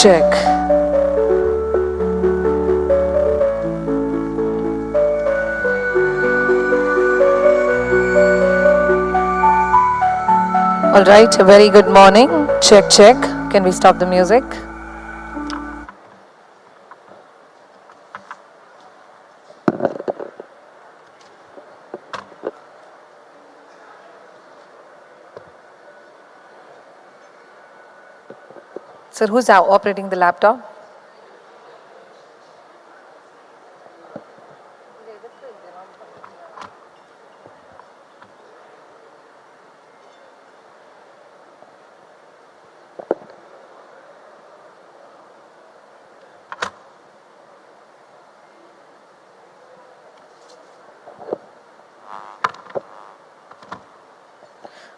check. All right, a very good morning. Check, check. Can we stop the music? Sir, who's operating the laptop?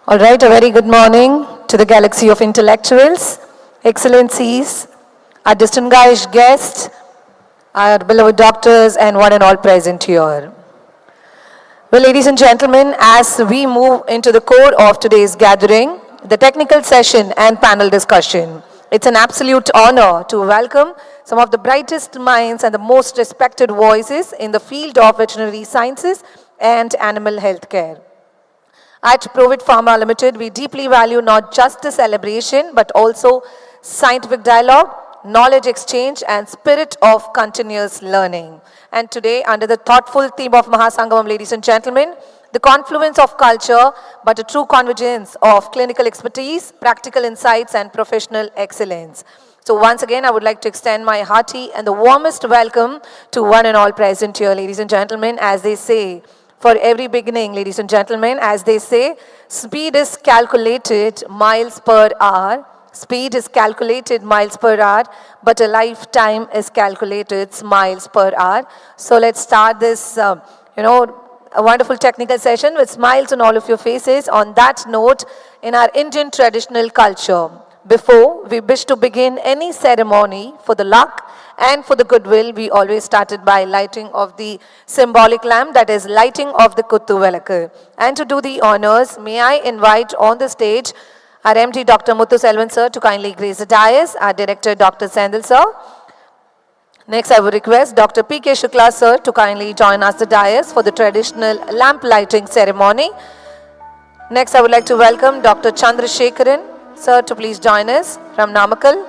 All right, a very good morning to the galaxy of intellectuals, excellencies, our distinguished guests, our beloved doctors, and one and all present here. Well, ladies and gentlemen, as we move into the core of today's gathering, the technical session and panel discussion, it's an absolute honor to welcome some of the brightest minds and the most respected voices in the field of veterinary sciences and animal health care. At Provet Pharma Limited, we deeply value not just the celebration, but also scientific dialogue, knowledge exchange, and spirit of continuous learning. And today, under the thoughtful theme of Mahasangamam, ladies and gentlemen, the confluence of culture, but a true convergence of clinical expertise, practical insights, and professional excellence. So once again, I would like to extend my hearty and the warmest welcome to one and all present here, ladies and gentlemen, as they say, for every beginning, ladies and gentlemen, as they say, speed is calculated miles per hour. Speed is calculated miles per hour, but a lifetime is calculated miles per hour. So let's start this, a wonderful technical session with smiles on all of your faces. On that note, in our Indian traditional culture, before we wish to begin any ceremony for the luck and for the goodwill, we always started by lighting of the symbolic lamp, that is lighting of the Kuttu Velakku. And to do the honors, may I invite on the stage our MD Dr. Muthu Selvan sir to kindly grace the dais, our director Dr. Sendil sir. Next I would request Dr. P.K. Shukla sir to kindly join us the dais for the traditional lamp lighting ceremony. Next I would like to welcome Dr. Chandrasekaran sir to please join us from Namakkal.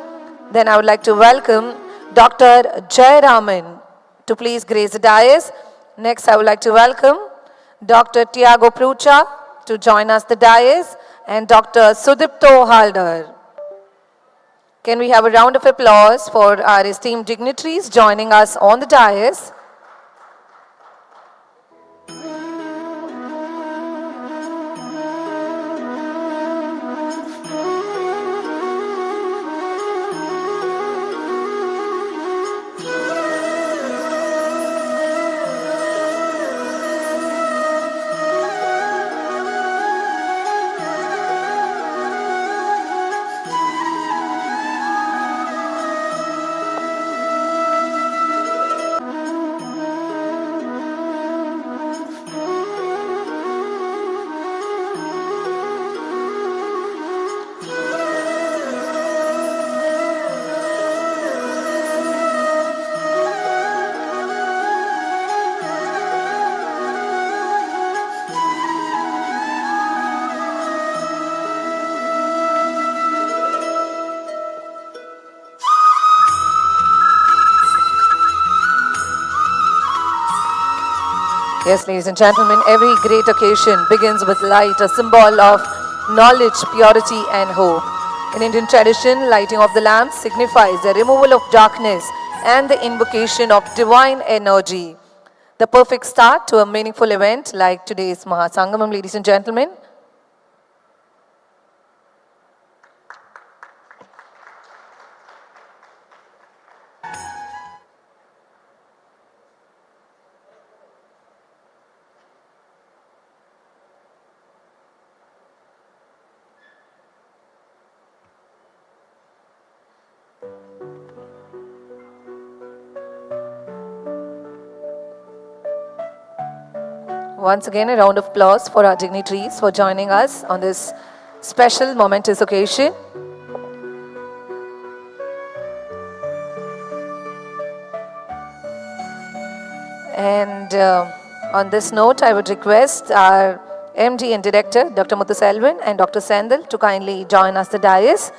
Then I would like to welcome Dr. Jayaraman to please grace the dais. Next I would like to welcome Dr. Tiago Prucha to join us the dais, and Dr. Sudipto Haldar. Can we have a round of applause for our esteemed dignitaries joining us on the dais? Yes, ladies and gentlemen, every great occasion begins with light, a symbol of knowledge, purity, and hope. In Indian tradition, lighting of the lamps signifies the removal of darkness and the invocation of divine energy. The perfect start to a meaningful event like today's Mahasangamam, ladies and gentlemen. Once again, a round of applause for our dignitaries for joining us on this special momentous occasion. And on this note, I would request our MD and Director, Dr. Muthuselvan and Dr. Sendil, to kindly join us the dais.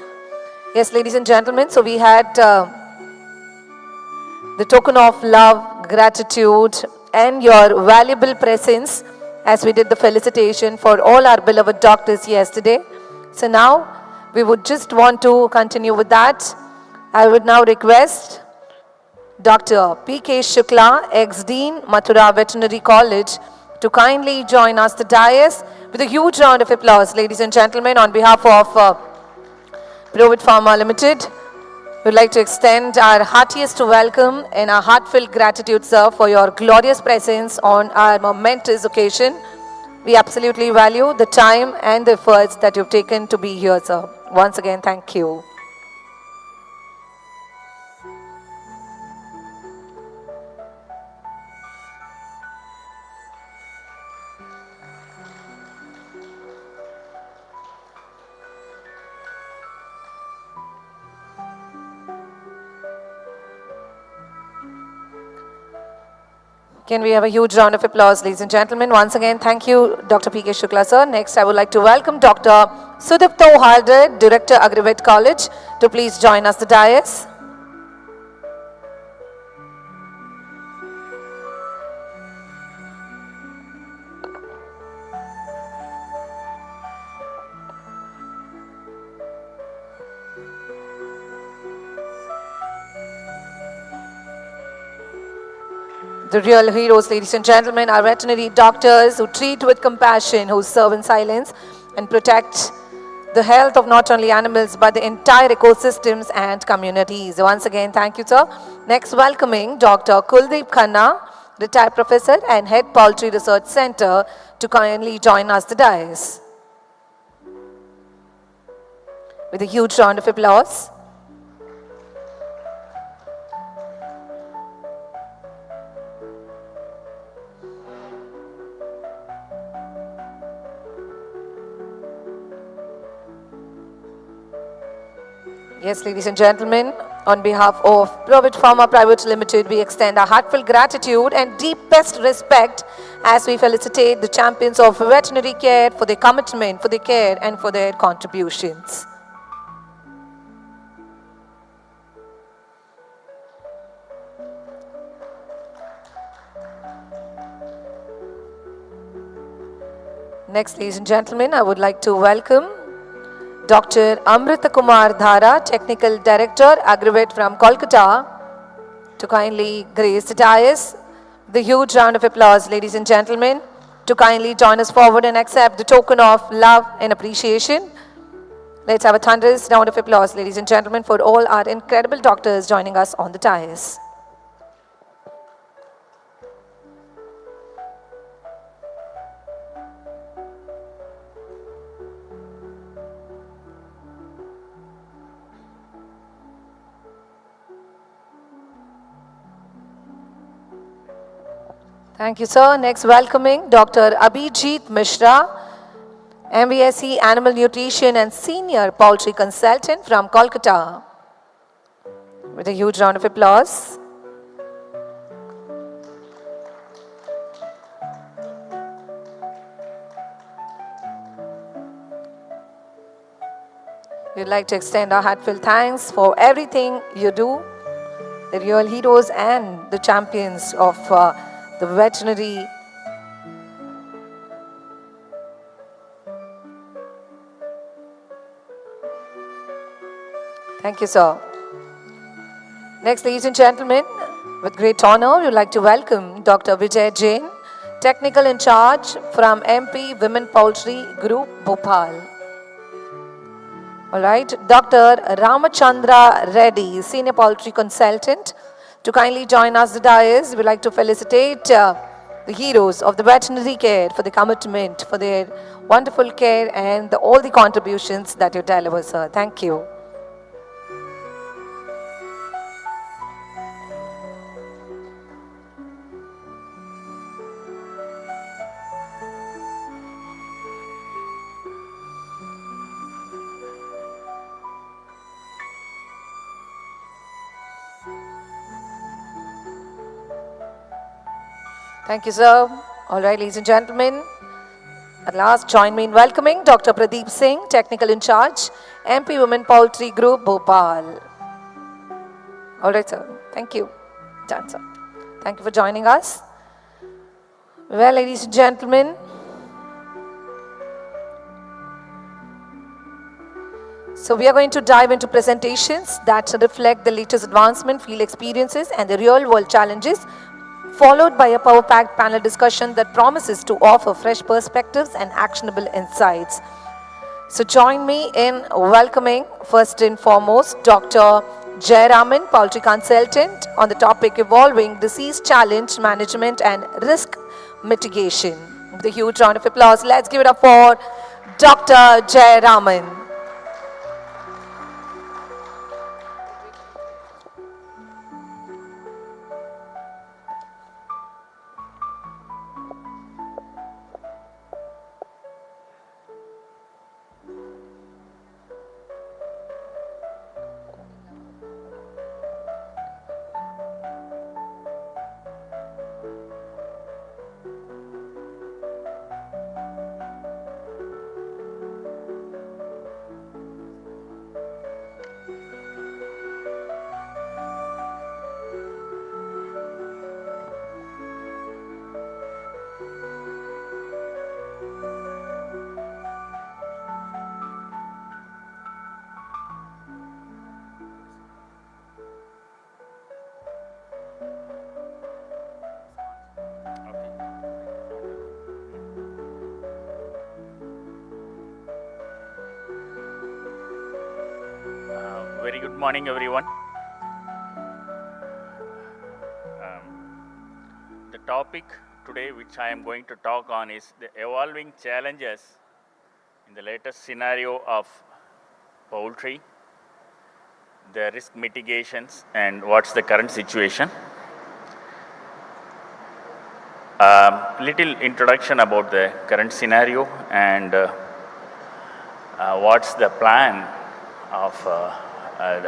Yes, ladies and gentlemen, so we had the token of love, gratitude, and your valuable presence as we did the felicitation for all our beloved doctors yesterday. So now we would just want to continue with that. I would now request Dr. P.K. Shukla, ex-Dean, Mathura Veterinary College, to kindly join us the dais with a huge round of applause, ladies and gentlemen, on behalf of Provet Pharma Limited. We'd like to extend our heartiest welcome and our heartfelt gratitude, sir, for your glorious presence on our momentous occasion. We absolutely value the time and the efforts that you've taken to be here, sir. Once again, thank you. Can we have a huge round of applause, ladies and gentlemen? Once again, thank you, Dr. P.K. Shukla, sir. Next, I would like to welcome Dr. Sudipto, Haldar, Director, Agrivet College, to please join us the dais. The real heroes, ladies and gentlemen, are veterinary doctors who treat with compassion, who serve in silence and protect the health of not only animals but the entire ecosystems and communities. Once again, thank you, sir. Next, welcoming Dr. Kuldeep Khanna, retired professor and head Poultry Research Center, to kindly join us the dais. With a huge round of applause. Yes, ladies and gentlemen, on behalf of Provet Pharma Private Limited, we extend our heartfelt gratitude and deepest respect as we felicitate the champions of veterinary care for their commitment, for their care, and for their contributions. Next, ladies and gentlemen, I would like to welcome Dr. Amrita Kumar Dhara, Technical Director, Agrivet from Kolkata, to kindly grace the dais. The huge round of applause, ladies and gentlemen, to kindly join us forward and accept the token of love and appreciation. Let's have a thunderous round of applause, ladies and gentlemen, for all our incredible doctors joining us on the dais. Thank you, sir. Next, welcoming Dr. Abhijit Mishra, MBSc Animal Nutrition and Senior Poultry Consultant from Kolkata. With a huge round of applause. We'd like to extend our heartfelt thanks for everything you do, the real heroes and the champions of the veterinary. Thank you, sir. Next, ladies and gentlemen, with great honor, we would like to welcome Dr. Vijay Jain, Technical in Charge from MP Women Poultry Group, Bhopal. All right, Dr. Ramachandra Reddy, Senior Poultry Consultant, to kindly join us the dais. We would like to felicitate the heroes of the veterinary care for the commitment, for their wonderful care and all the contributions that you deliver, sir. Thank you. Thank you, sir. All right, ladies and gentlemen, at last, join me in welcoming Dr. Pradeep Singh, Technical in Charge, MP Women Poultry Group, Bhopal. All right, sir. Thank you. Done, sir. Thank you for joining us. Well, ladies and gentlemen, so we are going to dive into presentations that reflect the latest advancement, field experiences, and the real-world challenges, followed by a power-packed panel discussion that promises to offer fresh perspectives and actionable insights. So join me in welcoming, first and foremost, Dr. Jayaraman, Poultry Consultant, on the topic Evolving Disease Challenge Management and Risk Mitigation. With a huge round of applause, let's give it up for Dr. Jayaraman. Very good morning, everyone. The topic today which I am going to talk on is the evolving challenges in the latest scenario of poultry, the risk mitigations, and what's the current situation. Little introduction about the current scenario and what's the plan of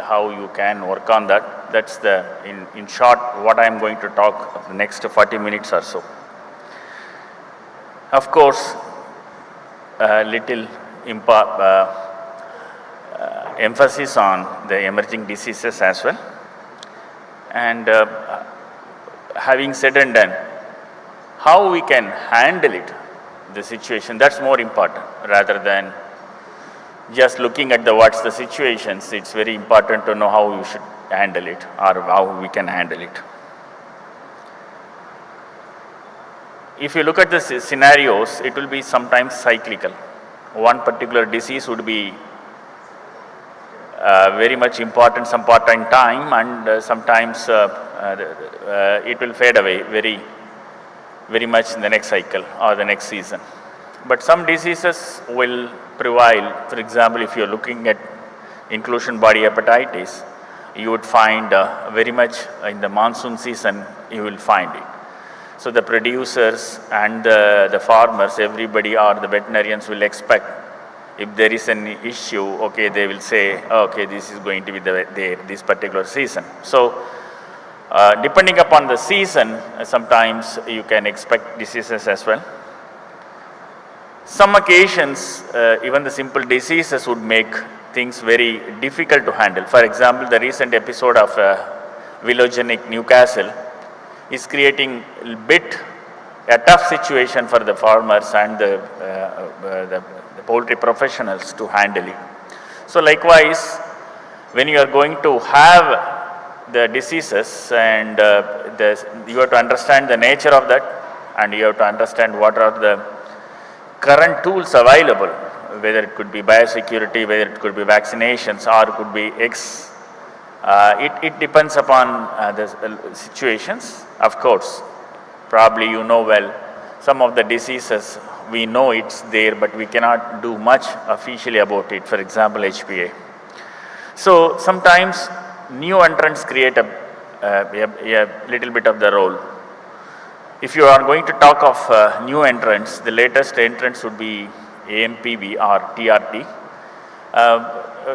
how you can work on that. That's the, in short, what I am going to talk the next 40 minutes or so. Of course, little emphasis on the emerging diseases as well. And having said and done, how we can handle it, the situation, that's more important rather than just looking at what's the situations. It's very important to know how you should handle it or how we can handle it. If you look at the scenarios, it will be sometimes cyclical. One particular disease would be very much important some part in time, and sometimes it will fade away very much in the next cycle or the next season. But some diseases will prevail. For example, if you're looking at inclusion body hepatitis, you would find very much in the monsoon season, you will find it. So the producers and the farmers, everybody or the veterinarians will expect if there is an issue, okay, they will say, okay, this is going to be this particular season. So depending upon the season, sometimes you can expect diseases as well. Some occasions, even the simple diseases would make things very difficult to handle. For example, the recent episode of Villogenic Newcastle is creating a tough situation for the farmers and the poultry professionals to handle it. So likewise, when you are going to have the diseases and you have to understand the nature of that, and you have to understand what are the current tools available, whether it could be biosecurity, whether it could be vaccinations, or it could be it depends upon the situations. Of course, probably you know well, some of the diseases, we know it's there, but we cannot do much officially about it. For example, HPA. So sometimes new entrants create a little bit of the role. If you are going to talk of new entrants, the latest entrants would be AMPV or TRT.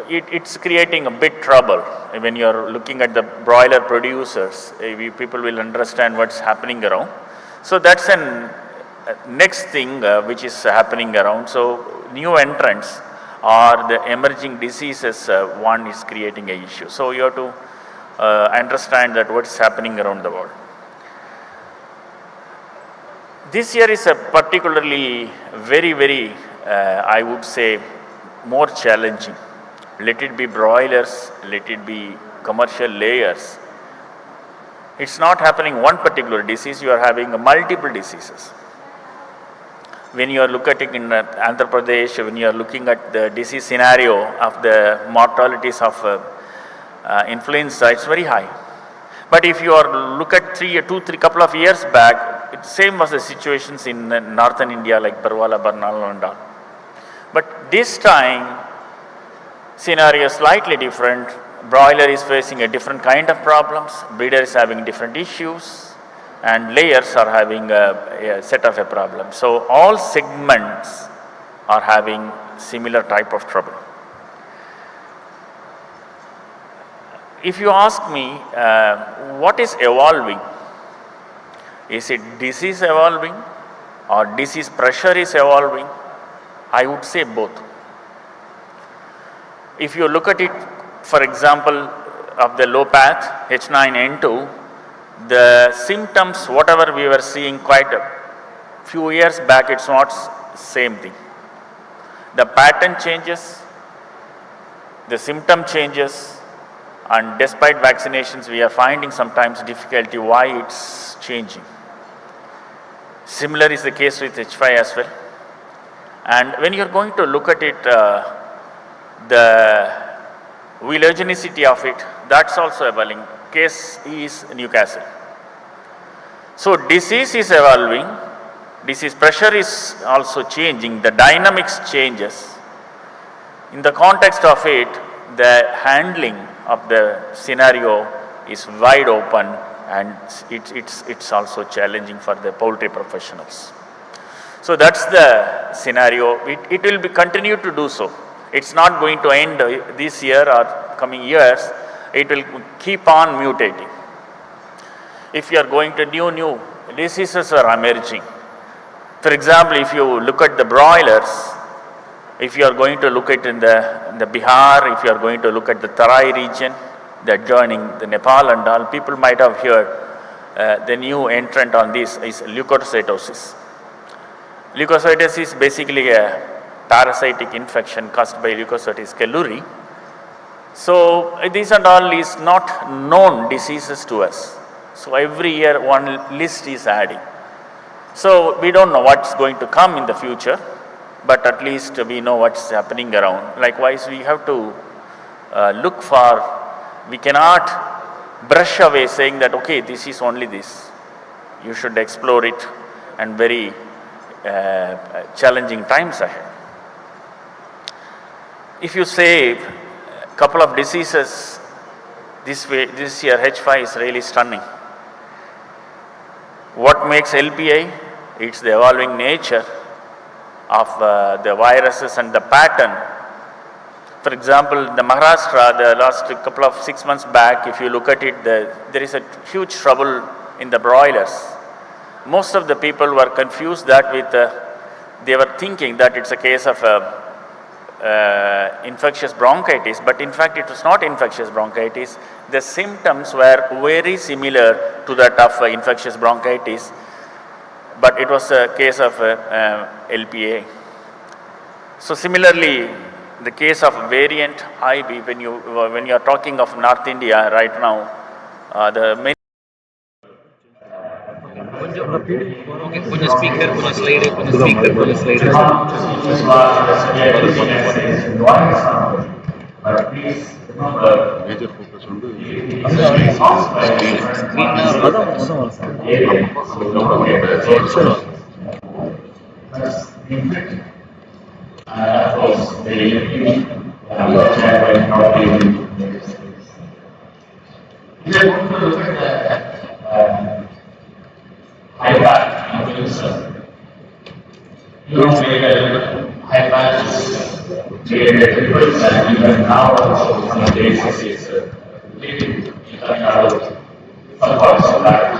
It's creating a big trouble when you are looking at the broiler producers. People will understand what's happening around. So that's an next thing which is happening around. So new entrants or the emerging diseases, one is creating a issue. So you have to understand that what's happening around the world. This year is a particularly very, I would say, more challenging. Let it be broilers, let it be commercial layers. It's not happening one particular disease, you are having multiple diseases. When you are looking at in Andhra Pradesh, when you are looking at the disease scenario of the mortalities of influenza, it's very high. But if you are look at couple of years back, same was the situations in northern India like Barwala, Barnaul and all. But this time, scenario is slightly different. Broiler is facing a different kind of problems, breeder is having different issues, and layers are having a set of a problem. So all segments are having similar type of trouble. If you ask me, what is evolving? Is it disease evolving or disease pressure is evolving? I would say both. If you look at it, for example, of the low path H9N2, the symptoms, whatever we were seeing quite a few years back, it's not same thing. The pattern changes, the symptom changes, and despite vaccinations, we are finding sometimes difficulty why it's changing. Similar is the case with H5 as well. And when you are going to look at it, the villagenousity of it, that's also evolving. Case is Newcastle. So disease is evolving, disease pressure is also changing, the dynamics changes. In the context of it, the handling of the scenario is wide open, and it's also challenging for the poultry professionals. So that's the scenario. It will be continue to do so. It's not going to end this year or coming years. It will keep on mutating. If you are going to new diseases are emerging. For example, if you look at the broilers, if you are going to look at in the Bihar, if you are going to look at the Tarai region, the adjoining the Nepal and all, people might have heard the new entrant on this is leukocytosis. Leukocytosis is basically a parasitic infection caused by Leukocytosis cholerae. So these and all is not known diseases to us. So every year one list is adding. So we don't know what's going to come in the future, but at least we know what's happening around. Likewise, we have to look for, we cannot brush away saying that, okay, this is only this. You should explore it, and very challenging times ahead. If you say a couple of diseases this year, H5 is really stunning. What makes LPI? It's the evolving nature of the viruses and the pattern. For example, the Maharashtra, the last couple of 6 months back, if you look at it, there is a huge trouble in the broilers. Most of the people were confused that with, they were thinking that it's a case of infectious bronchitis, but in fact it was not infectious bronchitis. The symptoms were very similar to that of infectious bronchitis, but it was a case of LPA. So similarly, the case of variant IB, when you are talking of North India right now, the many கொஞ்சம் speaker கொஞ்சம் slide கொஞ்சம் speaker கொஞ்சம் slide major focus வந்து even now also some cases is leading to some parts of life.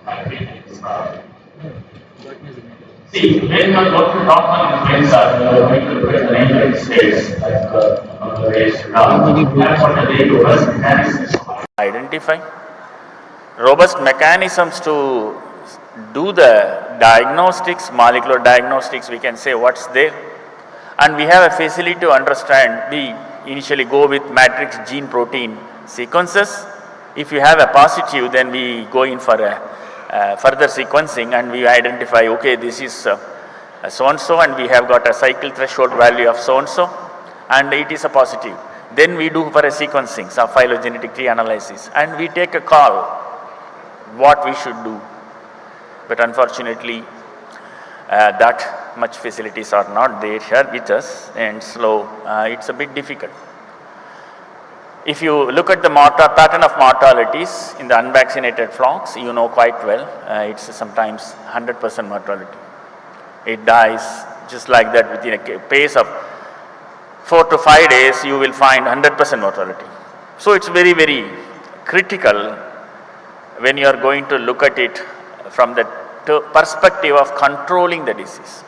I think it's not. See, when you are going to talk to your friends or you are going to look at the neighboring states, like Bangladesh, Sudan, that's what they do first analysis. Identify robust mechanisms to do the diagnostics, molecular diagnostics, we can say what's there. And we have a facility to understand. We initially go with matrix gene protein sequences. If you have a positive, then we go in for a further sequencing and we identify, okay, this is so-and-so and we have got a cycle threshold value of so-and-so and it is a positive. Then we do for a sequencing, so phylogenetic tree analysis, and we take a call what we should do. But unfortunately, that much facilities are not there here with us, and so it's a bit difficult. If you look at the pattern of mortalities in the unvaccinated flocks, you know quite well, it's sometimes 100% mortality. It dies just like that within a pace of 4 to 5 days, you will find 100% mortality. So it's very, very critical when you are going to look at it from the perspective of controlling the disease.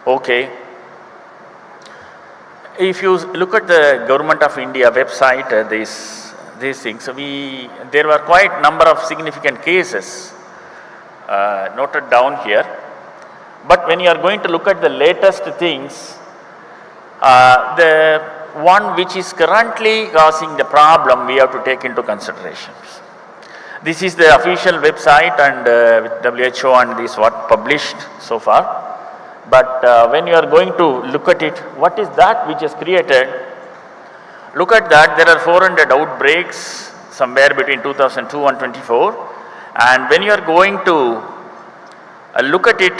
Okay. If you look at the Government of India website, these things, there were quite number of significant cases noted down here. But when you are going to look at the latest things, the one which is currently causing the problem, we have to take into consideration. This is the official website and with WHO and this what published so far. But when you are going to look at it, what is that which is created? Look at that, there are 400 outbreaks somewhere between 2002 and 24. And when you are going to look at it,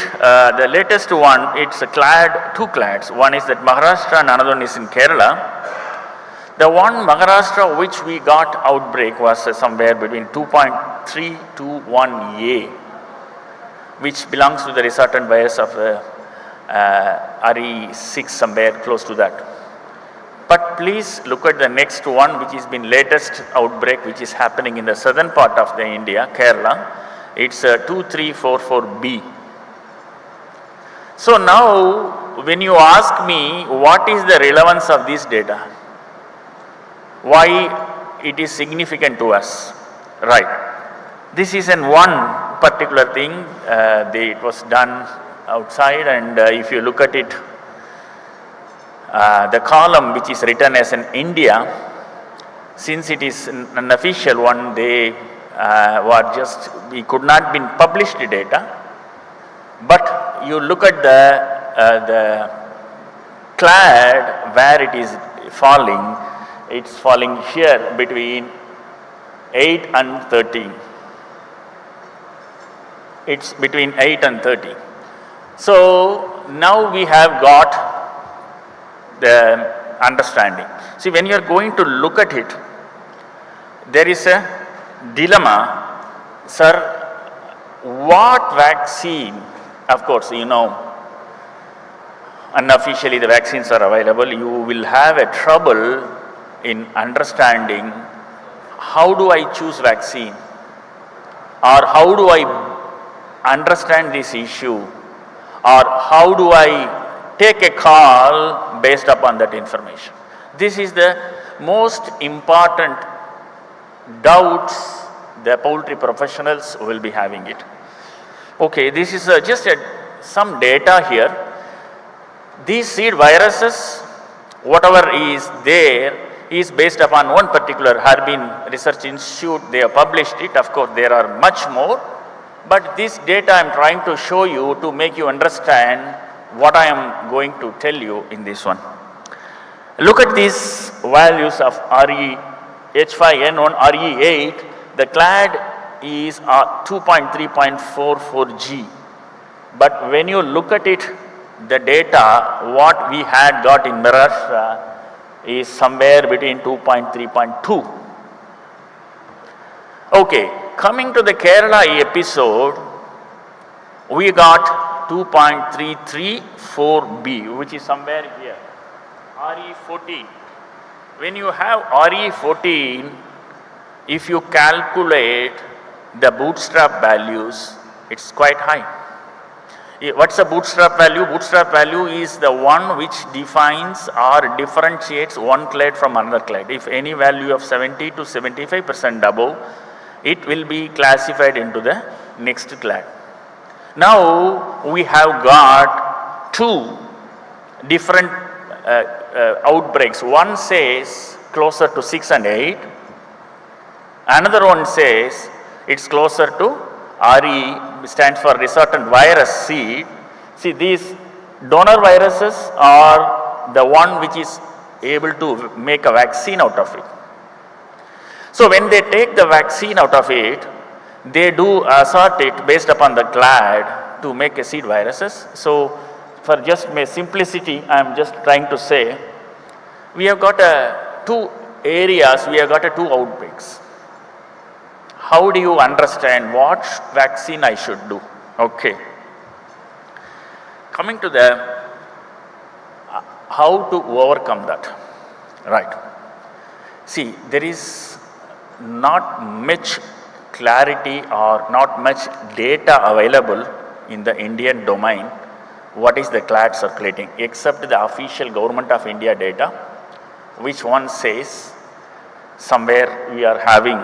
the latest one, it's a two clades. One is that Maharashtra and another one is in Kerala. The one Maharashtra which we got outbreak was somewhere between 2.3 to 1A, which belongs to the resultant virus of RE6, somewhere close to that. But please look at the next one, which has been latest outbreak, which is happening in the southern part of the India, Kerala. It's 2344B. So now, when you ask me what is the relevance of this data, why it is significant to us, right? This is in one particular thing, it was done outside, and if you look at it, the column which is written as in India, since it is an official one, we could not been published data, but you look at the clade where it is falling, it's falling here between 8 and 13. It's between 8 and 30. So now we have got the understanding. See, when you are going to look at it, there is a dilemma. Sir, what vaccine? Of course, you know, unofficially the vaccines are available. You will have a trouble in understanding how do I choose vaccine, or how do I understand this issue, or how do I take a call based upon that information. This is the most important doubts the poultry professionals will be having it. Okay, this is just some data here. These seed viruses, whatever is there, is based upon one particular Harbin Research Institute. They have published it. Of course, there are much more. But this data I am trying to show you to make you understand what I am going to tell you in this one. Look at these values of H5N1, RE8. The clade is 2.3.44G. But when you look at it, the data, what we had got in Maharashtra is somewhere between 2.3.2. Okay, coming to the Kerala episode, we got 2.334B, which is somewhere here, RE14. When you have RE14, if you calculate the bootstrap values, it's quite high. What's the bootstrap value? Bootstrap value is the one which defines or differentiates one clade from another clade. If any value of 70 to 75% above, it will be classified into the next clade. Now we have got two different outbreaks. One says closer to 6 and 8. Another one says it's closer to RE, stands for resultant virus seed. See, these donor viruses are the one which is able to make a vaccine out of it. So when they take the vaccine out of it, they do assort it based upon the clade to make a seed viruses. So for just my simplicity, I am just trying to say, we have got two areas, we have got two outbreaks. How do you understand what vaccine I should do? Okay. Coming to the how to overcome that. Right. See, there is not much clarity or not much data available in the Indian domain what is the clade circulating, except the official Government of India data, which one says somewhere we are having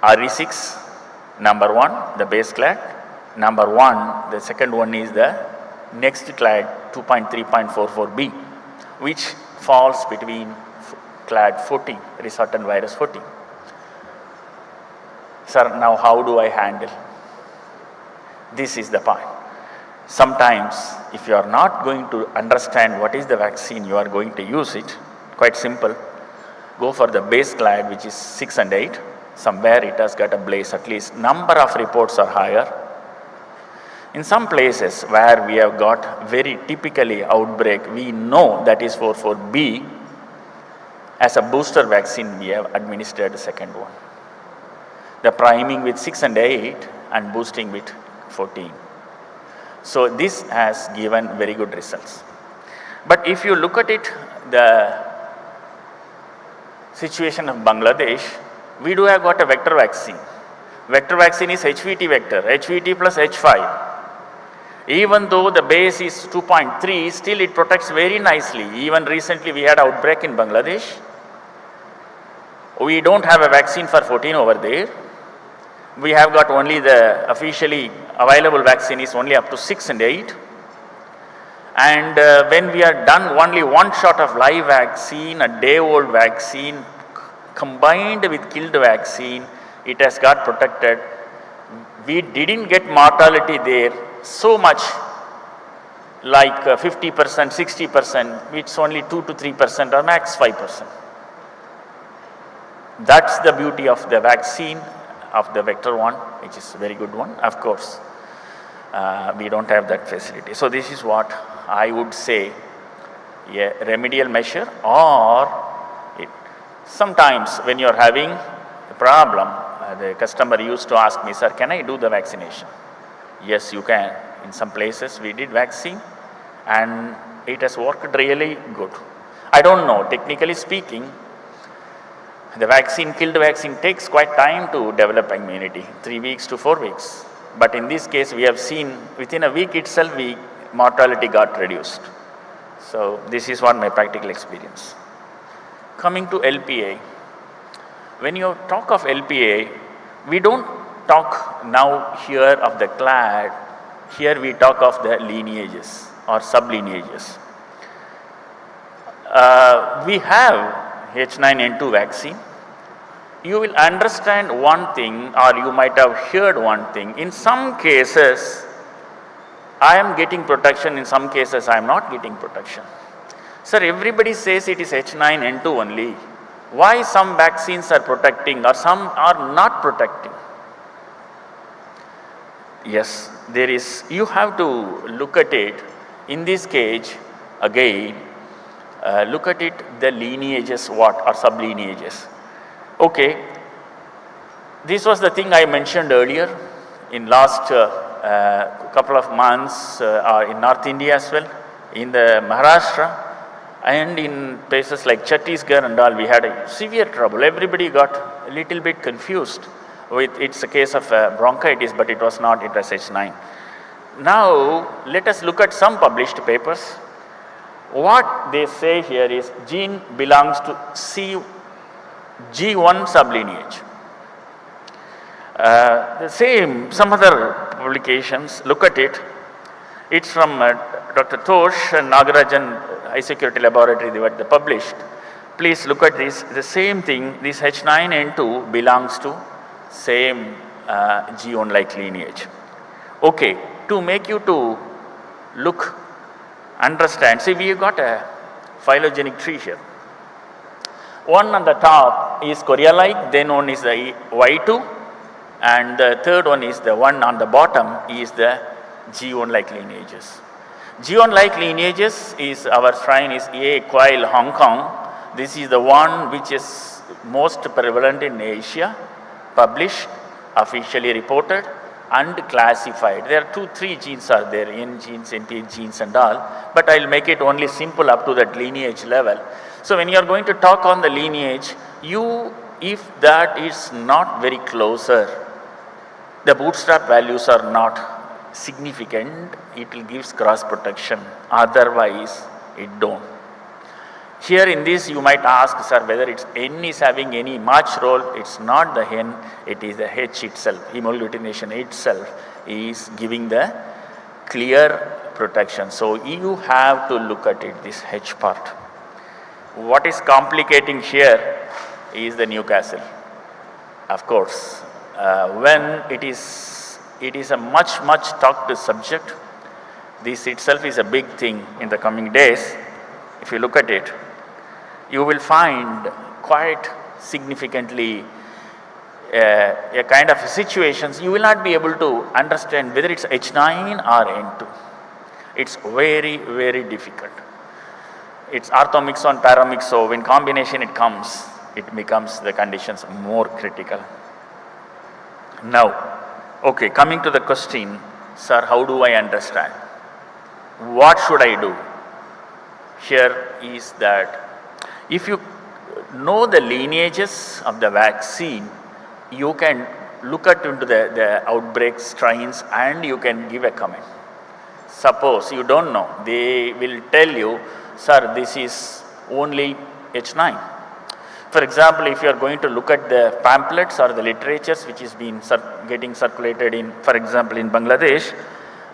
RE6, number 1, the base clade, number 1, the second one is the next clade 2.3.44b, which falls between clade 14, resultant virus 14. Sir, now how do I handle? This is the point. Sometimes if you are not going to understand what is the vaccine you are going to use it, quite simple, go for the base clade which is 6 and 8. Somewhere it has got a blaze, at least number of reports are higher. In some places where we have got very typically outbreak, we know that is 44B, as a booster vaccine we have administered the second one. The priming with 6 and 8 and boosting with 14. So this has given very good results. But if you look at it, the situation of Bangladesh, we do have got a vector vaccine. Vector vaccine is HVT vector, HVT plus H5. Even though the base is 2.3, still it protects very nicely. Even recently we had outbreak in Bangladesh. We don't have a vaccine for 14 over there. We have got only the officially available vaccine is only up to 6 and 8. And when we are done only one shot of live vaccine, a day-old vaccine, combined with killed vaccine, it has got protected. We didn't get mortality there so much like 50%, 60%, it's only 2 to 3% or max 5%. That's the beauty of the vaccine, of the vector one, which is a very good one. Of course, we don't have that facility. So this is what I would say, a remedial measure, or sometimes when you are having a problem, the customer used to ask me, sir, can I do the vaccination? Yes, you can. In some places we did vaccine and it has worked really good. I don't know, technically speaking, the vaccine, killed vaccine takes quite time to develop immunity, 3 weeks to 4 weeks. But in this case, we have seen within a week itself, mortality got reduced. So this is what my practical experience. Coming to LPA, when you talk of LPA, we don't talk now here of the clade, here we talk of the lineages or sublineages. We have H9N2 vaccine. You will understand one thing, or you might have heard one thing. In some cases, I am getting protection, in some cases I am not getting protection. Sir, everybody says it is H9N2 only. Why some vaccines are protecting or some are not protecting? Yes, there is, you have to look at it in this case again, look at it, the lineages what or sublineages. Okay, this was the thing I mentioned earlier in last couple of months in North India as well, in the Maharashtra and in places like Chhattisgarh and all, we had a severe trouble. Everybody got a little bit confused with, it's a case of bronchitis, but it was not, it was H9. Now, let us look at some published papers. What they say here is gene belongs to G1 sublineage. The same, some other publications, look at it. It's from Dr. Tosh and Nagarajan High Security Laboratory, they published. Please look at this, the same thing, this H9N2 belongs to same G1-like lineage. Okay, to make you to look, understand, see we have got a phylogenetic tree here. One on the top is Korea-like, then one is the Y2, and the third one is the one on the bottom is the G1-like lineages. G1-like lineages is our shrine is A. Quail, Hong Kong. This is the one which is most prevalent in Asia, published, officially reported and classified. There are 2-3 genes are there, N genes, NPH genes and all, but I will make it only simple up to that lineage level. So when you are going to talk on the lineage, if that is not very closer, the bootstrap values are not significant, it will give cross protection, otherwise it don't. Here in this you might ask, sir, whether it's N is having any much role. It's not the N, it is the H itself. Hemagglutination itself is giving the clear protection. So you have to look at it, this H part. What is complicating here is the Newcastle. Of course, when it is a much talked subject, this itself is a big thing in the coming days. If you look at it, you will find quite significantly a kind of situations you will not be able to understand whether it's H9 or N2. It's very difficult. It's orthomixo and paramixo. When combination it comes, it becomes the conditions more critical. Now, okay, coming to the question, sir, how do I understand? What should I do? Here is that if you know the lineages of the vaccine, you can look at into the outbreak strains and you can give a comment. Suppose you don't know, they will tell you, sir, this is only H9. For example, if you are going to look at the pamphlets or the literatures which is being getting circulated in, for example, in Bangladesh,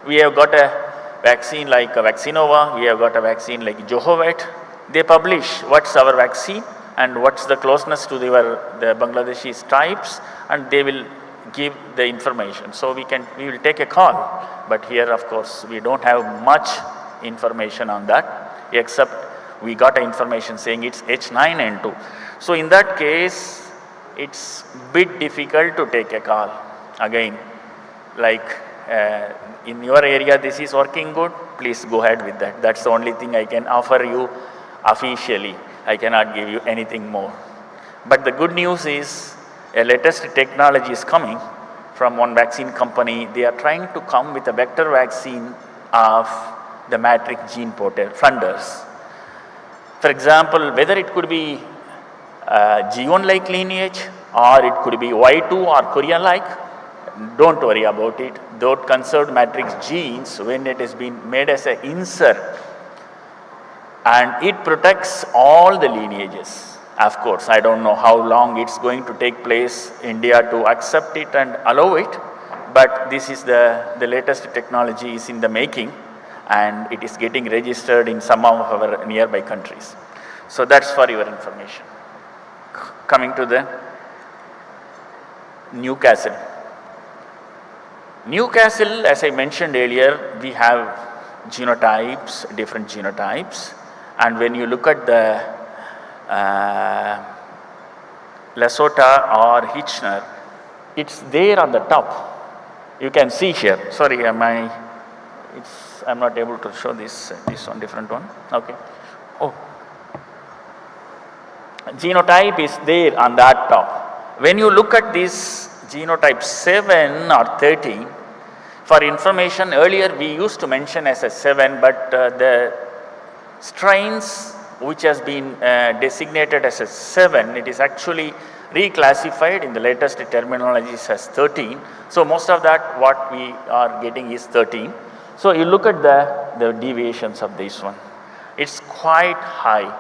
we have got a vaccine like Vaccinova, we have got a vaccine like Johovet. They publish what's our vaccine and what's the closeness to the Bangladeshi types, and they will give the information. So we will take a call, but here of course we don't have much information on that, except we got information saying it's H9N2. So in that case, it's bit difficult to take a call. Again, like in your area this is working good, please go ahead with that. That's the only thing I can offer you officially. I cannot give you anything more. But the good news is a latest technology is coming from one vaccine company. They are trying to come with a vector vaccine of the matrix gene protein Flanders. For example, whether it could be G1-like lineage or it could be Y2 or Korean-like, don't worry about it. Those conserved matrix genes, when it has been made as an insert, and it protects all the lineages. Of course, I don't know how long it's going to take place India to accept it and allow it, but this is the latest technology is in the making and it is getting registered in some of our nearby countries. So that's for your information. Coming to the Newcastle. Newcastle, as I mentioned earlier, we have genotypes, different genotypes, and when you look at the Lesotho or Hitchner, it's there on the top. You can see here. Sorry, I'm not able to show this one, different one. Okay. Oh, genotype is there on that top. When you look at this genotype 7 or 13, for information, earlier we used to mention as a 7, but the strains which has been designated as a 7, it is actually reclassified in the latest terminologies as 13. So most of that what we are getting is 13. So you look at the deviations of this one. It's quite high.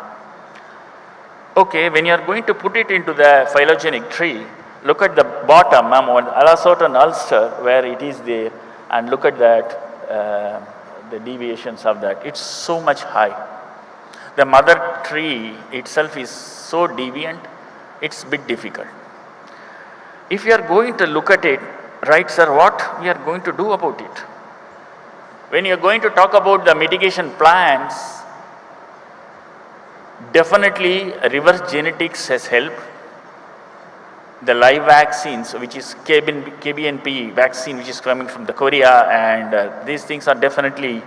Okay, when you are going to put it into the phylogenetic tree, look at the bottom, Alasot and Ulster, where it is there, and look at that, the deviations of that. It's so much high. The mother tree itself is so deviant, it's a bit difficult. If you are going to look at it, right sir, what we are going to do about it? When you are going to talk about the mitigation plans, definitely reverse genetics has helped. The live vaccines, which is KBNP vaccine, which is coming from the Korea, and these things are definitely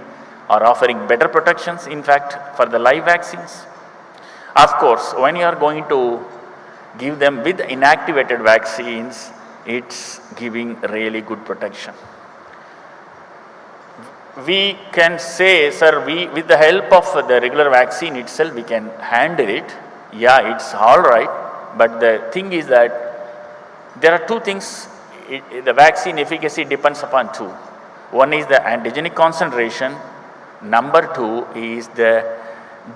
offering better protections, in fact, for the live vaccines. Of course, when you are going to give them with inactivated vaccines, it's giving really good protection. We can say, sir, with the help of the regular vaccine itself, we can handle it. Yeah, it's all right. But the thing is that there are two things. The vaccine efficacy depends upon two. One is the antigenic concentration. Number two is the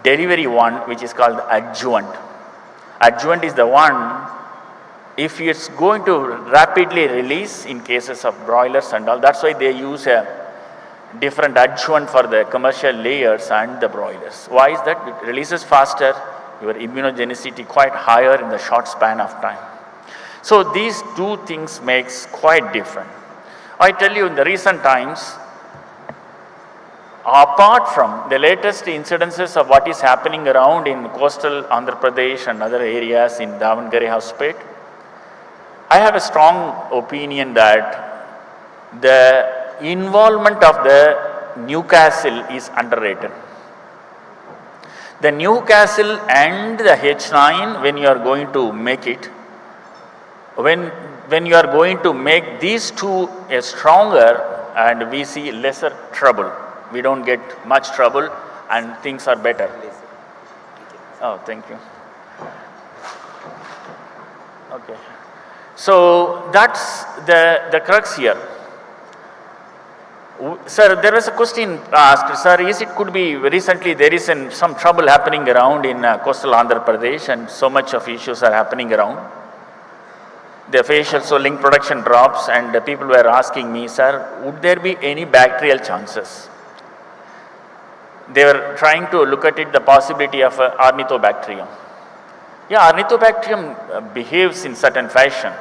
delivery one, which is called adjuvant. Adjuvant is the one, if it's going to rapidly release in cases of broilers and all, that's why they use a different adjuvant for the commercial layers and the broilers. Why is that? It releases faster, your immunogenicity quite higher in the short span of time. So these two things makes quite different. I tell you, in the recent times, apart from the latest incidences of what is happening around in coastal Andhra Pradesh and other areas in Davangere Housepet, I have a strong opinion that the involvement of the Newcastle is underrated. The Newcastle and the H9, when you are going to make it, when you are going to make these two stronger, and we see lesser trouble. We don't get much trouble and things are better. Oh, thank you. Okay. So that's the crux here. Sir, there was a question asked, sir, yes, it could be recently there is some trouble happening around in coastal Andhra Pradesh and so much of issues are happening around. The facial swelling production drops and people were asking me, sir, would there be any bacterial chances? They were trying to look at it, the possibility of Ornithobacterium. Yeah, Ornithobacterium behaves in certain fashion.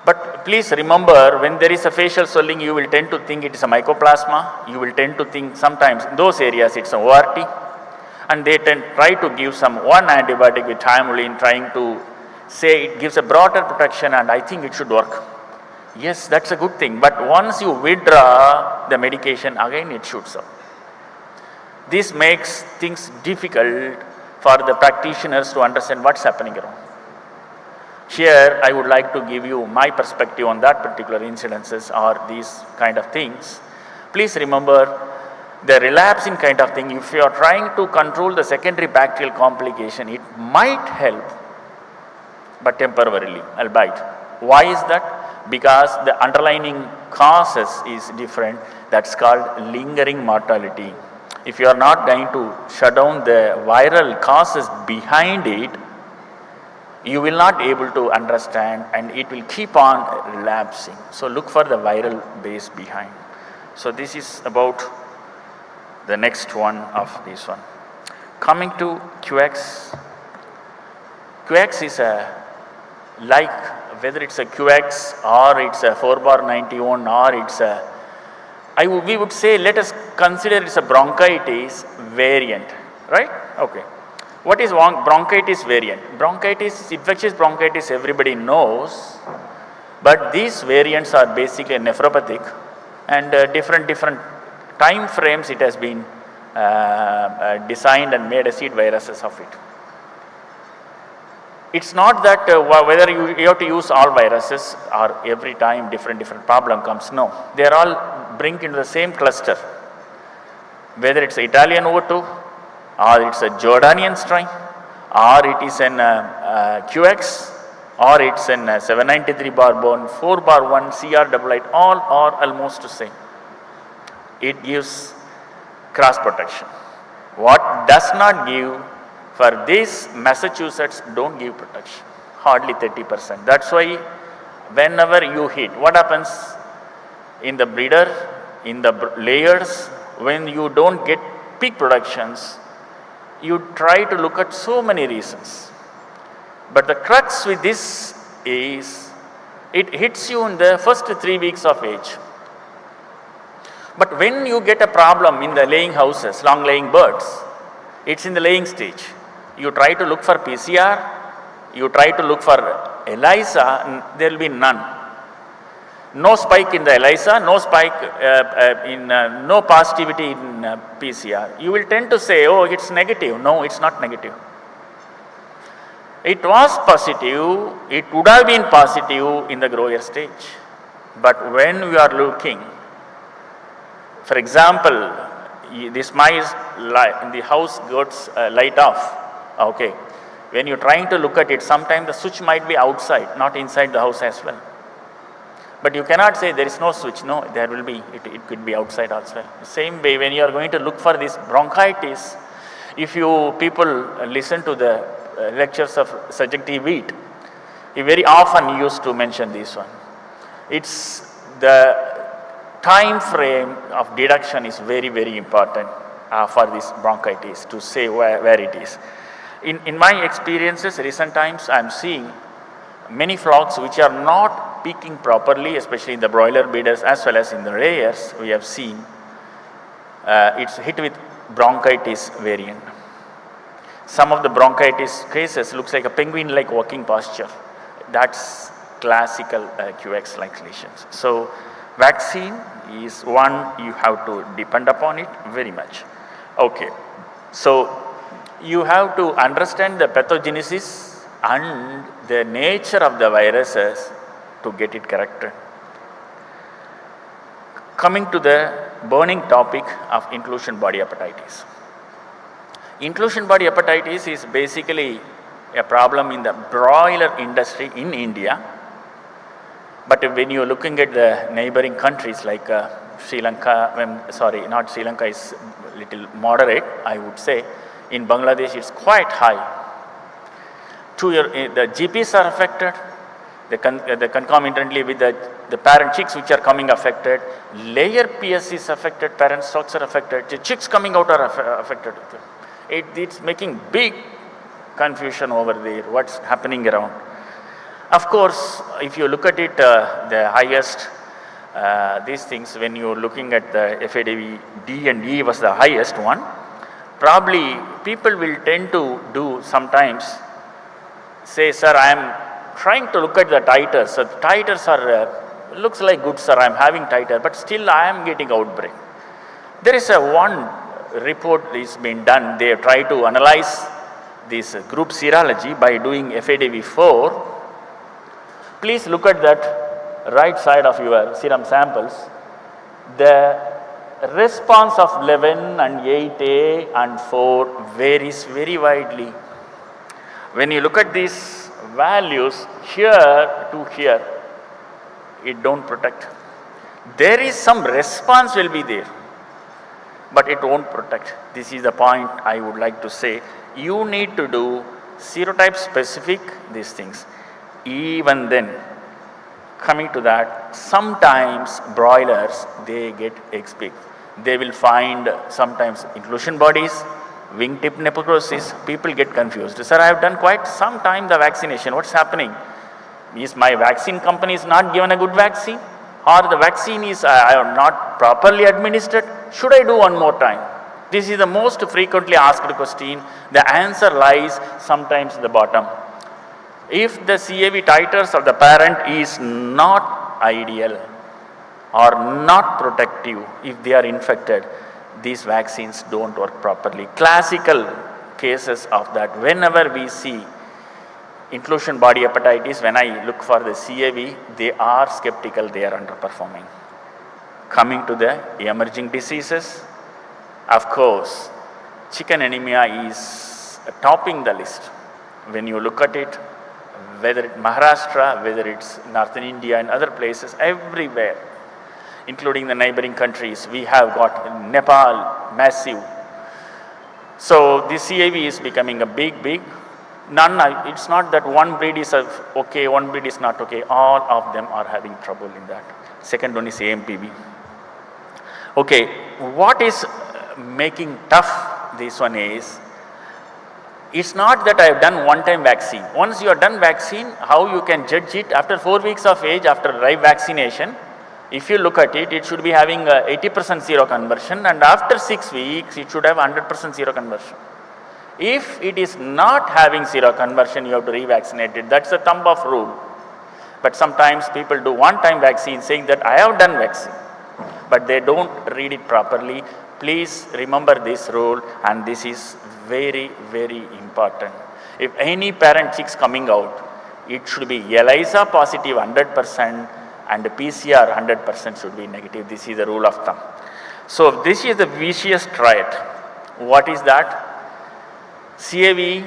But please remember, when there is a facial swelling, you will tend to think it is a mycoplasma. You will tend to think sometimes in those areas it's an ORT. And they try to give one antibiotic with Thiamulin, trying to say it gives a broader protection and I think it should work. Yes, that's a good thing. But once you withdraw the medication, again it shoots up. This makes things difficult for the practitioners to understand what's happening around. Here, I would like to give you my perspective on that particular incidences or these kind of things. Please remember, the relapsing kind of thing, if you are trying to control the secondary bacterial complication, it might help, but temporarily, albeit. Why is that? Because the underlying causes is different. That's called lingering mortality. If you are not going to shut down the viral causes behind it, you will not able to understand and it will keep on relapsing. So look for the viral base behind. So this is about the next one of this one. Coming to QX. QX is whether it's a QX or it's a 4/91 or it's we would say let us consider it's a bronchitis variant, right? Okay. What is bronchitis variant? Bronchitis, infectious bronchitis, everybody knows, but these variants are basically nephropathic and different time frames it has been designed and made as seed viruses of it. It's not that whether you have to use all viruses or every time different problem comes. No, they are all bring into the same cluster. Whether it's Italian O2 or it's a Jordanian strain or it is an QX or it's an 793 barbone, 4/1, CR double-8, all are almost the same. it gives cross protection. What does not give, for this Massachusetts don't give protection, hardly 30%. That's why whenever you hit, what happens in the breeder, in the layers, when you don't get peak productions, you try to look at so many reasons. But the crux with this is, it hits you in the first 3 weeks of age. But when you get a problem in the laying houses, long laying birds, it's in the laying stage. You try to look for PCR, you try to look for ELISA, there will be none. No spike in the ELISA, no spike no positivity in PCR. You will tend to say, oh, it's negative. No, it's not negative. It was positive, it would have been positive in the grower stage. But when we are looking, for example, this mice, the house gets light off. Okay. When you're trying to look at it, sometimes the switch might be outside, not inside the house as well. But you cannot say there is no switch. No, there will be, it could be outside as well. The same way, when you are going to look for this bronchitis, if you people listen to the lectures of subjective wheat, he very often used to mention this one. It's the time frame of deduction is very, very important for this bronchitis to say where it is. In my experiences, recent times, I am seeing many flocks which are not peaking properly, especially in the broiler breeders as well as in the layers. We have seen it's hit with bronchitis variant. Some of the bronchitis cases looks like a penguin-like walking posture. That's classical QX-like lesions. So vaccine is one you have to depend upon it very much. Okay. So you have to understand the pathogenesis and the nature of the viruses to get it corrected. Coming to the burning topic of inclusion body hepatitis. Inclusion body hepatitis is basically a problem in the broiler industry in India. But when you are looking at the neighboring countries like Sri Lanka, sorry, not Sri Lanka, is little moderate, I would say. In Bangladesh, it's quite high. The GPs are affected, the concomitantly with the parent chicks which are coming affected, layer PS is affected, parent stocks are affected, the chicks coming out are affected. It's making big confusion over there, what's happening around. Of course, if you look at it, the highest, these things, when you're looking at the FADV D and E was the highest one, probably people will tend to do sometimes say, sir, I am trying to look at the titers. So the titers are, looks like good, sir, I am having titer, but still I am getting outbreak. There is one report is being done. They try to analyze this group serology by doing FADV4. Please look at that right side of your serum samples. The response of 11 and 8A and 4 varies very widely. When you look at these values here to here, it don't protect. There is some response will be there, but it won't protect. This is the point I would like to say. You need to do serotype specific these things. Even then, coming to that, sometimes broilers, they get XP. They will find sometimes inclusion bodies, wingtip necrosis. People get confused. Sir, I have done quite some time the vaccination. What's happening? Is my vaccine company is not given a good vaccine? Or the vaccine is not properly administered? Should I do one more time? This is the most frequently asked question. The answer lies sometimes at the bottom. If the CAV titers of the parent is not ideal or not protective, if they are infected, these vaccines don't work properly. Classical cases of that, whenever we see inclusion body hepatitis, when I look for the CAV, they are skeptical, they are underperforming. Coming to the emerging diseases, of course, chicken anemia is topping the list. When you look at it, whether it's Maharashtra, whether it's Northern India and other places, everywhere. including the neighboring countries. We have got Nepal, massive. So this CAV is becoming a big, it's not that one breed is okay, one breed is not okay. All of them are having trouble in that. Second one is AMPB. Okay, what is making tough this one is, it's not that I have done one-time vaccine. Once you are done vaccine, how you can judge it after 4 weeks of age, after live vaccination, if you look at it, it should be having 80% seroconversion, and after 6 weeks, it should have 100% seroconversion. If it is not having seroconversion, you have to revaccinate it. That's the thumb of rule. But sometimes people do one-time vaccine saying that I have done vaccine, but they don't read it properly. Please remember this rule, and this is very, very important. If any parent chicks coming out, it should be ELISA positive 100% and PCR 100% should be negative. This is the rule of thumb. So this is the vicious triad. What is that? CAV,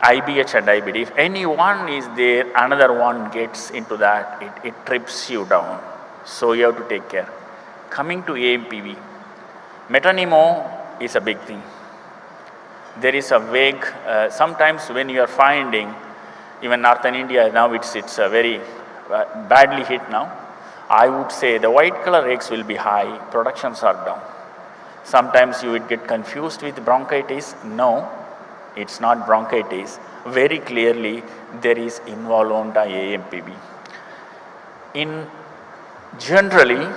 IBH and IBD. If any one is there, another one gets into that, it trips you down. So you have to take care. Coming to AMPV, metonemo is a big thing. There is a vague, sometimes when you are finding, even northern India now it's a very badly hit now. I would say the white color eggs will be high, productions are down. Sometimes you would get confused with bronchitis. No, it's not bronchitis. Very clearly there is involuntary AMPB. Generally,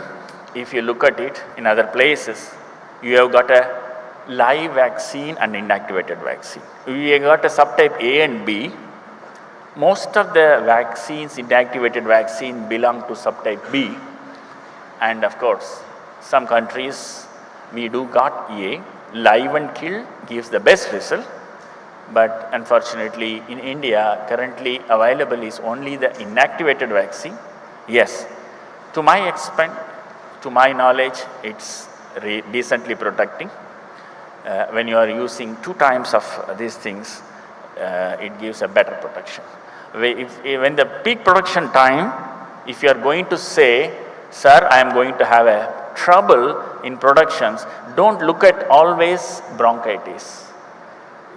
if you look at it in other places, you have got a live vaccine and inactivated vaccine. We have got a subtype A and B. Most of the vaccines, inactivated vaccine, belong to subtype B. And of course, some countries we do got A. Live and kill gives the best result. But unfortunately, in India, currently available is only the inactivated vaccine. Yes, to my extent, to my knowledge, it's decently protecting. When you are using 2 times of these things, it gives a better protection. When the peak production time, if you are going to say, sir, I am going to have a trouble in productions, don't look at always bronchitis.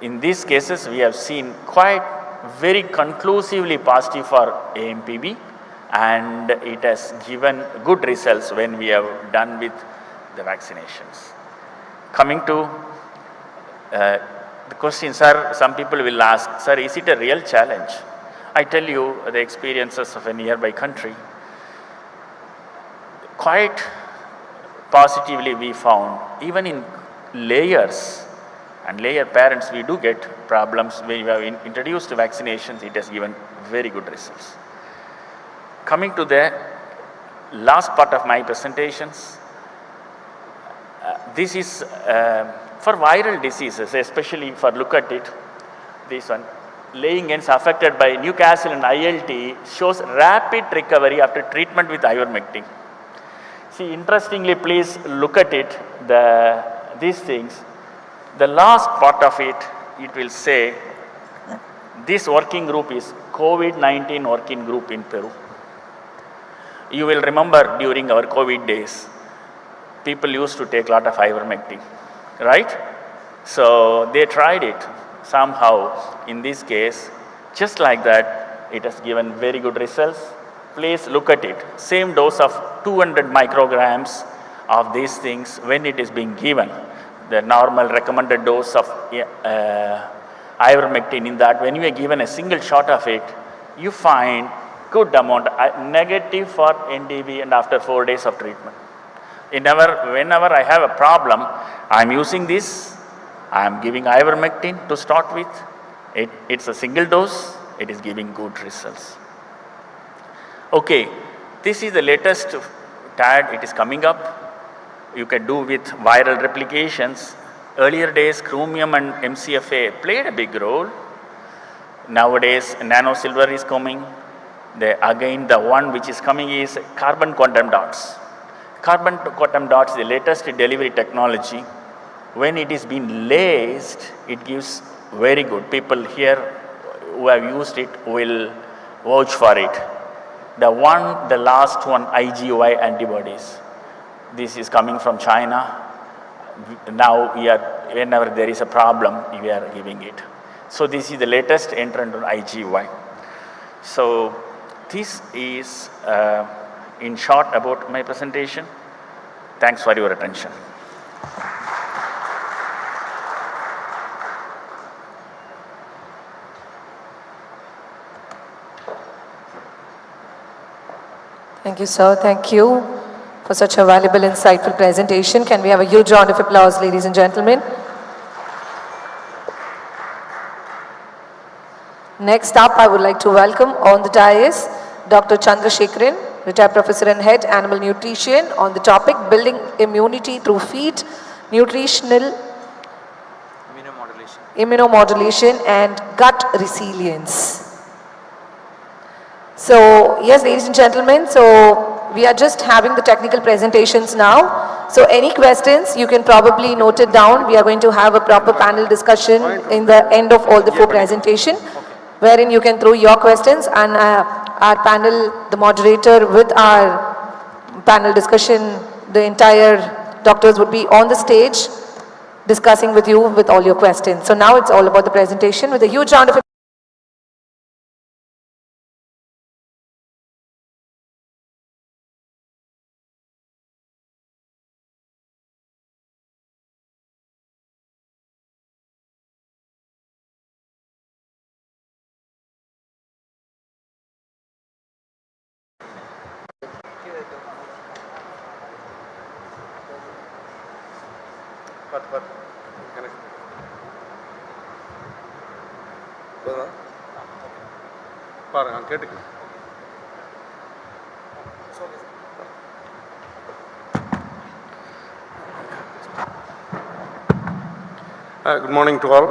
In these cases, we have seen quite very conclusively positive for AMPB, and it has given good results when we have done with the vaccinations. Coming to the question, sir, some people will ask, sir, is it a real challenge? I tell you the experiences of a nearby country. Quite positively we found, even in layers and layer parents, we do get problems. When we have introduced vaccinations, it has given very good results. Coming to the last part of my presentations, this is for viral diseases, especially for look at it, this one, laying hens affected by Newcastle and ILT shows rapid recovery after treatment with ivermectin. See, interestingly, please look at it, these things. The last part of it, it will say, this working group is COVID-19 working group in Peru. You will remember during our COVID days, people used to take a lot of ivermectin, right? So they tried it somehow. In this case, just like that, it has given very good results. Please look at it. Same dose of 200 micrograms of these things when it is being given. The normal recommended dose of ivermectin, in that when you are given a single shot of it, you find good amount, negative for NDV and after 4 days of treatment. Whenever I have a problem, I am using this, I am giving ivermectin to start with. It's a single dose, it is giving good results. Okay, this is the latest TAD, it is coming up. You can do with viral replications. Earlier days, chromium and MCFA played a big role. Nowadays, nanosilver is coming. Again, the one which is coming is carbon quantum dots. Carbon quantum dots is the latest delivery technology. When it is being laced, it gives very good. People here who have used it will vouch for it. The last one, IgY antibodies. This is coming from China. Now whenever there is a problem, we are giving it. So this is the latest entrant on IgY. So this is in short about my presentation. Thanks for your attention. Thank you, sir. Thank you for such a valuable, insightful presentation. Can we have a huge round of applause, ladies and gentlemen? Next up, I would like to welcome on the dais Dr. Chandrasekaran, retired professor and head animal nutrition, on the topic building immunity through feed, nutritional immunomodulation and gut resilience. So, yes, ladies and gentlemen, so we are just having the technical presentations now. So, any questions, you can probably note it down. We are going to have a proper panel discussion in the end of all the 4 presentations, wherein you can throw your questions, and our panel, the moderator with our panel discussion, the entire doctors would be on the stage discussing with you with all your questions. So, now it's all about the presentation with a huge round of applause. Good morning to all.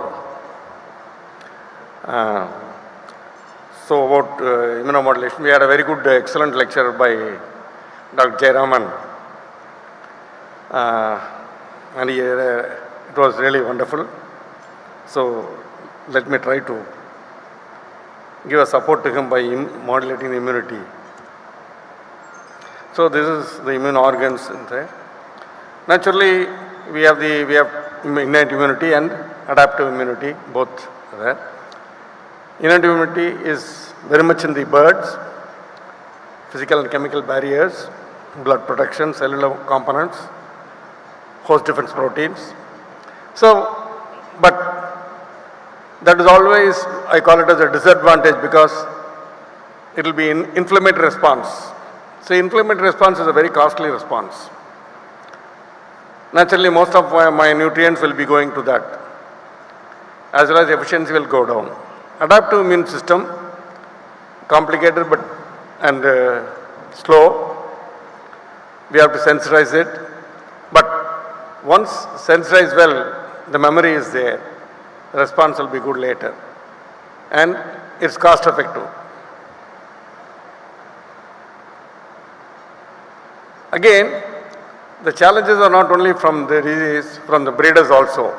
So about immunomodulation, we had a very good, excellent lecture by Dr. Jayaraman, and it was really wonderful. So let me try to give a support to him by modulating the immunity. So this is the immune organs in there. Naturally, we have innate immunity and adaptive immunity, both there. Innate immunity is very much in the birds, physical and chemical barriers, blood protection, cellular components, host defense proteins. So, but that is always, I call it as a disadvantage, because it will be an inflammatory response. So inflammatory response is a very costly response. Naturally, most of my nutrients will be going to that, as well as efficiency will go down. Adaptive immune system, complicated and slow. We have to sensitize it, but once sensitized well, the memory is there. The response will be good later, and it's cost effective. Again, the challenges are not only from the disease, from the breeders also.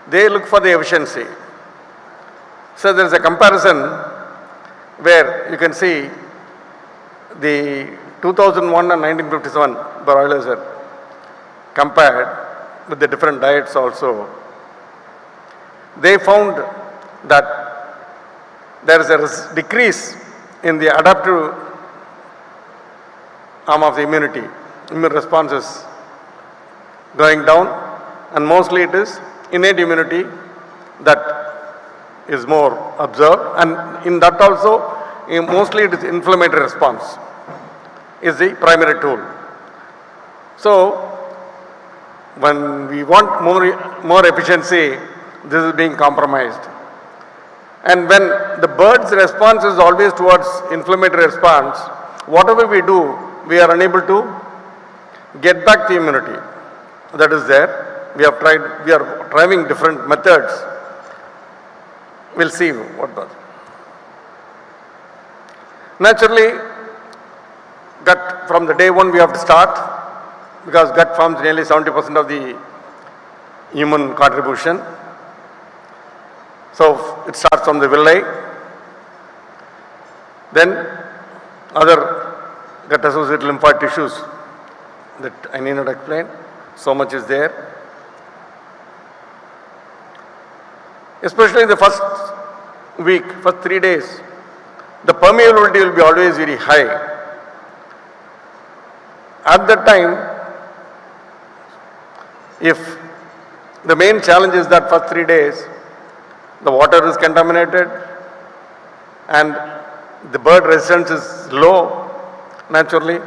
They look for the efficiency. So there is a comparison where you can see the 2001 and 1957 broilers are compared with the different diets also. They found that there is a decrease in the adaptive arm of the immunity. Immune response is going down, and mostly it is innate immunity that is more observed, and in that also mostly it is inflammatory response is the primary tool. So when we want more efficiency, this is being compromised. And when the bird's response is always towards inflammatory response, whatever we do, we are unable to get back the immunity that is there. We are trying different methods. We'll see what does. Naturally, gut, from the day one we have to start, because gut forms nearly 70% of the human contribution. So it starts from the villi, then other gut associated lymphoid tissues that I need not explain. So much is there. Especially in the first week, first 3 days, the permeability will be always very high. At that time, if the main challenge is that first 3 days, the water is contaminated and the bird resistance is low, naturally,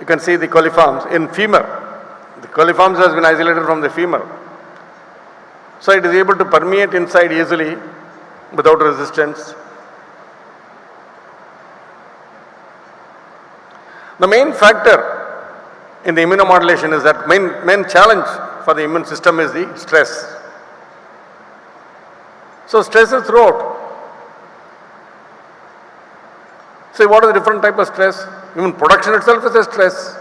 you can see the coliforms in femur. The coliforms has been isolated from the femur. So it is able to permeate inside easily without resistance. The main factor in the immunomodulation is that main challenge for the immune system is the stress. So stress is throughout. See, what are the different type of stress? Even production itself is a stress.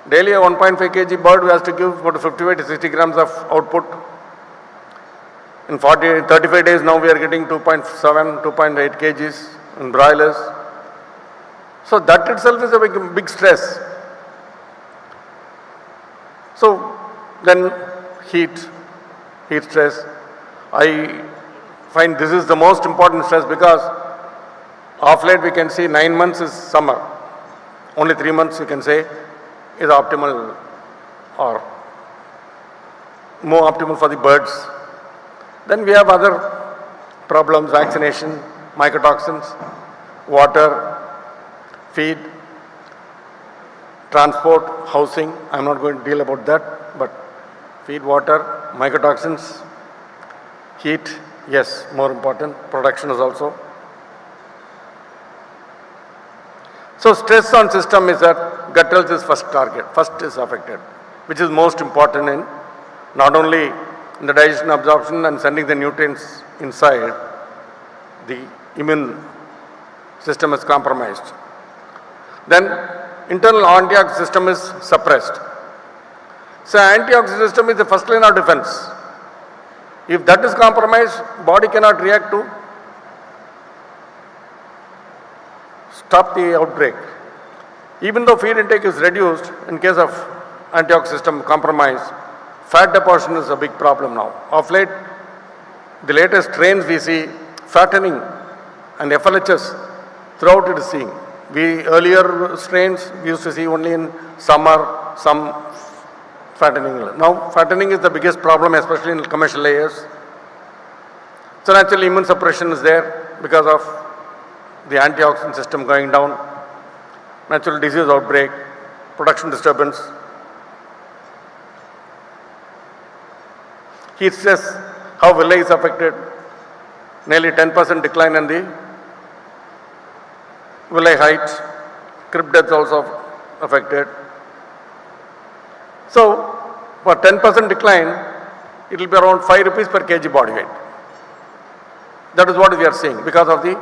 Daily a 1.5 kg bird has to give about 55 to 60 grams of output. In 35 days now we are getting 2.7, 2.8 kgs in broilers. So that itself is a big stress. So then heat stress. I find this is the most important stress because of late we can see 9 months is summer. Only 3 months you can say is optimal or more optimal for the birds. Then we have other problems, vaccination, mycotoxins, water, feed, transport, housing. I am not going to deal about that, but feed, water, mycotoxins, heat, yes, more important, production is also. So stress on system is that gut health is first target, first is affected, which is most important in not only in the digestion, absorption and sending the nutrients inside, the immune system is compromised. Then internal antioxidant system is suppressed. So antioxidant system is the first line of defense. If that is compromised, body cannot react to stop the outbreak. Even though feed intake is reduced, in case of antioxidant system compromise, fat deposition is a big problem now. Of late, the latest trends we see fattening and FLHS throughout it is seeing. We earlier strains we used to see only in summer some fattening. Now fattening is the biggest problem, especially in commercial layers. So naturally immune suppression is there because of the antioxidant system going down, natural disease outbreak, production disturbance. Heat stress, how villi is affected, nearly 10% decline in the villi height, crib death also affected. So for 10% decline, it will be around 5 rupees per kg body weight. That is what we are seeing because of the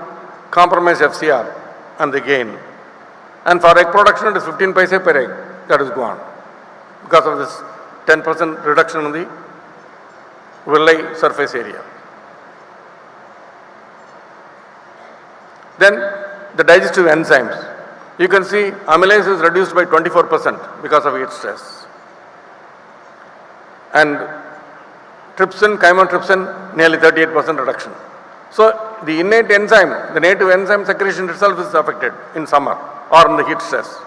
compromised FCR and the gain. And for egg production, it is 15 paise per egg, that is gone because of this 10% reduction in the villi surface area. Then the digestive enzymes. You can see amylase is reduced by 24% because of heat stress. And trypsin, chymotrypsin, nearly 38% reduction. So the innate enzyme, the native enzyme secretion itself is affected in summer or in the heat stress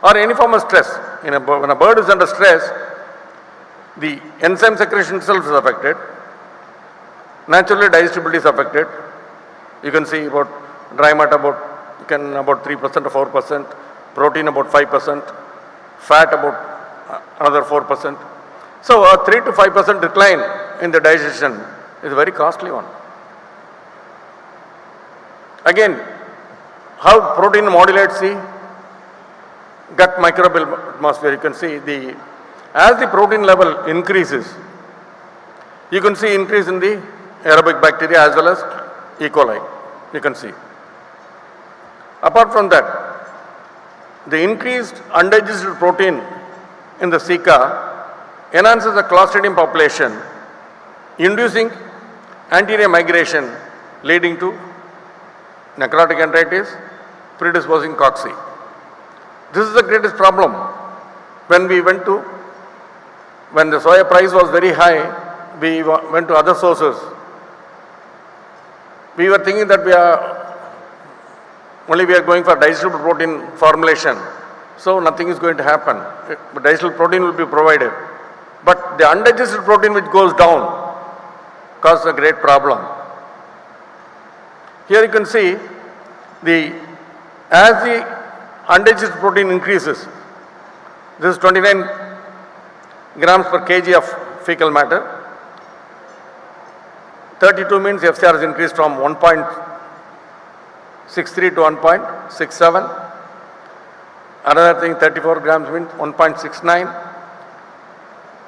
or any form of stress. When a bird is under stress, the enzyme secretion itself is affected. Naturally digestibility is affected. You can see about dry matter about 3% or 4%, protein about 5%, fat about another 4%. So a 3 to 5% decline in the digestion is a very costly one. Again, how protein modulates the gut microbial atmosphere. You can see as the protein level increases, you can see increase in the aerobic bacteria as well as E. coli. You can see. Apart from that, the increased undigested protein in the ceca enhances the Clostridium population, inducing anterior migration leading to necrotic enteritis, predisposing cocci. This is the greatest problem. When the soya price was very high, we went to other sources. We were thinking that we are going for digestible protein formulation, so nothing is going to happen. But digestible protein will be provided. But the undigested protein which goes down causes a great problem. Here you can see as the undigested protein increases, this is 29 grams per kg of fecal matter. 32 means FCR has increased from 1.63 to 1.67. Another thing, 34 grams means 1.69.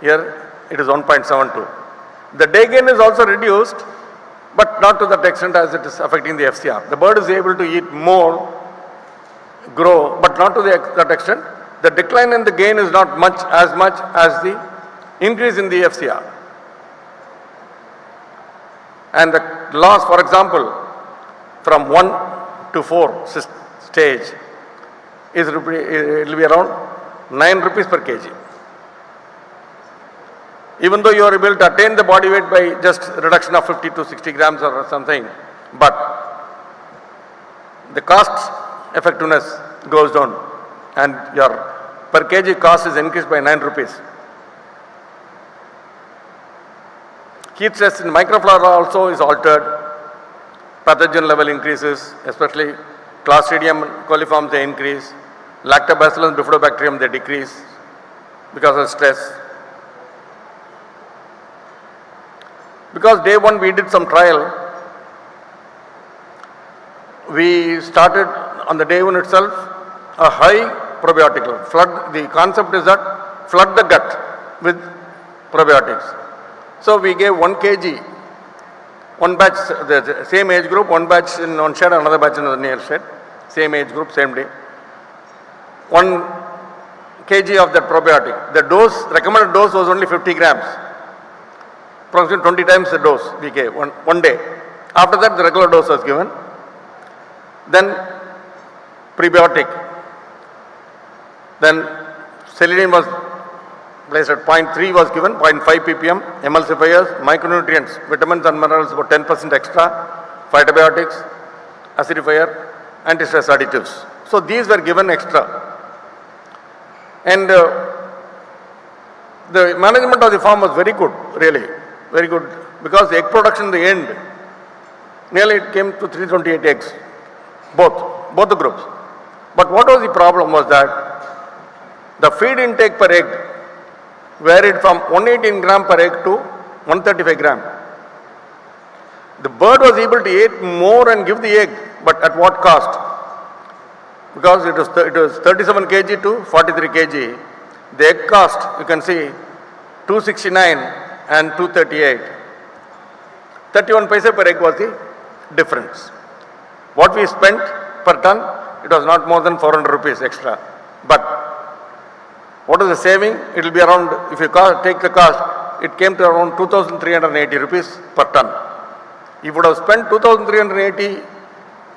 Here it is 1.72. The day gain is also reduced, but not to that extent as it is affecting the FCR. The bird is able to eat more, grow, but not to that extent. The decline in the gain is not as much as the increase in the FCR. And the loss, for example, from 1 to 4 stage it will be around 9 rupees per kg. Even though you are able to attain the body weight by just reduction of 50 to 60 grams or something, but the cost effectiveness goes down and your per kg cost is increased by 9 rupees. Heat stress in microflora also is altered. Pathogen level increases, especially Clostridium coliform they increase. Lactobacillus bifidobacterium they decrease because of stress. Because day one we did some trial, we started on the day one itself a high probiotic level. The concept is that flood the gut with probiotics. So we gave 1 kg, one batch, the same age group, one batch in one shed, another batch in the near shed, same age group, same day. 1 kg of that probiotic. The recommended dose was only 50 grams. Approximately 20 times the dose we gave one day. After that the regular dose was given. Then prebiotic. Then selenium was placed at 0.3 was given, 0.5 ppm, emulsifiers, micronutrients, vitamins and minerals about 10% extra, phytobiotics, acidifier, anti-stress additives. So these were given extra. And the management of the farm was very good, really, very good, because the egg production in the end, nearly it came to 328 eggs, both the groups. But what was the problem was that the feed intake per egg varied from 118 gram per egg to 135 gram. The bird was able to eat more and give the egg, but at what cost? Because it was 37 kg to 43 kg. The egg cost, you can see, 269 and 238. 31 paisa per egg was the difference. What we spent per ton, it was not more than 400 rupees extra. But what is the saving? It will be around, if you take the cost, it came to around 2,380 rupees per ton. If you would have spent 2,380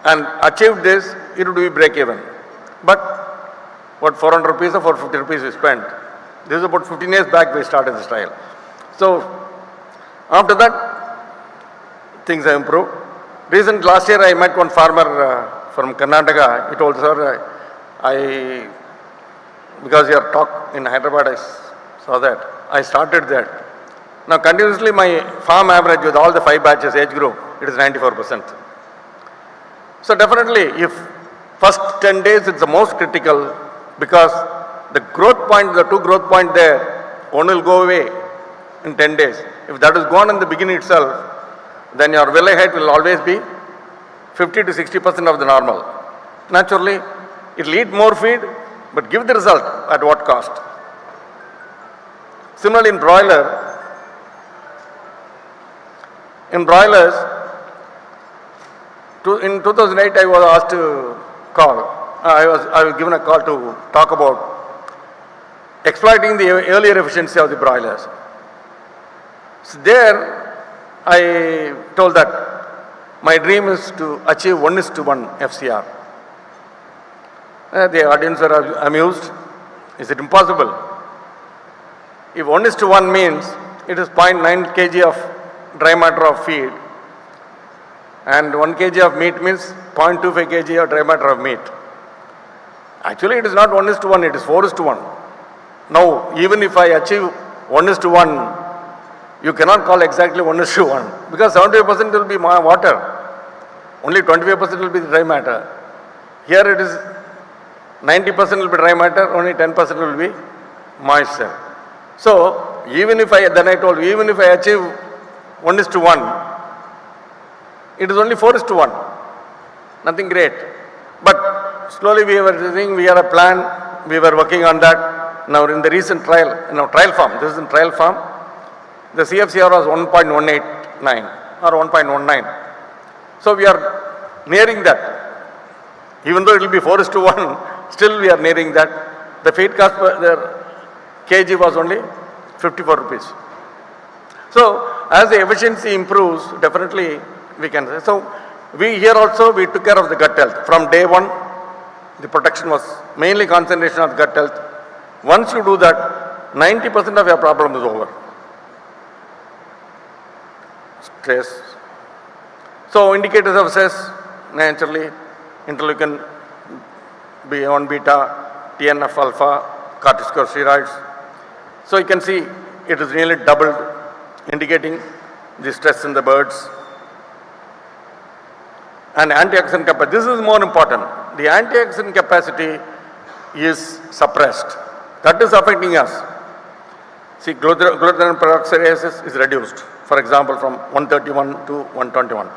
and achieved this, it would be break even. But what 400 rupees or 450 rupees we spent. This is about 15 years back we started this trial. So after that, things have improved. Last year I met one farmer from Karnataka. He told, sir, because your talk in Hyderabad, I saw that. I started that. Now continuously my farm average with all the 5 batches age group, it is 94%. So definitely if first 10 days it's the most critical, because the growth point, the 2 growth point there, one will go away in 10 days. If that is gone in the beginning itself, then your village height will always be 50 to 60% of the normal. Naturally, it will eat more feed, but give the result at what cost? Similarly in broilers, in 2008 I was asked to call. I was given a call to talk about exploiting the earlier efficiency of the broilers. So there I told that my dream is to achieve 1:1 FCR. The audience are amused. Is it impossible? If 1:1 means it is 0.9 kg of dry matter of feed and 1 kg of meat means 0.25 kg of dry matter of meat. Actually, it is not 1:1, it is 4:1. Now, even if I achieve 1:1, you cannot call exactly 1:1 because 75% will be water. Only 25% will be dry matter. Here it is 90% will be dry matter, only 10% will be moisture. So, even if I told you, even if I achieve 1:1, it is only 4:1. Nothing great. But slowly we were doing, we had a plan, we were working on that. Now in the recent trial, trial farm, this is in trial farm, the CFCR was 1.189 or 1.19. So we are nearing that. Even though it will be 4:1, still we are nearing that. The feed cost per kg was only 54 rupees. So as the efficiency improves, definitely we can say. So we here also we took care of the gut health. From day one, the protection was mainly concentration of gut health. Once you do that, 90% of your problem is over. Stress. So indicators of stress, naturally, interleukin B1 beta, TNF alpha, corticosteroids. So you can see it is nearly doubled, indicating the stress in the birds. And antioxidant capacity, this is more important. The antioxidant capacity is suppressed. That is affecting us. See, glutathione peroxidase is reduced, for example, from 131 to 121.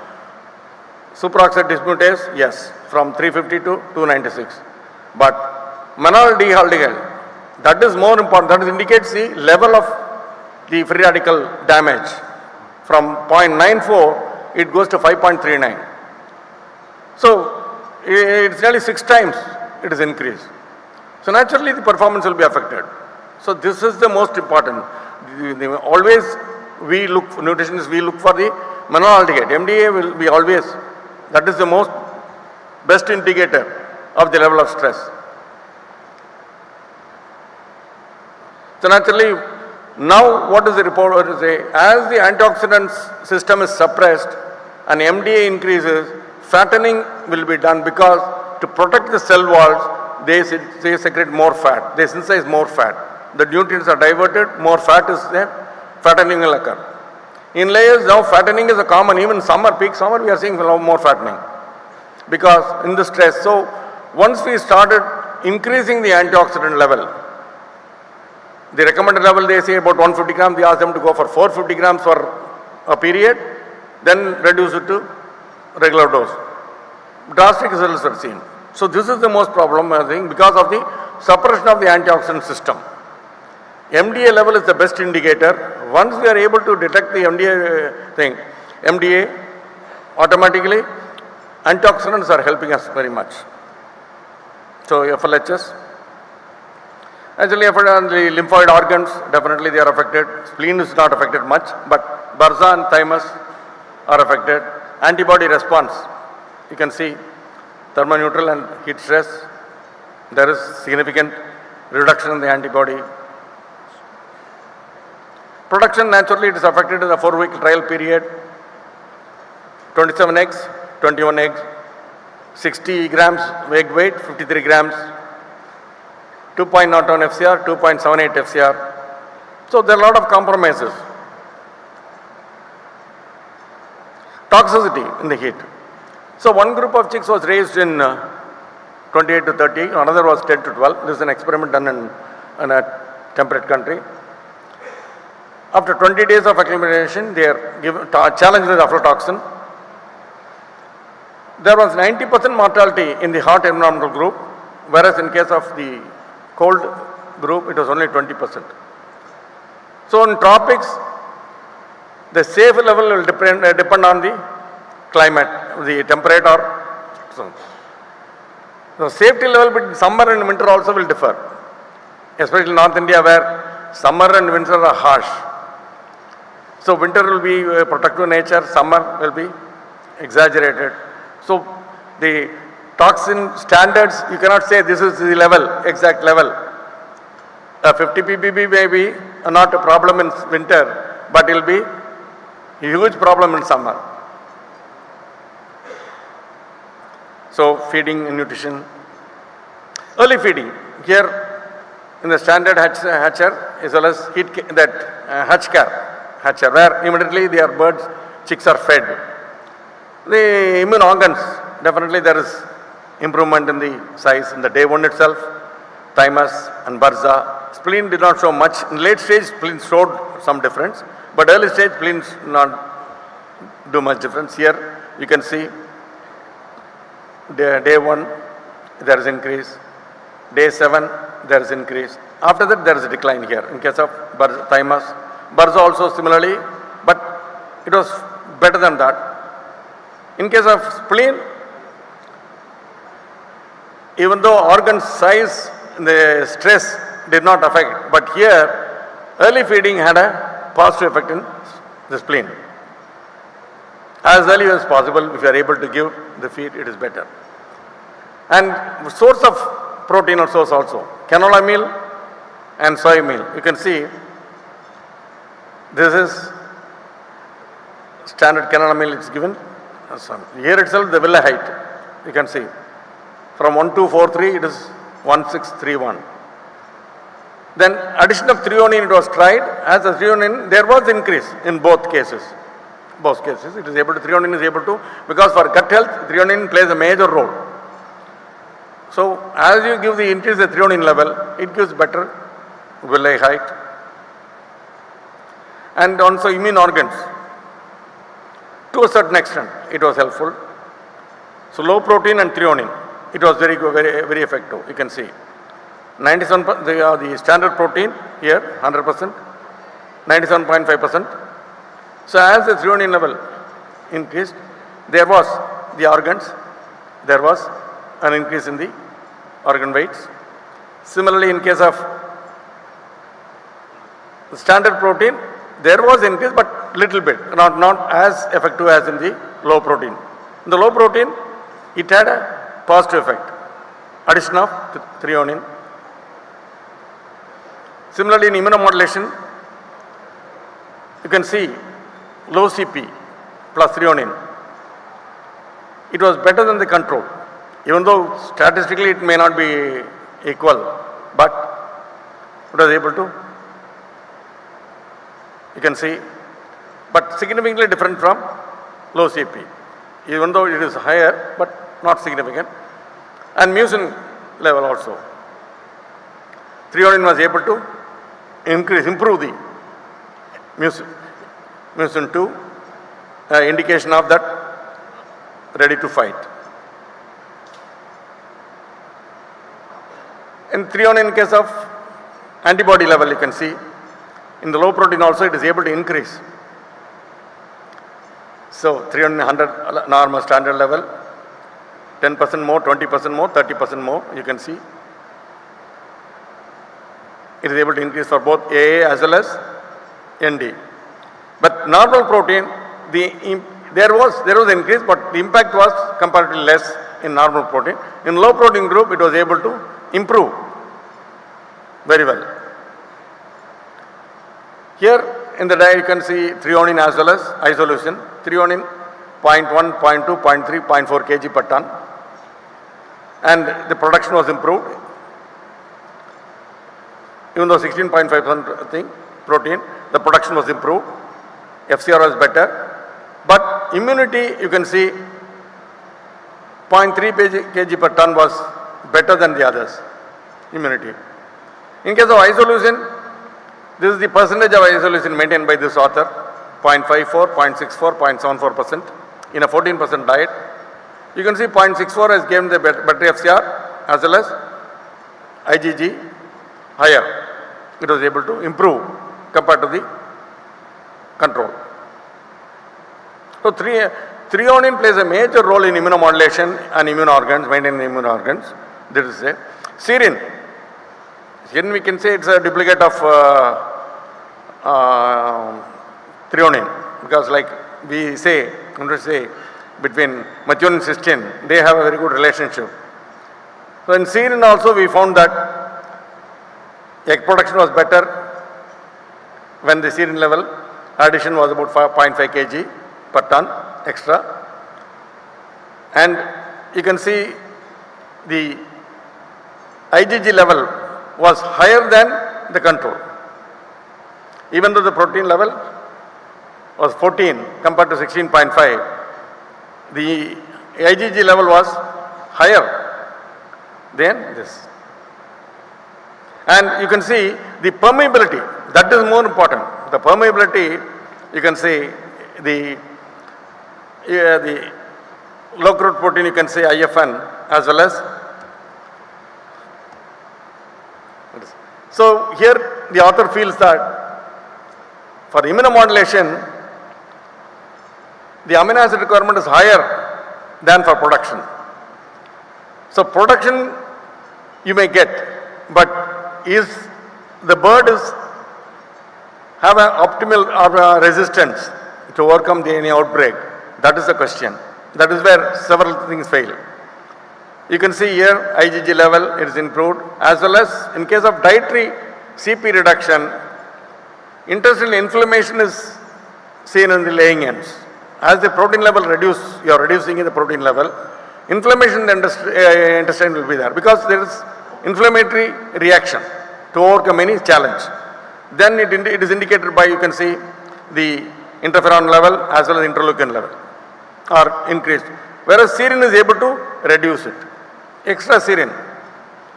Superoxide dismutase, yes, from 350 to 296. But manoldihaldehyde, that is more important. That indicates the level of the free radical damage. From 0.94, it goes to 5.39. So, it's nearly 6 times it is increased. So, naturally the performance will be affected. So, this is the most important. Always we look, nutritionists, we look for the manoldihaldehyde. MDA will be always, that is the most best indicator of the level of stress. So, naturally, now what does the report say? As the antioxidants system is suppressed and MDA increases, fattening will be done because to protect the cell walls, they secrete more fat, they synthesize more fat. The nutrients are diverted, more fat is there, fattening will occur. In layers now fattening is a common, even summer, peak summer we are seeing more fattening because in the stress. So once we started increasing the antioxidant level, the recommended level they say about 150 grams, we ask them to go for 450 grams for a period, then reduce it to regular dose. Drastic results are seen. So this is the most problem I think because of the suppression of the antioxidant system. MDA level is the best indicator. Once we are able to detect the MDA automatically antioxidants are helping us very much. So FLHS. Actually, the lymphoid organs, definitely they are affected. Spleen is not affected much, but bursa and thymus are affected. Antibody response, you can see thermoneutral and heat stress. There is significant reduction in the antibody. Production, naturally it is affected in the 4-week trial period. 27 eggs, 21 eggs, 60 grams egg weight, 53 grams. 2.01 FCR, 2.78 FCR. So there are a lot of compromises. Toxicity in the heat. So one group of chicks was raised in 28 to 30, another was 10 to 12. This is an experiment done in a temperate country. After 20 days of acclimatization, they are given challenged with aflatoxin. There was 90% mortality in the hot environmental group, whereas in case of the cold group, it was only 20%. So in tropics, the safe level will depend on the climate, the temperature. So the safety level between summer and winter also will differ, especially in North India where summer and winter are harsh. So winter will be protective nature, summer will be exaggerated. So the toxin standards, you cannot say this is the level, exact level. 50 ppb may be not a problem in winter, but it will be a huge problem in summer. So feeding and nutrition. Early feeding, here in the standard hatcher as well as hatcher, where immediately their birds, chicks are fed. The immune organs, definitely there is improvement in the size in the day 1 itself, thymus and bursa. Spleen did not show much. In late stage, spleen showed some difference, but early stage, spleen not do much difference. Here you can see day 1 there is increase, day 7 there is increase. After that there is a decline here in case of thymus. Bursa also similarly, but it was better than that. In case of spleen, even though organ size, the stress did not affect, but here early feeding had a positive effect in the spleen. As early as possible, if you are able to give the feed, it is better. And source of protein or source also, canola meal and soy meal. You can see this is standard canola meal, it's given. Here itself the villa height, you can see from 1243 it is 1631. Then addition of threonine it was tried. As a threonine there was increase in both cases. Both cases it is able to, threonine is able to, because for gut health threonine plays a major role. So as you give the increase the threonine level, it gives better villi height. And also immune organs, to a certain extent it was helpful. So low protein and threonine, it was very good, very effective. You can see 97 the standard protein here 100%, 97.5%. So as the threonine level increased, there was the organs, there was an increase in the organ weights. Similarly, in case of the standard protein, there was increase, but little bit, not as effective as in the low protein. In the low protein, it had a positive effect, addition of threonine. Similarly, in immunomodulation, you can see low CP plus threonine. It was better than the control, even though statistically it may not be equal, but it was able to, you can see, but significantly different from low CP, even though it is higher, but not significant. And mucin level also. Threonine was able to improve the mucin 2, indication of that ready to fight. In threonine, in case of antibody level, you can see in the low protein also it is able to increase. So threonine 100 normal standard level, 10% more, 20% more, 30% more, you can see. It is able to increase for both AA as well as ND. But normal protein, there was increase, but the impact was comparatively less in normal protein. In low protein group, it was able to improve very well. Here in the diet you can see threonine as well as isoleucine. Threonine 0.1, 0.2, 0.3, 0.4 kg per ton, and the production was improved. Even though 16.5% thing protein, the production was improved. FCR was better, but immunity you can see 0.3 kg per ton was better than the others. Immunity. In case of isoleucine, this is the percentage of isoleucine maintained by this author, 0.54, 0.64, 0.74% in a 14% diet. You can see 0.64 has given the better FCR as well as IgG higher. It was able to improve compared to the control. So threonine plays a major role in immunomodulation and immune organs, maintaining immune organs. This is a serine. Serine we can say it's a duplicate of threonine, because like we say, between methionine and cysteine, they have a very good relationship. So in serin also we found that egg production was better when the serin level addition was about 0.5 kg per ton extra. And you can see the IgG level was higher than the control. Even though the protein level was 14 compared to 16.5, the IgG level was higher than this. And you can see the permeability, that is more important. The permeability, you can see the low growth protein, you can say IFN as well as. So here the author feels that for immunomodulation, the amino acid requirement is higher than for production. So production you may get, but is the bird have an optimal or resistance to overcome any outbreak? That is the question. That is where several things fail. You can see here IgG level is improved, as well as in case of dietary CP reduction, intestinal inflammation is seen in the laying ends. As the protein level reduce, you are reducing the protein level, inflammation in the intestine will be there because there is inflammatory reaction to overcome any challenge. Then it is indicated by, you can see the interferon level as well as interleukin level are increased, whereas serin is able to reduce it. Extra serin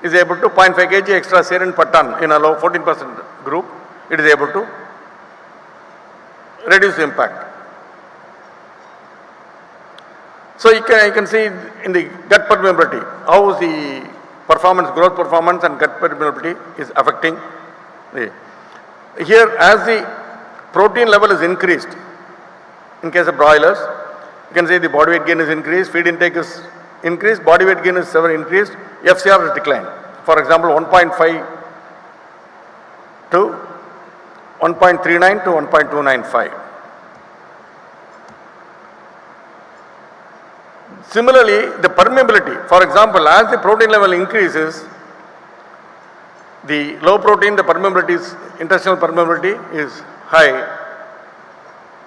is able to 0.5 kg extra serin per ton in a low 14% group, it is able to reduce the impact. So you can see in the gut permeability how the performance, growth performance and gut permeability is affecting. Here as the protein level is increased, in case of broilers, you can see the body weight gain is increased, feed intake is increased, body weight gain is severely increased, FCR is declined. For example, 1.5 to 1.39 to 1.295. Similarly, the permeability, for example, as the protein level increases, the low protein, the permeability is, intestinal permeability is high,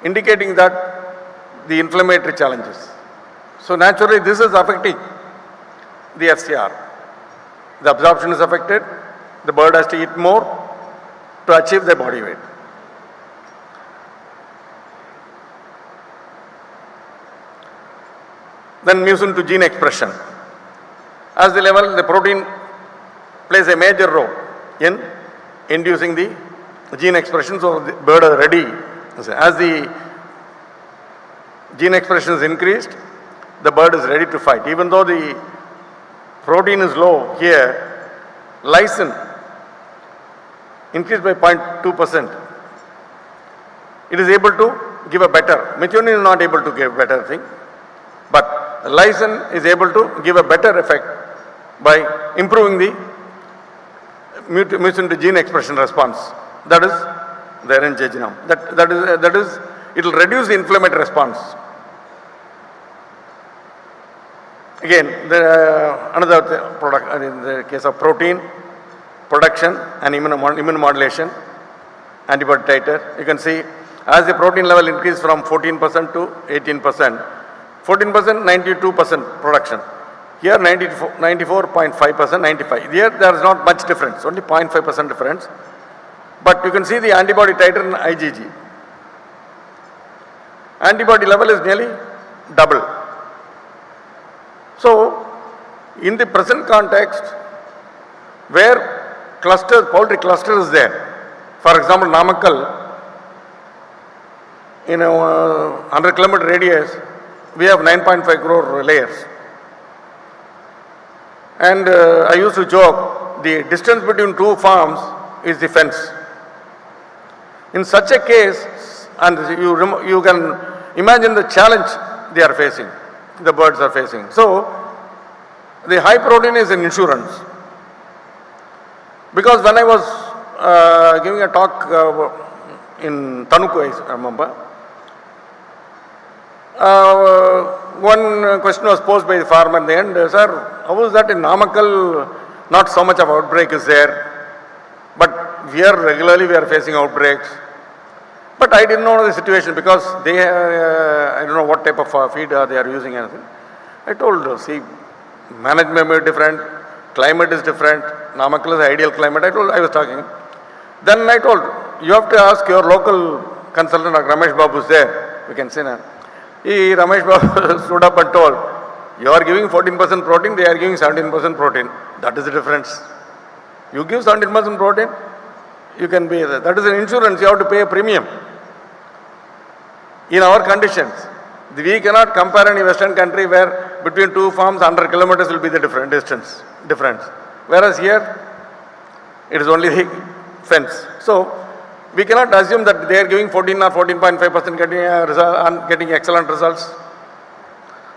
indicating that the inflammatory challenges. So naturally this is affecting the FCR. The absorption is affected, the bird has to eat more to achieve their body weight. Then moves into gene expression. As the level, the protein plays a major role in inducing the gene expression, so the bird is ready. As the gene expression is increased, the bird is ready to fight. Even though the protein is low here, lysine increased by 0.2%. It is able to give a better, methionine is not able to give better thing, but lysine is able to give a better effect by improving the mutant gene expression response. That is there in jejunum. That is it will reduce the inflammatory response. Again, another product in the case of protein production and immunomodulation, antibody titer. You can see as the protein level increased from 14% to 18%, 14%, 92% production. Here 94.5%, 95. Here there is not much difference, only 0.5% difference. But you can see the antibody titer in IgG. Antibody level is nearly double. So, in the present context, where poultry cluster is there, for example, Namakkal, in a 100 kilometer radius, we have 9.5 crore layers. And I used to joke, the distance between two farms is the fence. In such a case, and you can imagine the challenge they are facing, the birds are facing. So, the high protein is an insurance. Because when I was giving a talk in Tanuku, I remember, One question was posed by the farmer in the end, sir, how is that in Namakkal not so much of outbreak is there, but here regularly we are facing outbreaks. But I didn't know the situation because they, I don't know what type of feed they are using anything. I told, see, management may be different, climate is different, Namakkal is the ideal climate. I was talking. Then I told, you have to ask your local consultant, like Ramesh Babu is there, we can say now. Ramesh Babu stood up and told, you are giving 14% protein, they are giving 17% protein. That is the difference. You give 17% protein, you can pay that. That is an insurance, you have to pay a premium. In our conditions, we cannot compare any Western country where between two farms 100 kilometers will be the difference. Whereas here, it is only the fence. So, we cannot assume that they are giving 14 or 14.5% getting excellent results.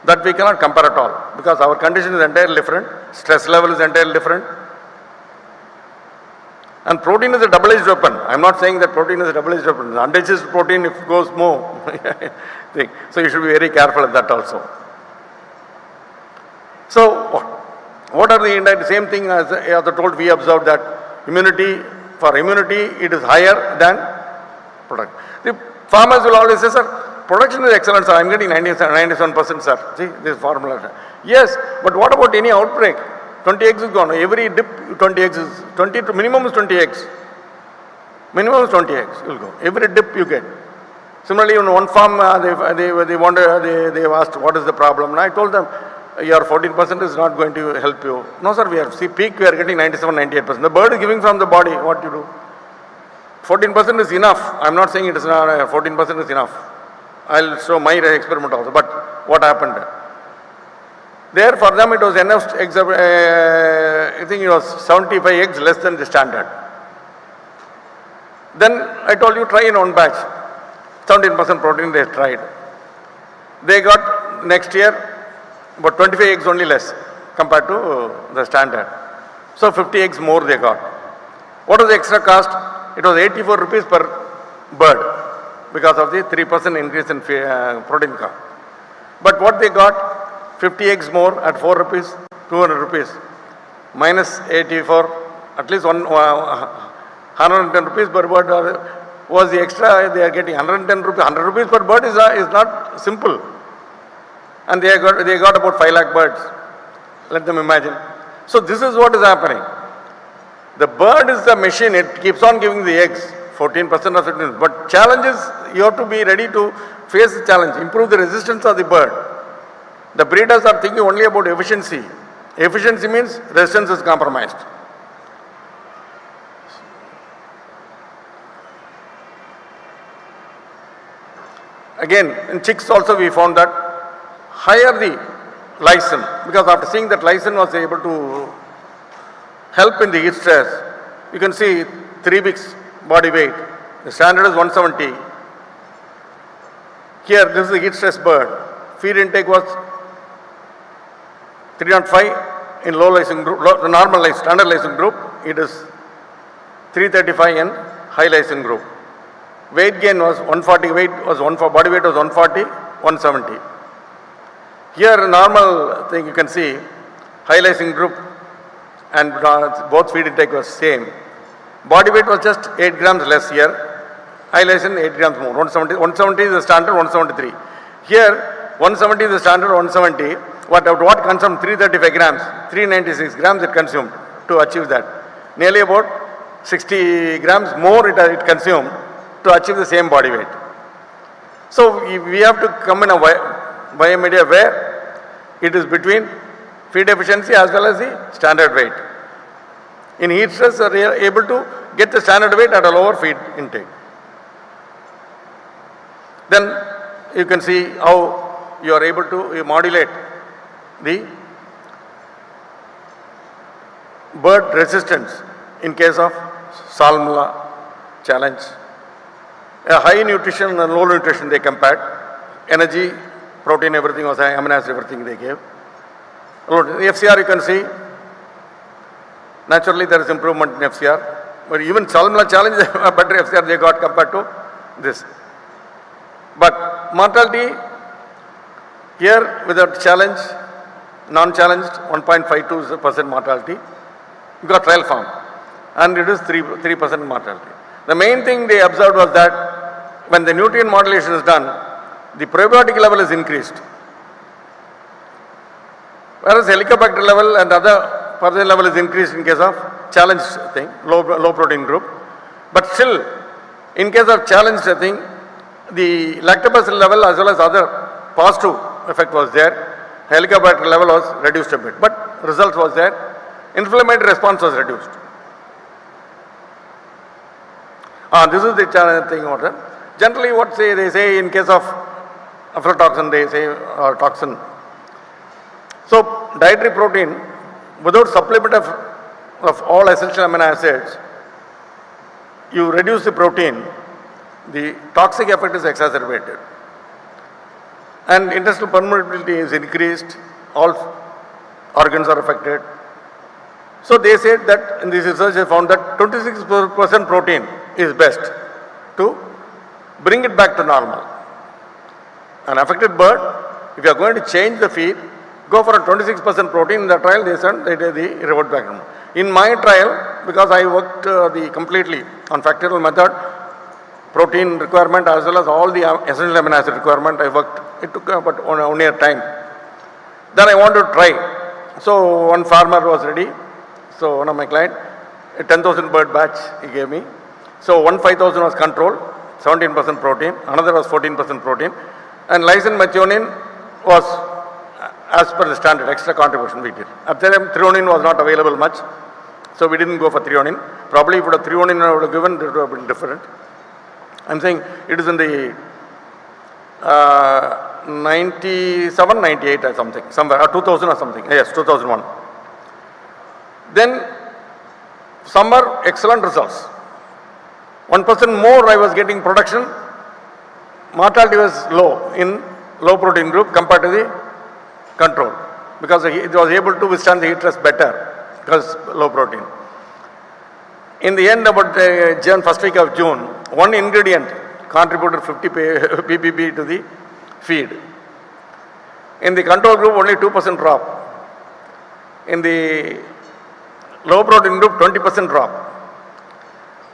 That we cannot compare at all because our condition is entirely different, stress level is entirely different. And protein is a double-edged weapon. I am not saying that protein is a double-edged weapon. Undigested protein, if it goes more, so you should be very careful of that also. So, what are the same thing as I told, we observed that for immunity, it is higher than product. The farmers will always say, sir, production is excellent, sir. I am getting 97%, sir. See, this formula. Yes, but what about any outbreak? 20 eggs is gone. Every dip, 20 eggs is 20, minimum is 20 eggs. Minimum is 20 eggs will go. Every dip you get. Similarly, in one farm, they asked what is the problem. And I told them, your 14% is not going to help you. No, sir, peak we are getting 97, 98%. The bird is giving from the body, what you do? 14% is enough. I am not saying it is not, 14% is enough. I will show my experiment also. But what happened? There for them it was enough eggs, I think it was 75 eggs less than the standard. Then I told you try in one batch, 17% protein they tried. They got next year about 25 eggs only less compared to the standard. So 50 eggs more they got. What was the extra cost? It was 84 rupees per bird because of the 3% increase in protein cost. But what they got? 50 eggs more at 4 rupees, 200 rupees, minus 84, at least 110 rupees per bird was the extra they are getting. 110 rupees, 100 rupees per bird is not simple. And they got about 5 lakh birds. Let them imagine. So this is what is happening. The bird is the machine, it keeps on giving the eggs, 14% or 15%. But challenge is, you have to be ready to face the challenge, improve the resistance of the bird. The breeders are thinking only about efficiency. Efficiency means resistance is compromised. Again, in chicks also we found that higher the lysine, because after seeing that lysine was able to help in the heat stress, you can see 3 weeks body weight. The standard is 170. Here, this is the heat stress bird. Feed intake was 305 in low lysine group, normal lysine, standard lysine group. It is 335 in high lysine group. Weight gain was 140, body weight was 140, 170. Here normal thing you can see, high lysine group and both feed intake was same. Body weight was just 8 grams less here, high lysine 8 grams more, 170 is the standard, 173. Here 170 is the standard, 170. What consumed 335 grams, 396 grams it consumed to achieve that. Nearly about 60 grams more it consumed to achieve the same body weight. So we have to come in a biomedia where it is between feed efficiency as well as the standard weight. In heat stress, we are able to get the standard weight at a lower feed intake. Then you can see how you are able to modulate the bird resistance in case of salmonella challenge. A high nutrition and low nutrition they compared. Energy, protein, everything was high, amino acid, everything they gave. The FCR you can see, naturally there is improvement in FCR. But even salmonella challenge, a better FCR they got compared to this. But mortality Here, without challenge, non-challenged, 1.52% mortality. You got trial farm, and it is 3% mortality. The main thing they observed was that when the nutrient modulation is done, the probiotic level is increased. Whereas Helicobacter level and other pathogen level is increased in case of challenged thing, low protein group. But still, in case of challenged thing, the lactobacillus level as well as other positive effect was there. Helicobacter level was reduced a bit, but result was there. Inflammatory response was reduced. This is the challenge thing order. Generally, what they say in case of aflatoxin, they say or toxin. So, dietary protein without supplement of all essential amino acids, you reduce the protein, the toxic effect is exacerbated. And intestinal permeability is increased, all organs are affected. So they said that in this research they found that 26% protein is best to bring it back to normal. An affected bird, if you are going to change the feed, go for a 26% protein. In the trial they said they did the revert back. In my trial, because I worked completely on factorial method, protein requirement as well as all the essential amino acid requirement, I worked. It took about only a time. Then I wanted to try. So one farmer was ready. So one of my client, a 10,000 bird batch he gave me. So 5,000 was control, 17% protein. Another was 14% protein. And lysine methionine was as per the standard extra contribution we did. At that time threonine was not available much. So we didn't go for threonine. Probably if threonine I would have given, it would have been different. I'm saying it is in the 97, 98 or something, somewhere, or 2000 or something. Yes, 2001. Then summer, excellent results. 1% more I was getting production. Mortality was low in low protein group compared to the control, because it was able to withstand the heat stress better because low protein. In the end, about first week of June, one ingredient contributed 50 ppb to the feed. In the control group, only 2% drop. In the low protein group, 20% drop.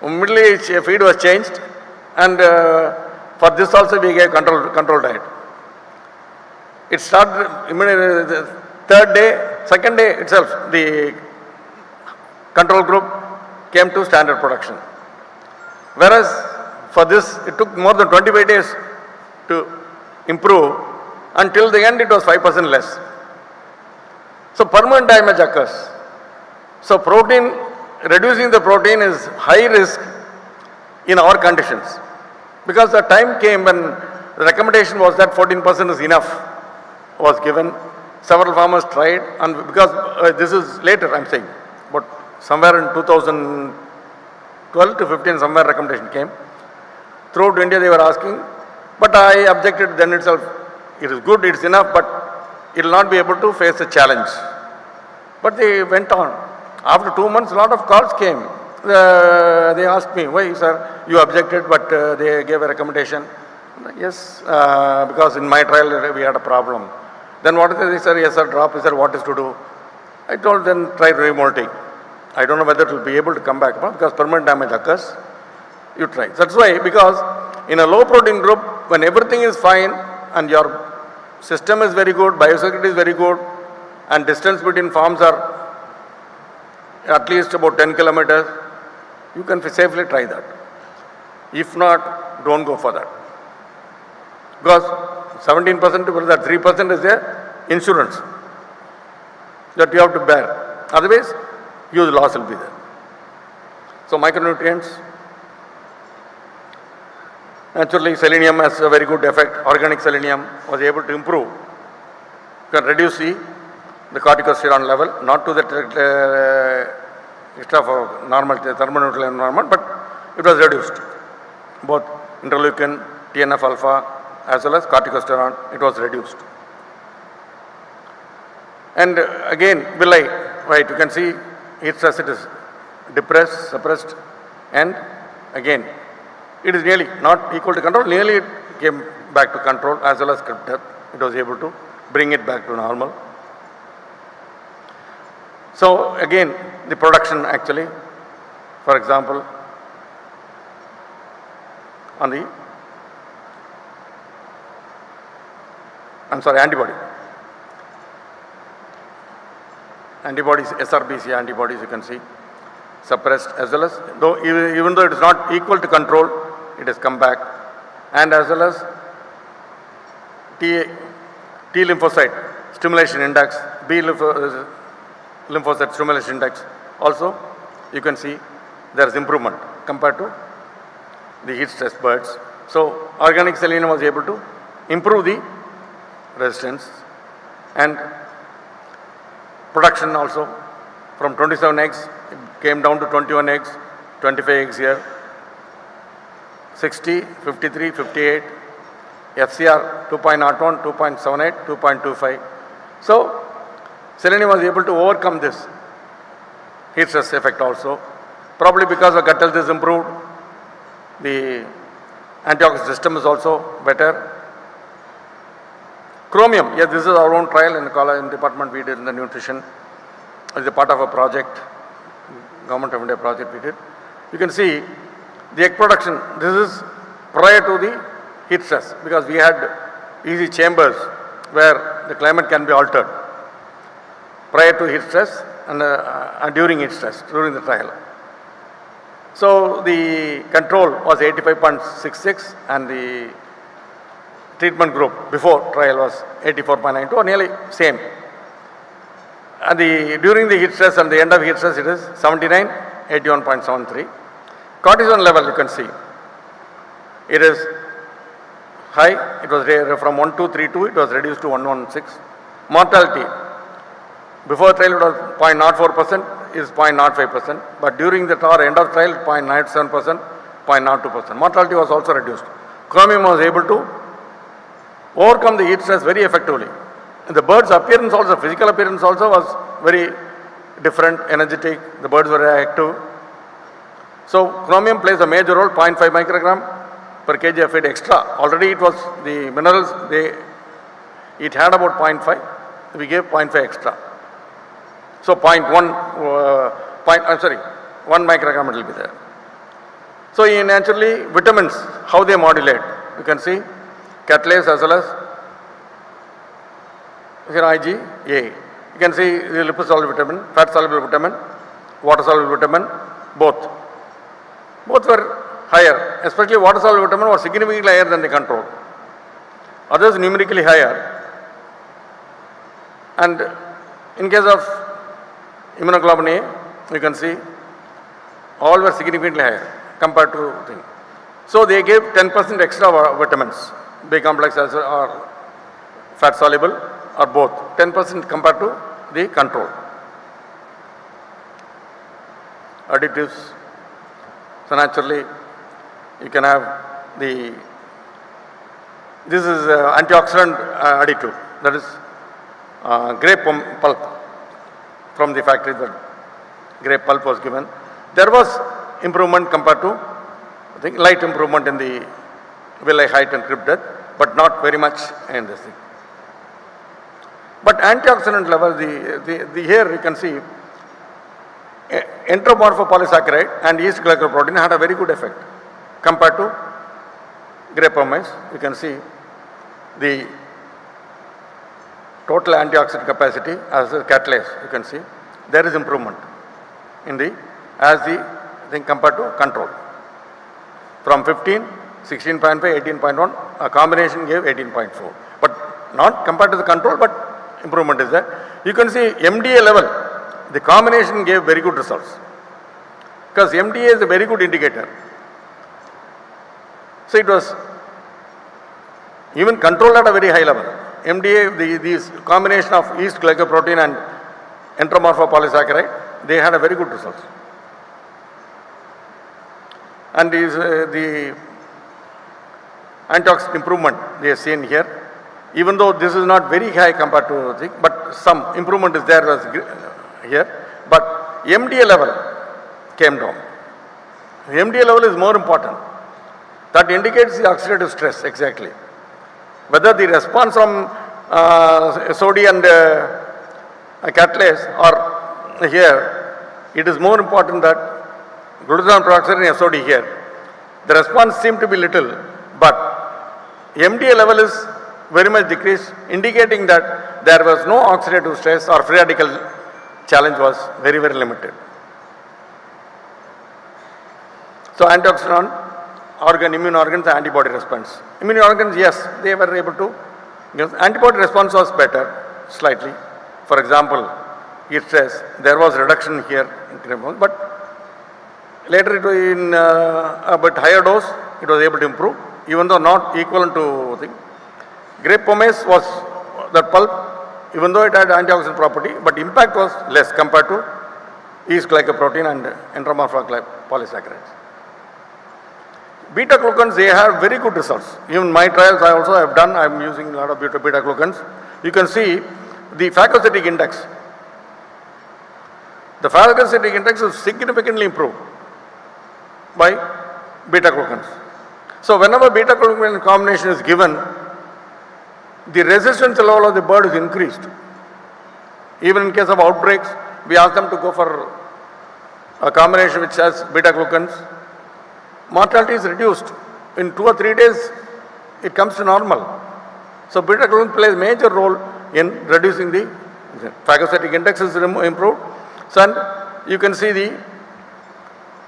Immediately feed was changed, and for this also we gave control diet. It started immediately the third day, second day itself, the control group came to standard production. Whereas for this, it took more than 25 days to improve. Until the end, it was 5% less. So permanent damage occurs. So protein, reducing the protein is high risk in our conditions. Because the time came when the recommendation was that 14% is enough, was given. Several farmers tried, and because this is later I'm saying, but somewhere in 2012 to 15 somewhere recommendation came. Throughout India they were asking, but I objected then itself. It is good, it's enough, but it will not be able to face a challenge. But they went on. After 2 months, a lot of calls came. They asked me, why sir, you objected, but they gave a recommendation. Yes, because in my trial we had a problem. Then what is it, sir? Yes sir, drop. Sir, what is to do? I told them, try remolting. I don't know whether it will be able to come back, because permanent damage occurs. You try. That's why, because in a low protein group, when everything is fine and your system is very good, biosecurity is very good, and distance between farms are at least about 10 kilometers, you can safely try that. If not, don't go for that. Because 17% to that 3% is the insurance that you have to bear. Otherwise, huge loss will be there. So micronutrients, naturally selenium has a very good effect. Organic selenium was able to improve. You can reduce the corticosteroid level, not to the extra for normal thermonuclear environment, but it was reduced. Both interleukin, TNF alpha, as well as corticosteroid, it was reduced. And again, villi, right, you can see heat stress, it is depressed, suppressed, and again, it is nearly not equal to control, nearly it came back to control as well as it was able to bring it back to normal. So again, the production actually, for example, on the, antibody. Antibodies, SRBC antibodies, you can see, suppressed, as well as, even though it is not equal to control, it has come back. And as well as T lymphocyte stimulation index, B lymphocyte stimulation index, also you can see there is improvement compared to the heat stress birds. So organic selenium was able to improve the resistance, and production also from 27 eggs it came down to 21 eggs, 25 eggs here, 60, 53, 58, FCR 2.01, 2.78, 2.25. So selenium was able to overcome this heat stress effect also, probably because the gut health is improved, the antioxidant system is also better. Chromium, yes, this is our own trial in the college department we did in the nutrition. As a part of a project, Government of India project we did. You can see the egg production, this is prior to the heat stress, because we had easy chambers where the climate can be altered prior to heat stress and during heat stress, during the trial. So the control was 85.66 and the treatment group before trial was 84.92, or nearly same. And during the heat stress and the end of heat stress it is 79, 81.73. Cortisone level you can see, it is high, it was from 1232, it was reduced to 116. Mortality, before trial it was 0.04%, is 0.05%, but during the end of trial 0.97%, 0.02%. Mortality was also reduced. Chromium was able to overcome the heat stress very effectively. And the bird's appearance also, physical appearance also was very different, energetic, the birds were very active. So chromium plays a major role, 0.5 microgram per kg of feed extra. Already it was the minerals, it had about 0.5, we gave 0.5 extra. So 1 microgram it will be there. So naturally vitamins, how they modulate, you can see catalase as well as here IgA. You can see the lipid-soluble vitamin, fat-soluble vitamin, water-soluble vitamin, both. Both were higher, especially water-soluble vitamin was significantly higher than the control. Others numerically higher. And in case of immunoglobulin A, you can see all were significantly higher compared to thing. So they gave 10% extra vitamins, B complex or fat-soluble or both, 10% compared to the control. Additives. So naturally, you can have this is antioxidant additive, that is grape pulp from the factory, that grape pulp was given. There was improvement compared to, I think, light improvement in the villi height and crypt depth, but not very much in this thing. But antioxidant level, here you can see enteromorphopolysaccharide and yeast glycoprotein had a very good effect compared to grapamines. You can see the total antioxidant capacity as a catalase. You can see there is improvement in thing compared to control. From 15, 16.5, 18.1, a combination gave 18.4. But not compared to the control, but improvement is there. You can see MDA level, the combination gave very good results, because MDA is a very good indicator. So it was even controlled at a very high level. MDA, these combination of yeast glycoprotein and enteromorphopolysaccharide, they had a very good results. And the antioxidant improvement they are seen here. Even though this is not very high compared to thing, but some improvement is there here. But MDA level came down. MDA level is more important. That indicates the oxidative stress exactly. Whether the response from SOD and catalase are here, it is more important that glutathione peroxide and SOD here. The response seemed to be little, but MDA level is very much decreased, indicating that there was no oxidative stress or free radical challenge was very, very limited. So antioxidant, immune organs, and antibody response. Immune organs, yes, they were able to. Yes, antibody response was better, slightly. For example, heat stress, there was reduction here, but later it was in a bit higher dose, it was able to improve, even though not equivalent to thing. Grape pomace was that pulp, even though it had antioxidant property, but impact was less compared to yeast glycoprotein and enteromorphic polysaccharides. Beta glucans, they have very good results. Even my trials I also have done, I am using a lot of beta glucans. You can see the phagocytic index. The phagocytic index is significantly improved by beta glucans. So whenever beta glucan combination is given, the resistance level of the bird is increased. Even in case of outbreaks, we ask them to go for a combination which has beta glucans. Mortality is reduced. In 2 or 3 days, it comes to normal. So beta glucan plays a major role in reducing the phagocytic index is improved. So and you can see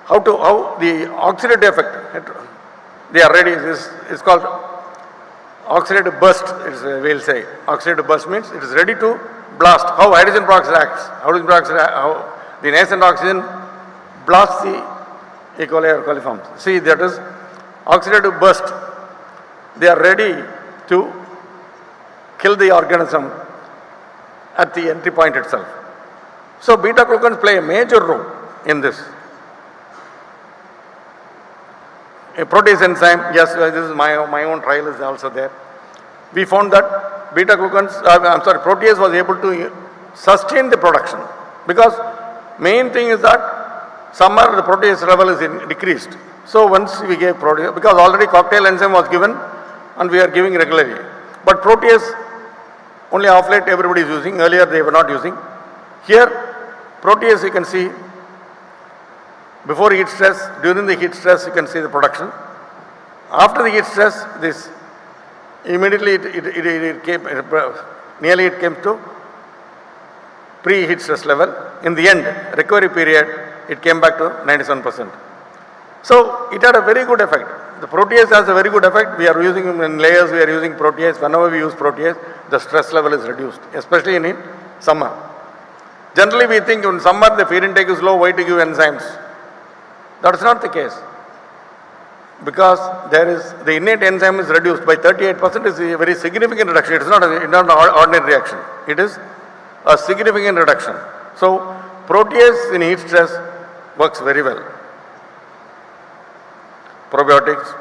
how the oxidative effect. They are ready. It's called oxidative burst. We'll say oxidative burst means it is ready to blast. How hydrogen peroxide acts. How the nascent oxygen blasts the E. coli or coliforms. See, that is oxidative burst. They are ready to kill the organism at the entry point itself. So beta glucans play a major role in this. A protease enzyme, yes, this is my own trial is also there. We found that beta glucans, protease was able to sustain the production, because main thing is that summer the protease level is decreased. So once we gave protease, because already cocktail enzyme was given and we are giving regularly. But protease only off late everybody is using, earlier they were not using. Here protease you can see before heat stress, during the heat stress you can see the production. After the heat stress, this immediately it came, nearly it came to pre-heat stress level. In the end, recovery period, it came back to 97%. So it had a very good effect. The protease has a very good effect. We are using in layers, we are using protease. Whenever we use protease, the stress level is reduced, especially in summer. Generally we think in summer the feed intake is low, why to give enzymes? That is not the case. Because there is, the innate enzyme is reduced by 38%, is a very significant reduction. It is not an ordinary reaction. It is a significant reduction. So protease in heat stress works very well. Probiotics,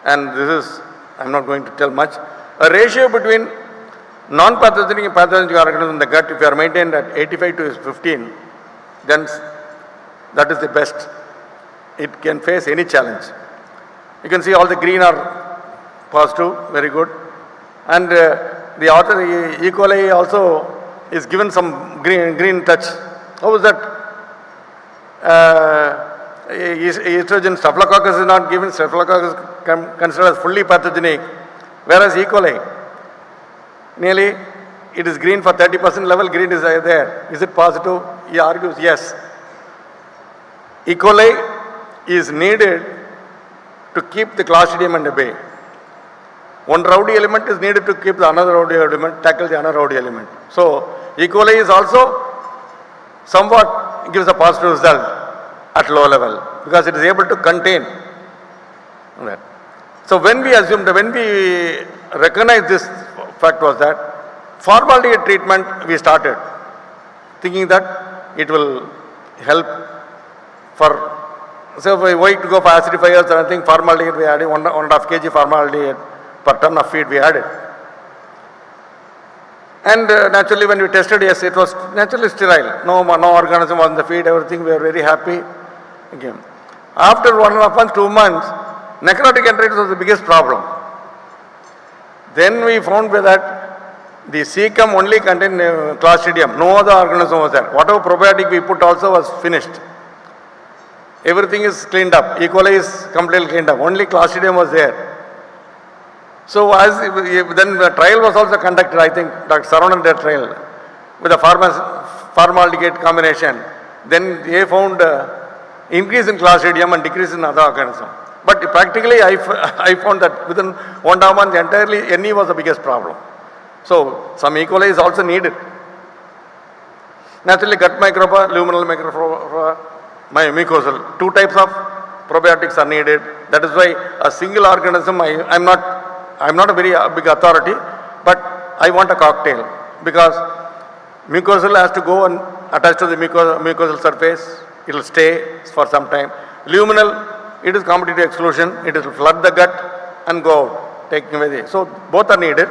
and this is, I am not going to tell much. A ratio between non-pathogenic and pathogenic organisms in the gut, if you are maintained at 85 to 15, then that is the best. It can face any challenge. You can see all the green are positive, very good. And the author E. coli also is given some green touch. How is that? Estrogen, staphylococcus is not given. Staphylococcus is considered as fully pathogenic, whereas E. coli, nearly it is green for 30% level, green is there. Is it positive? He argues yes. E. coli is needed to keep the Clostridium at bay. One rowdy element is needed to keep the another rowdy element, tackle the another rowdy element. So E. coli is also somewhat gives a positive result at low level, because it is able to contain that. So when we assumed, when we recognized this fact was that formaldehyde treatment we started, thinking that it will help for, so why to go for acidifiers or anything, formaldehyde we added 1.5 kg formaldehyde per ton of feed we added. And naturally when we tested, yes, it was naturally sterile. No organism was in the feed, everything, we were very happy. Again, after 1.5 months, 2 months, necrotic enteritis was the biggest problem. Then we found that The cecum only contained Clostridium, no other organism was there. Whatever probiotic we put also was finished. Everything is cleaned up. E. coli is completely cleaned up. Only Clostridium was there. So then the trial was also conducted, I think, Dr. Saravanan did trial with the formaldehyde combination. Then they found increase in Clostridium and decrease in other organism. But practically I found that within 1.5 months entirely NE was the biggest problem. So some E. coli is also needed. Naturally gut microbiota, luminal microbiota, mucosal. 2 types of probiotics are needed. That is why a single organism, I'm not a very big authority, but I want a cocktail because mucosal has to go and attach to the mucosal surface. It will stay for some time. Luminal, it is competitive exclusion. It will flood the gut and go out, taking away the. So both are needed.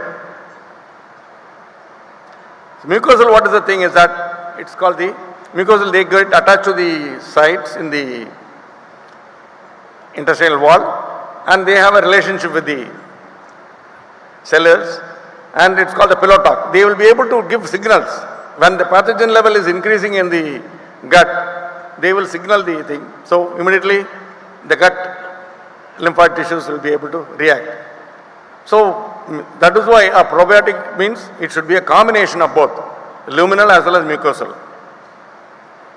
So mucosal, what is the thing is that it's called the mucosal, they get attached to the sites in the intestinal wall and they have a relationship with the cellars and it's called the pillow talk. They will be able to give signals. When the pathogen level is increasing in the gut, they will signal the thing. So immediately the gut lymphatic tissues will be able to react. So that is why a probiotic means it should be a combination of both, luminal as well as mucosal.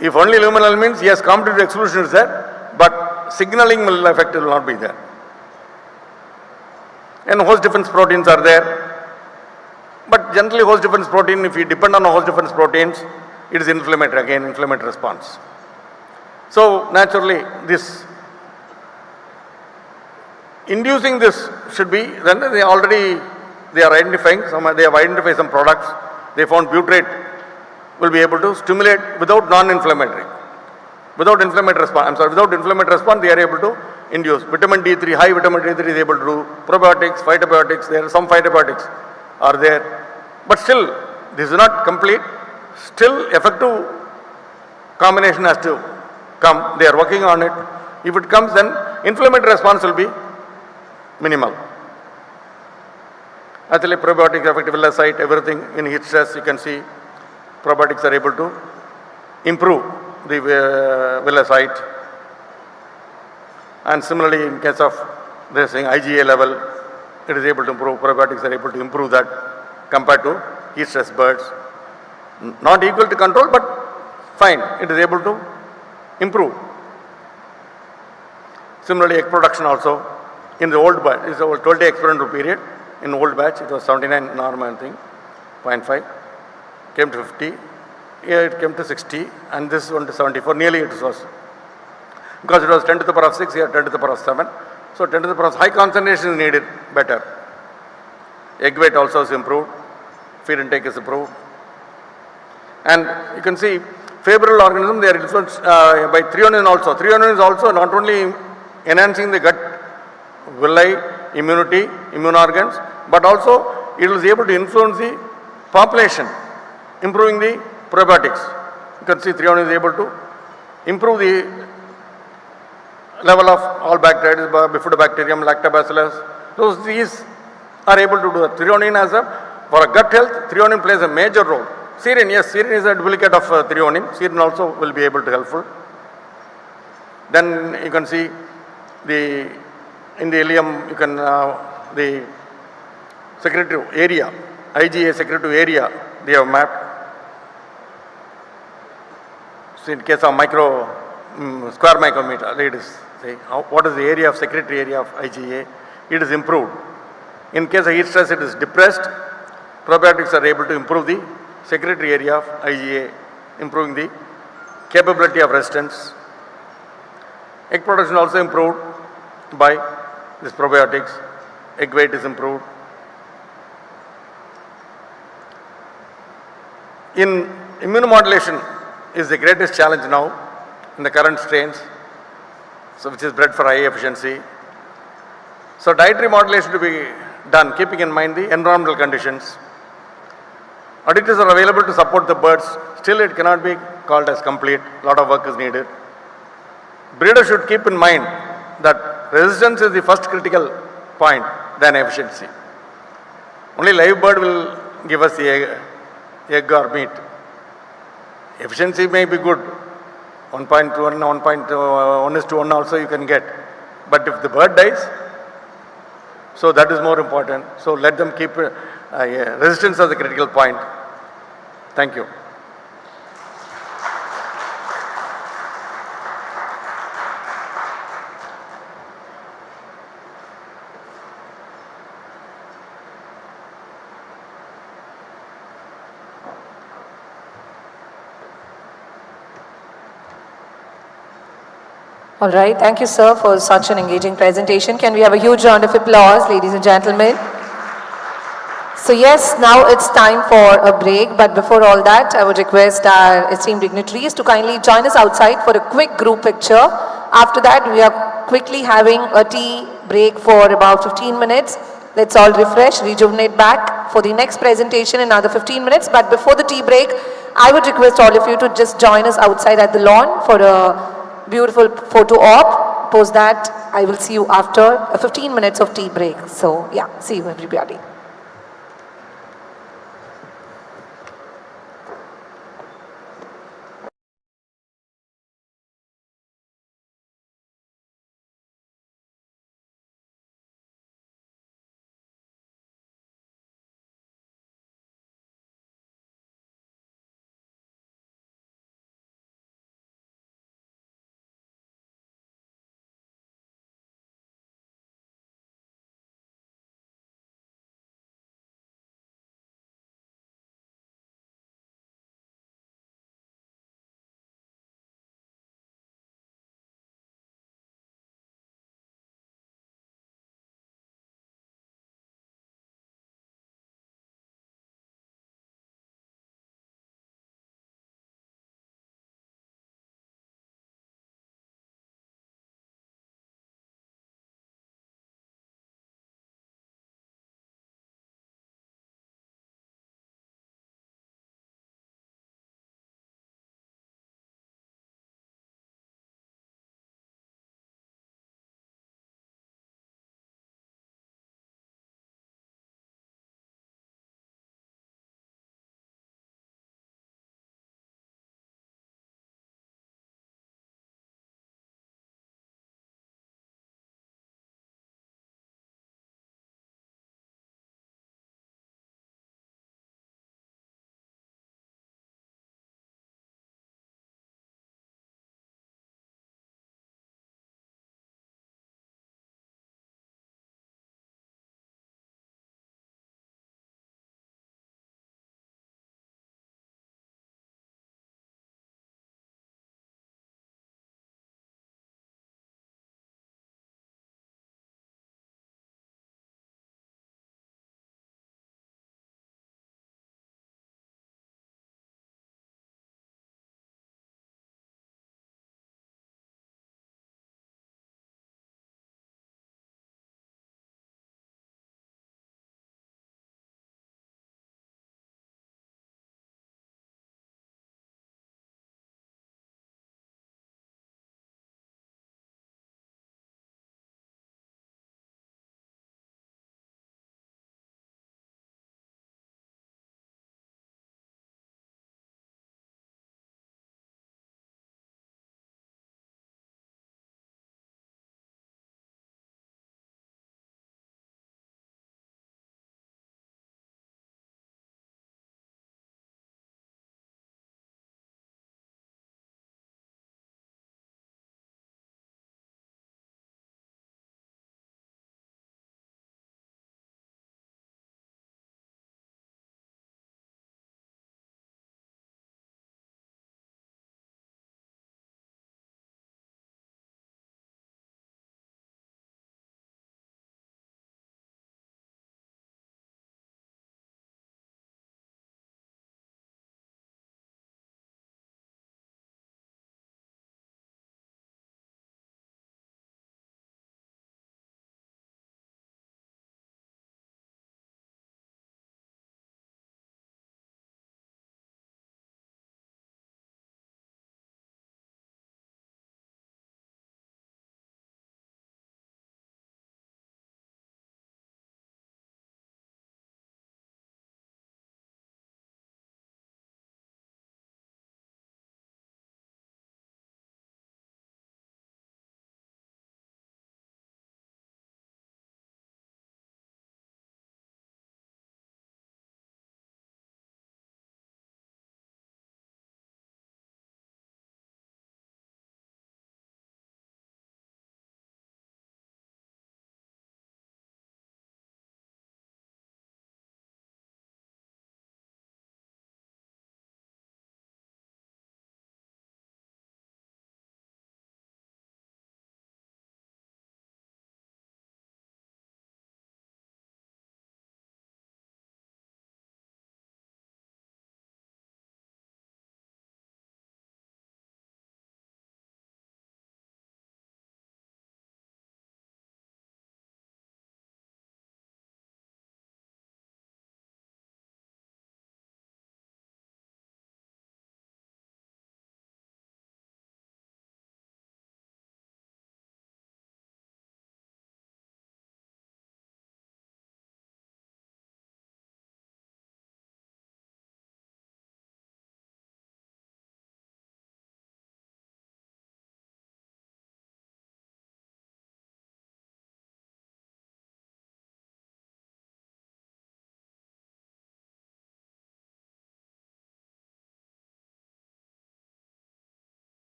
If only luminal means yes, competitive exclusion is there, but signaling effect will not be there. And host defense proteins are there. But generally host defense protein, if you depend on host defense proteins, it is inflammatory, again inflammatory response. So naturally this, inducing this should be, then they are identifying, they have identified some products, they found butyrate will be able to stimulate without non-inflammatory. Without inflammatory response, they are able to induce. Vitamin D3, high vitamin D3 is able to do probiotics, phytobiotics, there are some phytobiotics are there. But still, this is not complete. Still, effective combination has to come. They are working on it. If it comes, then inflammatory response will be minimal. Actually, probiotics affect villi site, everything in heat stress, you can see probiotics are able to improve the villi site. And similarly, in case of this thing, IgA level, it is able to improve, probiotics are able to improve that compared to heat stress birds. Not equal to control, but fine, it is able to improve. Similarly, egg production also, in the old batch, it's a 12-day experimental period. In old batch, it was 79 normal thing, 0.5, came to 50, here it came to 60, and this one to 74, nearly it was. Because it was 10 to the power of 6, here 10 to the power of 7. So 10 to the power of high concentration is needed better. Egg weight also is improved, feed intake is improved. And you can see favorable organism, they are influenced by threonine also. Threonine is also not only enhancing the gut villi, immunity, immune organs, but also it is able to influence the population, improving the probiotics. You can see threonine is able to improve the level of all bacteria, bifidobacterium, lactobacillus. So these are able to do that. Threonine for a gut health, threonine plays a major role. Serine, yes, serine is a duplicate of threonine. Serine also will be able to helpful. Then you can see in the ileum, you can the secretive area, IgA secretive area, they have mapped. So in case of square micrometer, it is say what is the area of secretory area of IgA? It is improved. In case of heat stress, it is depressed. Probiotics are able to improve the secretory area of IgA, improving the capability of resistance. Egg production also improved by this probiotics. Egg weight is improved. In immunomodulation is the greatest challenge now in the current strains, so which is bred for high efficiency. So dietary modulation to be done, keeping in mind the environmental conditions. Additives are available to support the birds. Still, it cannot be called as complete. A lot of work is needed. Breeders should keep in mind that resistance is the first critical point than efficiency. Only live bird will give us the egg or meat. Efficiency may be good, 1.1, 1:1 also you can get. But if the bird dies, so that is more important. So let them keep resistance as the critical point. Thank you. All right, thank you, sir, for such an engaging presentation. Can we have a huge round of applause, ladies and gentlemen? So yes, now it's time for a break, but before all that, I would request our esteemed dignitaries to kindly join us outside for a quick group picture. After that, we are quickly having a tea break for about 15 minutes. Let's all refresh, rejuvenate back for the next presentation in another 15 minutes. But before the tea break, I would request all of you to just join us outside at the lawn for a beautiful photo op. Post that, I will see you after 15 minutes of tea break. So yeah, see you everybody.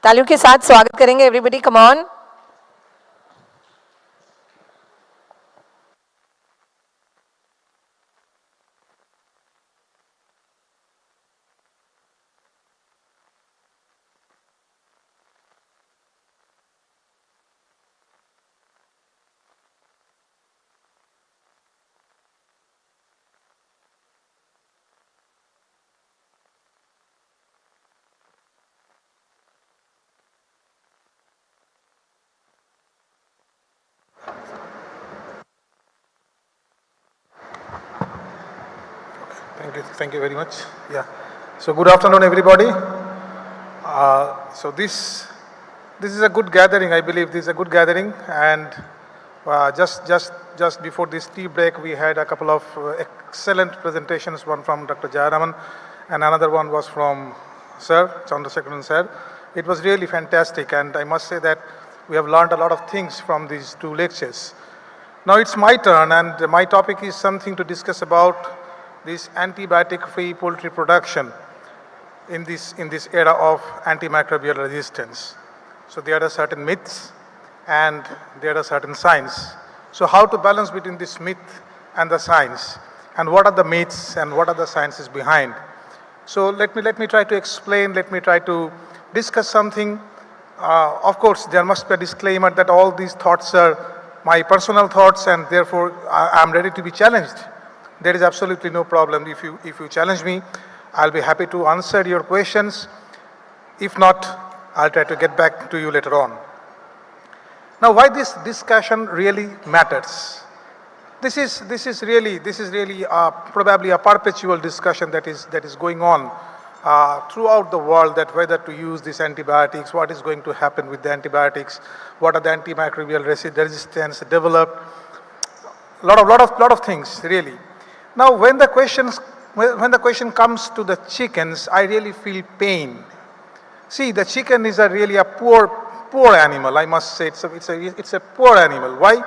तालियों के साथ स्वागत करेंगे everybody, come on. Thank you very much. Yeah. So good afternoon, everybody. So this is a good gathering. I believe this is a good gathering. And just before this tea break, we had a couple of excellent presentations. One from Dr. Jayaraman, and another one was from Sir Chandrasekaran Sir. It was really fantastic, and I must say that we have learned a lot of things from these two lectures. Now it's my turn, and my topic is something to discuss about this antibiotic-free poultry production in this era of antimicrobial resistance. So there are certain myths and there are certain science. So how to balance between this myth and the science, and what are the myths and what are the sciences behind? So let me try to explain. Let me try to discuss something. Of course, there must be a disclaimer that all these thoughts are my personal thoughts, and therefore I am ready to be challenged. There is absolutely no problem. If you challenge me, I'll be happy to answer your questions. If not, I'll try to get back to you later on. Now, why this discussion really matters? This is really probably a perpetual discussion that is going on throughout the world, that whether to use these antibiotics, what is going to happen with the antibiotics, what are the antimicrobial resistance developed, lot of things really. Now, when the question comes to the chickens, I really feel pain. See, the chicken is really a poor animal. I must say it's a poor animal. Why?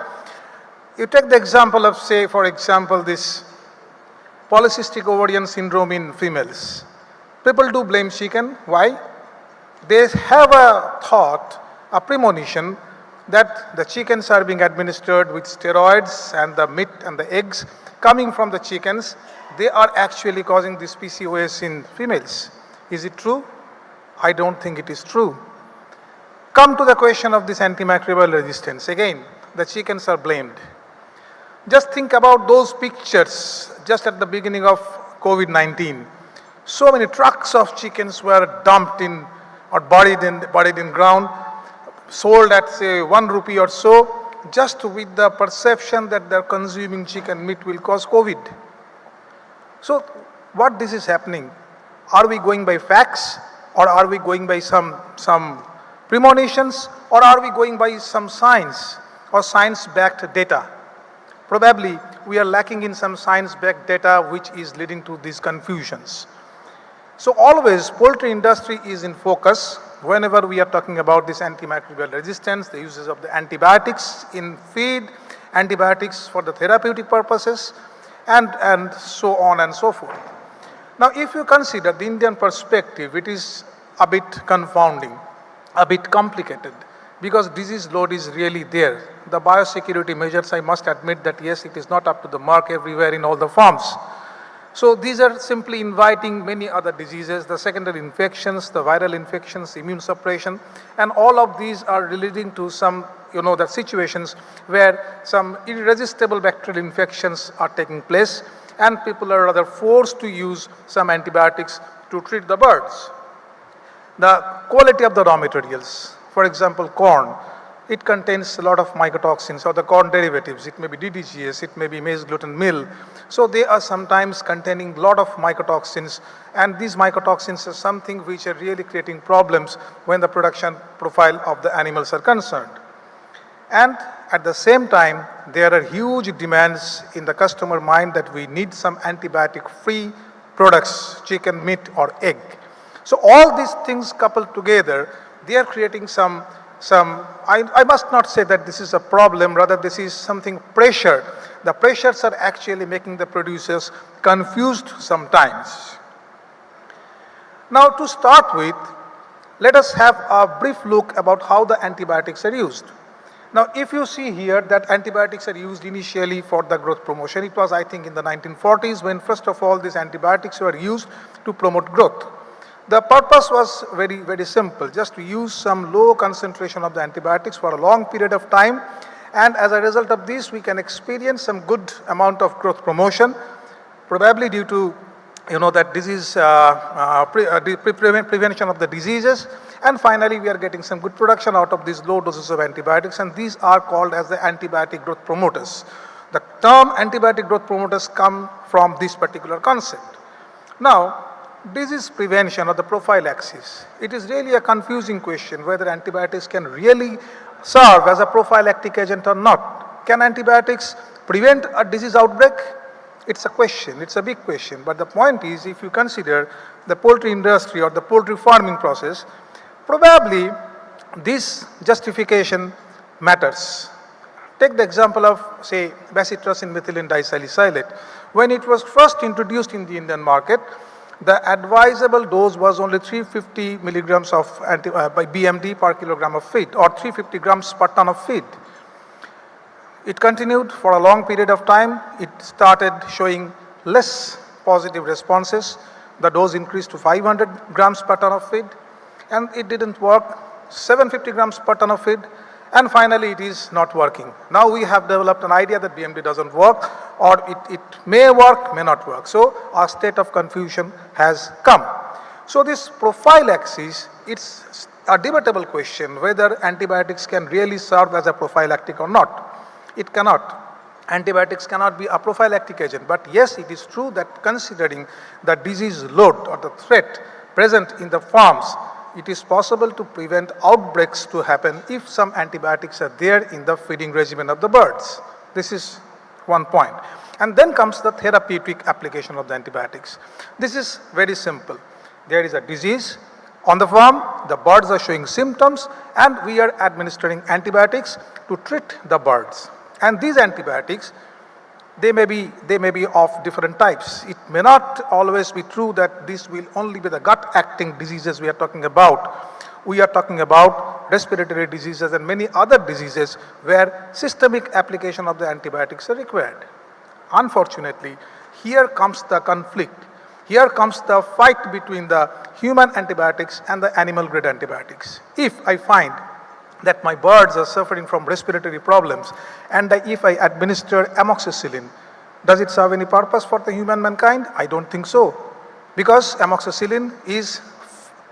You take the example of, say, for example, this polycystic ovarian syndrome in females. People do blame chicken. Why? They have a thought, a premonition, that the chickens are being administered with steroids, and the meat and the eggs coming from the chickens, they are actually causing this PCOS in females. Is it true? I don't think it is true. Come to the question of this antimicrobial resistance. Again, the chickens are blamed. Just think about those pictures just at the beginning of COVID-19. So many trucks of chickens were dumped in or buried in ground, sold at, say, 1 rupee or so, just with the perception that they're consuming chicken meat will cause COVID. So what this is happening? Are we going by facts, or are we going by some premonitions, or are we going by some science or science-backed data? Probably we are lacking in some science-backed data, which is leading to these confusions. So always poultry industry is in focus whenever we are talking about this antimicrobial resistance, the uses of the antibiotics in feed, antibiotics for the therapeutic purposes, and so on and so forth. Now, if you consider the Indian perspective, it is a bit confounding, a bit complicated, because disease load is really there. The biosecurity measures, I must admit that yes, it is not up to the mark everywhere in all the farms. So these are simply inviting many other diseases, the secondary infections, the viral infections, immune suppression, and all of these are leading to some, the situations where some irresistible bacterial infections are taking place, and people are rather forced to use some antibiotics to treat the birds. The quality of the raw materials, for example, corn, it contains a lot of mycotoxins or the corn derivatives. It may be DDGS, it may be maize gluten meal. So they are sometimes containing a lot of mycotoxins, and these mycotoxins are something which are really creating problems when the production profile of the animals are concerned. And at the same time, there are huge demands in the customer mind that we need some antibiotic-free products, chicken, meat or egg. So all these things coupled together, they are creating I must not say that this is a problem, rather this is something pressure. The pressures are actually making the producers confused sometimes. Now to start with, let us have a brief look about how the antibiotics are used. Now, if you see here that antibiotics are used initially for the growth promotion, it was, I think, in the 1940s when first of all these antibiotics were used to promote growth. The purpose was very simple, just to use some low concentration of the antibiotics for a long period of time, and as a result of this we can experience some good amount of growth promotion, probably due to that disease prevention of the diseases, and finally we are getting some good production out of these low doses of antibiotics, and these are called as the antibiotic growth promoters. The term antibiotic growth promoters come from this particular concept. Now, disease prevention or the prophylaxis, it is really a confusing question whether antibiotics can really serve as a prophylactic agent or not. Can antibiotics prevent a disease outbreak? It's a question, it's a big question, but the point is, if you consider the poultry industry or the poultry farming process, probably this justification matters. Take the example of, say, bacitracin methylene disalicylate. When it was first introduced in the Indian market, the advisable dose was only 350 milligrams of by BMD per kilogram of feed, or 350 grams per ton of feed. It continued for a long period of time. It started showing less positive responses. The dose increased to 500 grams per ton of feed, and it didn't work. 750 grams per ton of feed, and finally it is not working. Now we have developed an idea that BMD doesn't work, or it may work, may not work. So a state of confusion has come. So this prophylaxis, it's a debatable question whether antibiotics can really serve as a prophylactic or not. It cannot. Antibiotics cannot be a prophylactic agent, but yes, it is true that considering the disease load or the threat present in the farms, it is possible to prevent outbreaks to happen if some antibiotics are there in the feeding regimen of the birds. This is one point. And then comes the therapeutic application of the antibiotics. This is very simple. There is a disease on the farm, the birds are showing symptoms, and we are administering antibiotics to treat the birds. And these antibiotics, they may be of different types. It may not always be true that this will only be the gut-acting diseases we are talking about. We are talking about respiratory diseases and many other diseases where systemic application of the antibiotics are required. Unfortunately, here comes the conflict. Here comes the fight between the human antibiotics and the animal-grade antibiotics. If I find that my birds are suffering from respiratory problems, and if I administer amoxicillin, does it serve any purpose for the human mankind? I don't think so, because amoxicillin is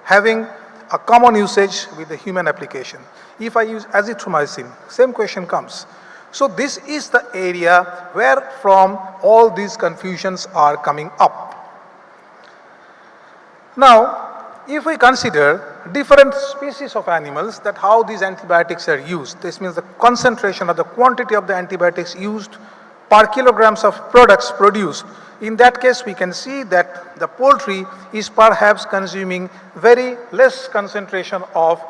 having a common usage with the human application. If I use azithromycin, same question comes. So this is the area where from all these confusions are coming up. Now, if we consider different species of animals, that how these antibiotics are used, this means the concentration or the quantity of the antibiotics used per kilograms of products produced. In that case, we can see that the poultry is perhaps consuming very less concentration of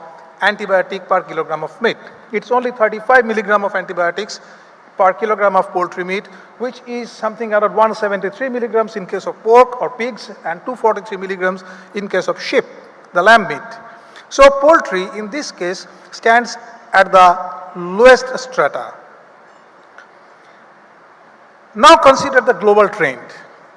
antibiotic per kilogram of meat. It's only 35 milligram of antibiotics per kilogram of poultry meat, which is something around 173 milligrams in case of pork or pigs, and 243 milligrams in case of sheep, the lamb meat. So poultry in this case stands at the lowest strata. Now consider the global trend.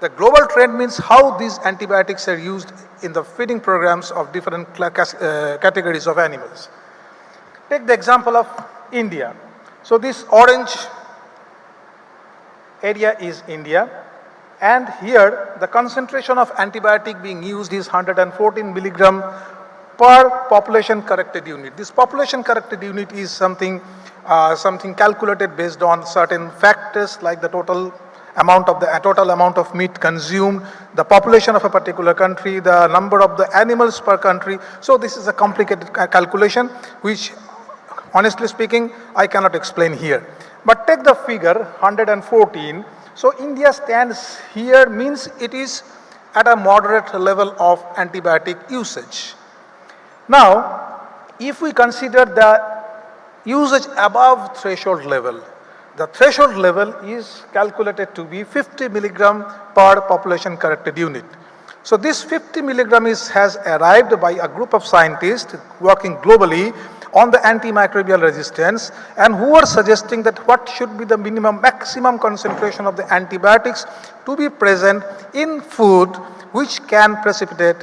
The global trend means how these antibiotics are used in the feeding programs of different categories of animals. Take the example of India. So this orange area is India, and here the concentration of antibiotic being used is 114 milligram per population corrected unit. This population corrected unit is something calculated based on certain factors like the total amount of meat consumed, the population of a particular country, the number of the animals per country. So this is a complicated calculation which, honestly speaking, I cannot explain here. But take the figure 114. So India stands here, means it is at a moderate level of antibiotic usage. Now, if we consider the usage above threshold level, the threshold level is calculated to be 50 milligram per population corrected unit. So this 50 milligram has arrived by a group of scientists working globally on the antimicrobial resistance, and who are suggesting that what should be the maximum concentration of the antibiotics to be present in food which can precipitate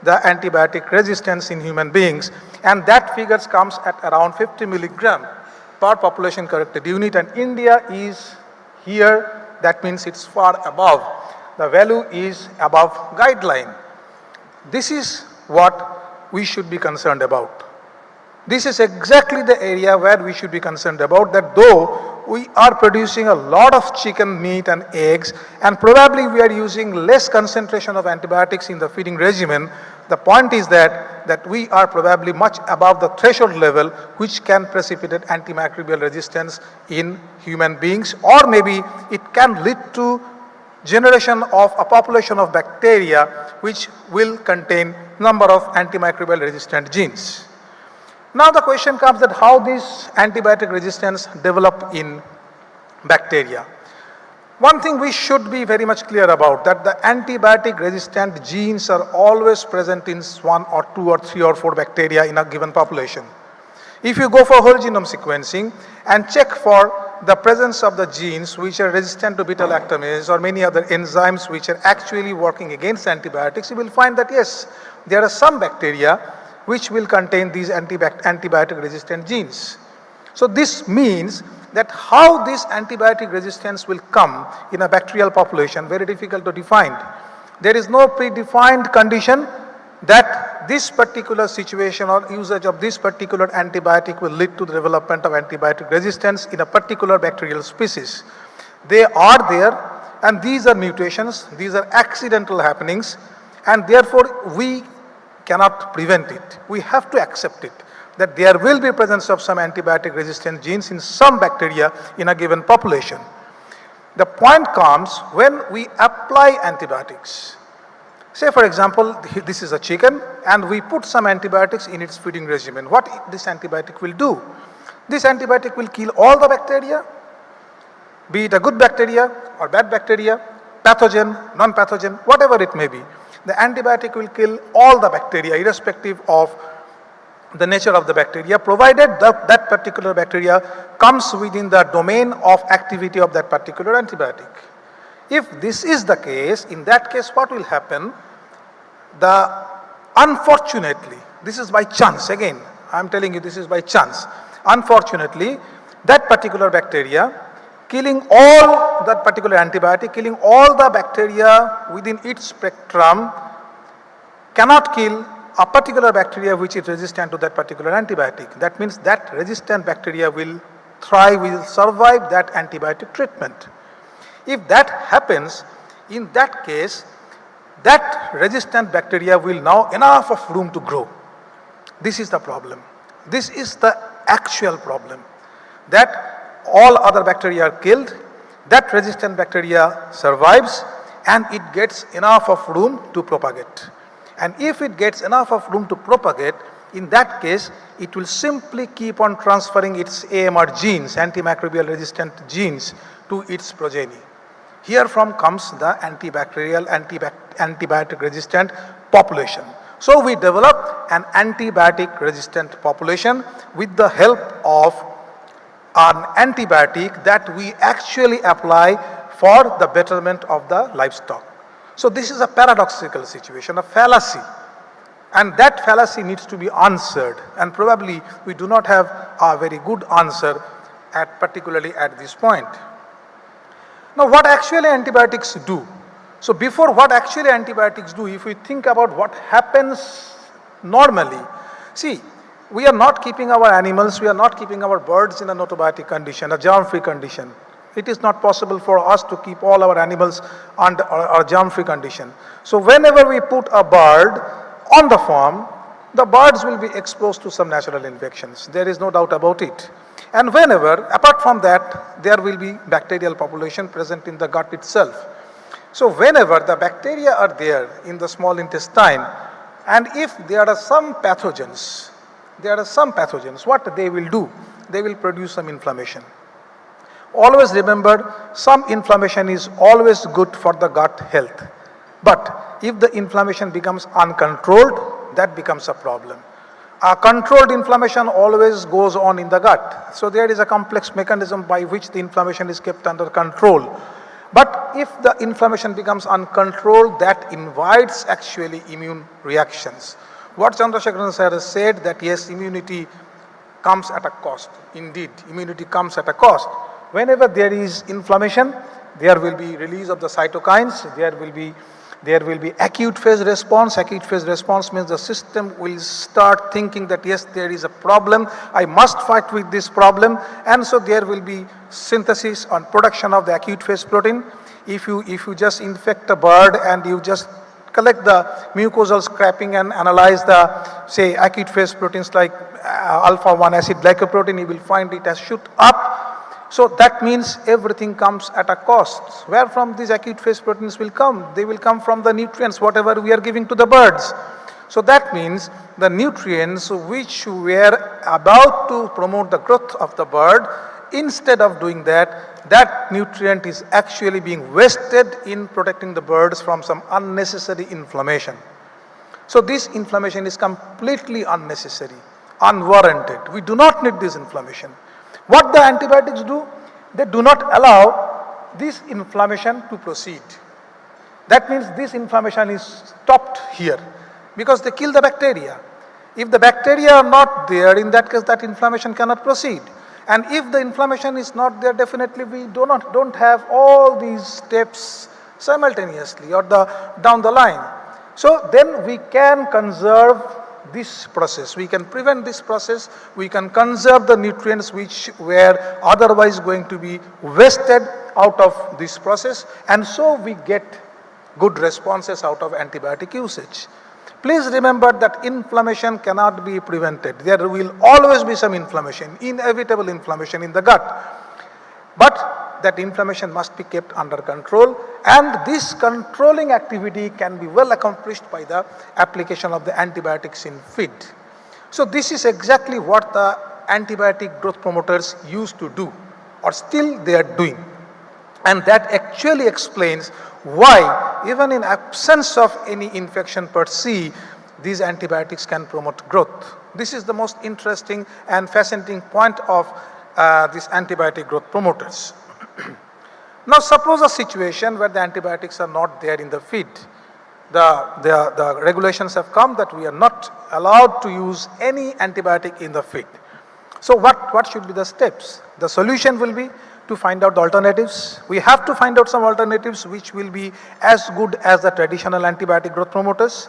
the antibiotic resistance in human beings, and that figures comes at around 50 milligram per population corrected unit, and India is here. That means it's far above. The value is above guideline. This is what we should be concerned about. This is exactly the area where we should be concerned about, that though we are producing a lot of chicken, meat and eggs, and probably we are using less concentration of antibiotics in the feeding regimen, the point is that we are probably much above the threshold level which can precipitate antimicrobial resistance in human beings, or maybe it can lead to generation of a population of bacteria which will contain number of antimicrobial resistant genes. Now the question comes that how this antibiotic resistance develop in bacteria. One thing we should be very much clear about, that the antibiotic resistant genes are always present in 1 or 2 or 3 or 4 bacteria in a given population. If you go for whole genome sequencing and check for the presence of the genes which are resistant to beta-lactamase or many other enzymes which are actually working against antibiotics, you will find that yes, there are some bacteria which will contain these antibiotic resistant genes. So this means that how this antibiotic resistance will come in a bacterial population, very difficult to define. There is no predefined condition that this particular situation or usage of this particular antibiotic will lead to the development of antibiotic resistance in a particular bacterial species. They are there, and these are mutations, these are accidental happenings, and therefore we cannot prevent it. We have to accept it, that there will be presence of some antibiotic resistant genes in some bacteria in a given population. The point comes when we apply antibiotics. Say for example, this is a chicken and we put some antibiotics in its feeding regimen. What this antibiotic will do? This antibiotic will kill all the bacteria, be it a good bacteria or bad bacteria, pathogen, non-pathogen, whatever it may be. The antibiotic will kill all the bacteria irrespective of the nature of the bacteria, provided that particular bacteria comes within the domain of activity of that particular antibiotic. If this is the case, in that case what will happen? Unfortunately, this is by chance, again I am telling you this is by chance. Unfortunately, that particular bacteria killing all that particular antibiotic, killing all the bacteria within its spectrum cannot kill a particular bacteria which is resistant to that particular antibiotic. That means that resistant bacteria will thrive, will survive that antibiotic treatment. If that happens, in that case, that resistant bacteria will now enough of room to grow. This is the problem. This is the actual problem, that all other bacteria are killed, that resistant bacteria survives, and it gets enough of room to propagate. And if it gets enough of room to propagate, in that case, it will simply keep on transferring its AMR genes, antimicrobial resistant genes, to its progeny. Here from comes the antibacterial, antibiotic resistant population. So we develop an antibiotic resistant population with the help of an antibiotic that we actually apply for the betterment of the livestock. So this is a paradoxical situation, a fallacy, and that fallacy needs to be answered, and probably we do not have a very good answer particularly at this point. Now what actually antibiotics do? So before what actually antibiotics do, if we think about what happens normally, see, we are not keeping our animals, we are not keeping our birds in a notobiotic condition, a germ-free condition. It is not possible for us to keep all our animals under a germ-free condition. So whenever we put a bird on the farm, the birds will be exposed to some natural infections. There is no doubt about it. And whenever, apart from that, there will be bacterial population present in the gut itself. So whenever the bacteria are there in the small intestine, and if there are some pathogens, what they will do? They will produce some inflammation. Always remember, some inflammation is always good for the gut health. But if the inflammation becomes uncontrolled, that becomes a problem. A controlled inflammation always goes on in the gut. So there is a complex mechanism by which the inflammation is kept under control. But if the inflammation becomes uncontrolled, that invites actually immune reactions. What Chandrasekaran sir has said, that yes, immunity comes at a cost. Indeed, immunity comes at a cost. Whenever there is inflammation, there will be release of the cytokines, there will be acute phase response. Acute phase response means the system will start thinking that yes, there is a problem, I must fight with this problem, and so there will be synthesis and production of the acute phase protein. If you just infect a bird and you just collect the mucosal scraping and analyze the, say, acute phase proteins like alpha-1 acid glycoprotein, you will find it has shoot up. So that means everything comes at a cost. Where from these acute phase proteins will come? They will come from the nutrients, whatever we are giving to the birds. So that means the nutrients which were about to promote the growth of the bird, instead of doing that, that nutrient is actually being wasted in protecting the birds from some unnecessary inflammation. So this inflammation is completely unnecessary, unwarranted. We do not need this inflammation. What the antibiotics do? They do not allow this inflammation to proceed. That means this inflammation is stopped here because they kill the bacteria. If the bacteria are not there, in that case that inflammation cannot proceed. And if the inflammation is not there, definitely we don't have all these steps simultaneously or down the line. So then we can conserve this process, we can prevent this process, we can conserve the nutrients which were otherwise going to be wasted out of this process, and so we get good responses out of antibiotic usage. Please remember that inflammation cannot be prevented. There will always be some inflammation, inevitable inflammation in the gut. But that inflammation must be kept under control, and this controlling activity can be well accomplished by the application of the antibiotics in feed. So this is exactly what the antibiotic growth promoters used to do, or still they are doing. And that actually explains why, even in absence of any infection per se, these antibiotics can promote growth. This is the most interesting and fascinating point of these antibiotic growth promoters. Now suppose a situation where the antibiotics are not there in the feed. The regulations have come that we are not allowed to use any antibiotic in the feed. So what should be the steps? The solution will be to find out the alternatives. We have to find out some alternatives which will be as good as the traditional antibiotic growth promoters,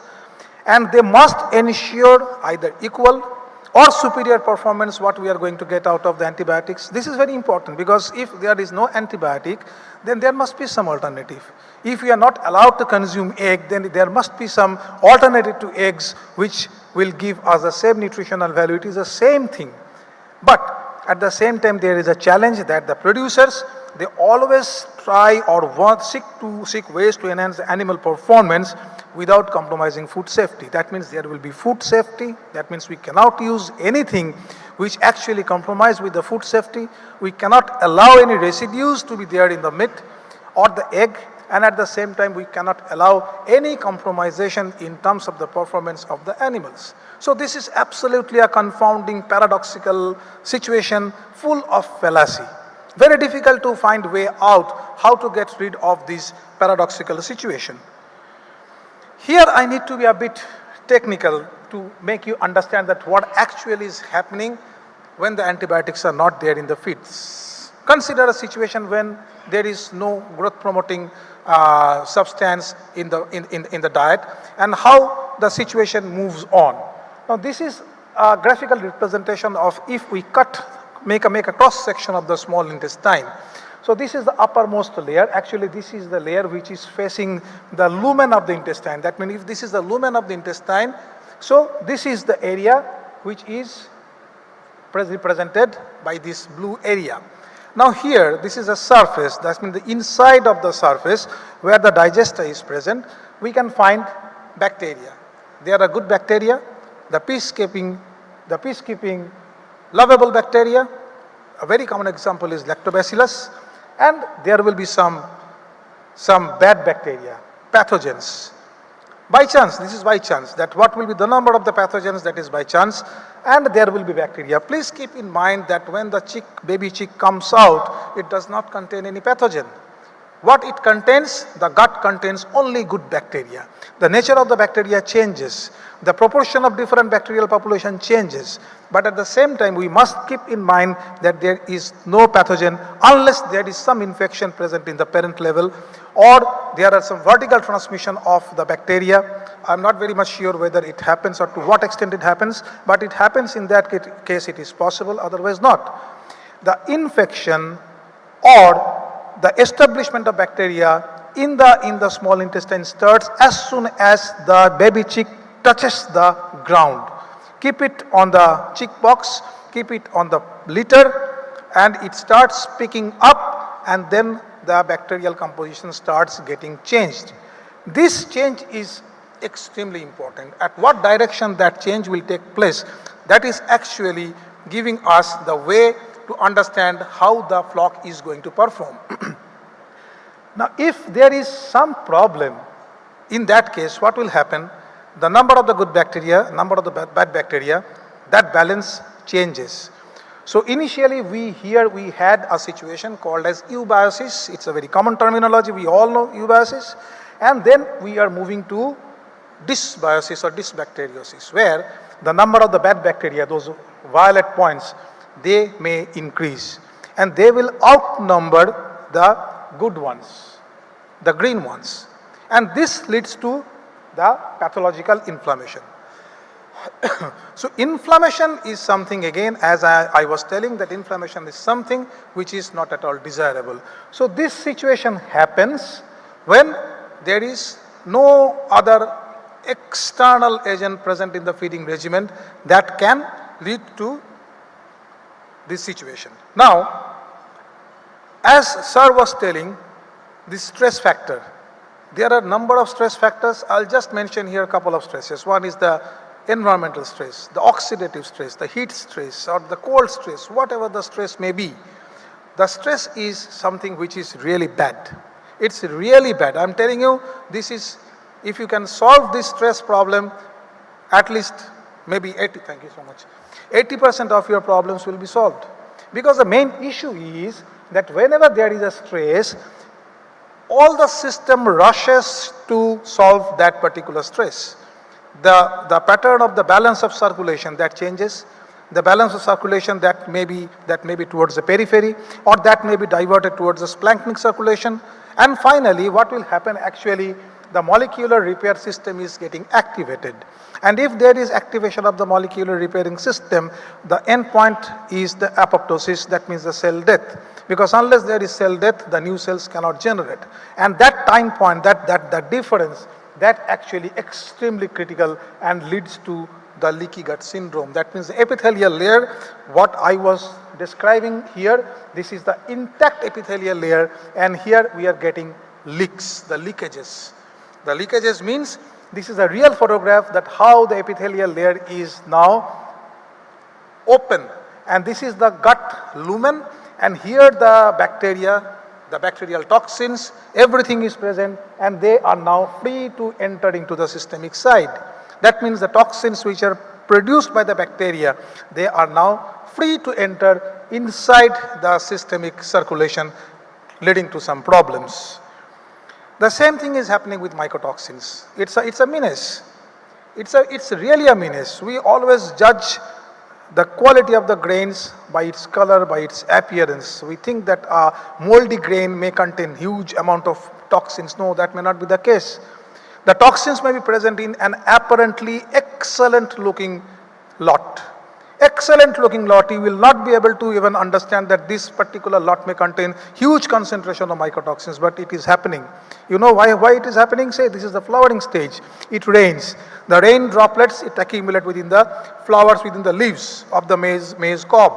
and they must ensure either equal or superior performance what we are going to get out of the antibiotics. This is very important, because if there is no antibiotic, then there must be some alternative. If we are not allowed to consume egg, then there must be some alternative to eggs which will give us the same nutritional value. It is the same thing. But at the same time, there is a challenge that the producers, they always try or seek ways to enhance the animal performance without compromising food safety. That means there will be food safety. That means we cannot use anything which actually compromise with the food safety. We cannot allow any residues to be there in the meat or the egg, and at the same time we cannot allow any compromisation in terms of the performance of the animals. So this is absolutely a confounding, paradoxical situation full of fallacy. Very difficult to find way out how to get rid of this paradoxical situation. Here I need to be a bit technical to make you understand that what actually is happening when the antibiotics are not there in the feeds. Consider a situation when there is no growth promoting substance in the diet, and how the situation moves on. Now this is a graphical representation of if we make a cross section of the small intestine. So this is the uppermost layer. Actually this is the layer which is facing the lumen of the intestine. That means if this is the lumen of the intestine, so this is the area which is represented by this blue area. Now here, this is a surface, that means the inside of the surface where the digester is present, we can find bacteria. There are good bacteria, the peacekeeping, lovable bacteria. A very common example is lactobacillus, and there will be some bad bacteria. pathogens. By chance, this is by chance, that what will be the number of the pathogens, that is by chance, and there will be bacteria. Please keep in mind that when the baby chick comes out, it does not contain any pathogen. What it contains, the gut contains only good bacteria. The nature of the bacteria changes. The proportion of different bacterial population changes. But at the same time, we must keep in mind that there is no pathogen unless there is some infection present in the parent level, or there are some vertical transmission of the bacteria. I'm not very much sure whether it happens or to what extent it happens, but it happens. In that case it is possible, otherwise not. The infection or the establishment of bacteria in the small intestine starts as soon as the baby chick touches the ground. Keep it on the chick box, keep it on the litter, and it starts picking up, and then the bacterial composition starts getting changed. This change is extremely important. At what direction that change will take place, that is actually giving us the way to understand how the flock is going to perform. Now, if there is some problem, in that case, what will happen? The number of the good bacteria, number of the bad bacteria, that balance changes. So initially we had a situation called as eubiosis. It's a very common terminology, we all know eubiosis. And then we are moving to dysbiosis or dysbacteriosis, where the number of the bad bacteria, those violet points, they may increase. And they will outnumber the good ones, the green ones. And this leads to the pathological inflammation. So inflammation is something, again, as I was telling, that inflammation is something which is not at all desirable. So this situation happens when there is no other external agent present in the feeding regimen that can lead to this situation. Now, as sir was telling, the stress factor, there are a number of stress factors. I'll just mention here a couple of stresses. One is the environmental stress, the oxidative stress, the heat stress, or the cold stress, whatever the stress may be. The stress is something which is really bad. It's really bad. I'm telling you, this is, if you can solve this stress problem, at least maybe 80, thank you so much, 80% of your problems will be solved. Because the main issue is that whenever there is a stress, all the system rushes to solve that particular stress. The pattern of the balance of circulation, that changes. The balance of circulation that may be towards the periphery, or that may be diverted towards the splanchnic circulation. And finally, what will happen actually, the molecular repair system is getting activated. And if there is activation of the molecular repairing system, the end point is the apoptosis, that means the cell death. Because unless there is cell death, the new cells cannot generate. And that time point, that difference, that actually extremely critical and leads to the leaky gut syndrome. That means the epithelial layer, what I was describing here, this is the intact epithelial layer, and here we are getting leaks, the leakages. The leakages means this is a real photograph that how the epithelial layer is now open, and this is the gut lumen, and here the bacteria, the bacterial toxins, everything is present, and they are now free to enter into the systemic side. That means the toxins which are produced by the bacteria, they are now free to enter inside the systemic circulation, leading to some problems. The same thing is happening with mycotoxins. It's a menace. It's really a menace. We always judge the quality of the grains by its color, by its appearance. We think that a moldy grain may contain huge amount of toxins. No, that may not be the case. The toxins may be present in an apparently excellent looking lot. Excellent looking lot, you will not be able to even understand that this particular lot may contain huge concentration of mycotoxins, but it is happening. You know why it is happening? Say this is the flowering stage. It rains. The rain droplets, it accumulate within the flowers, within the leaves of the maize cob.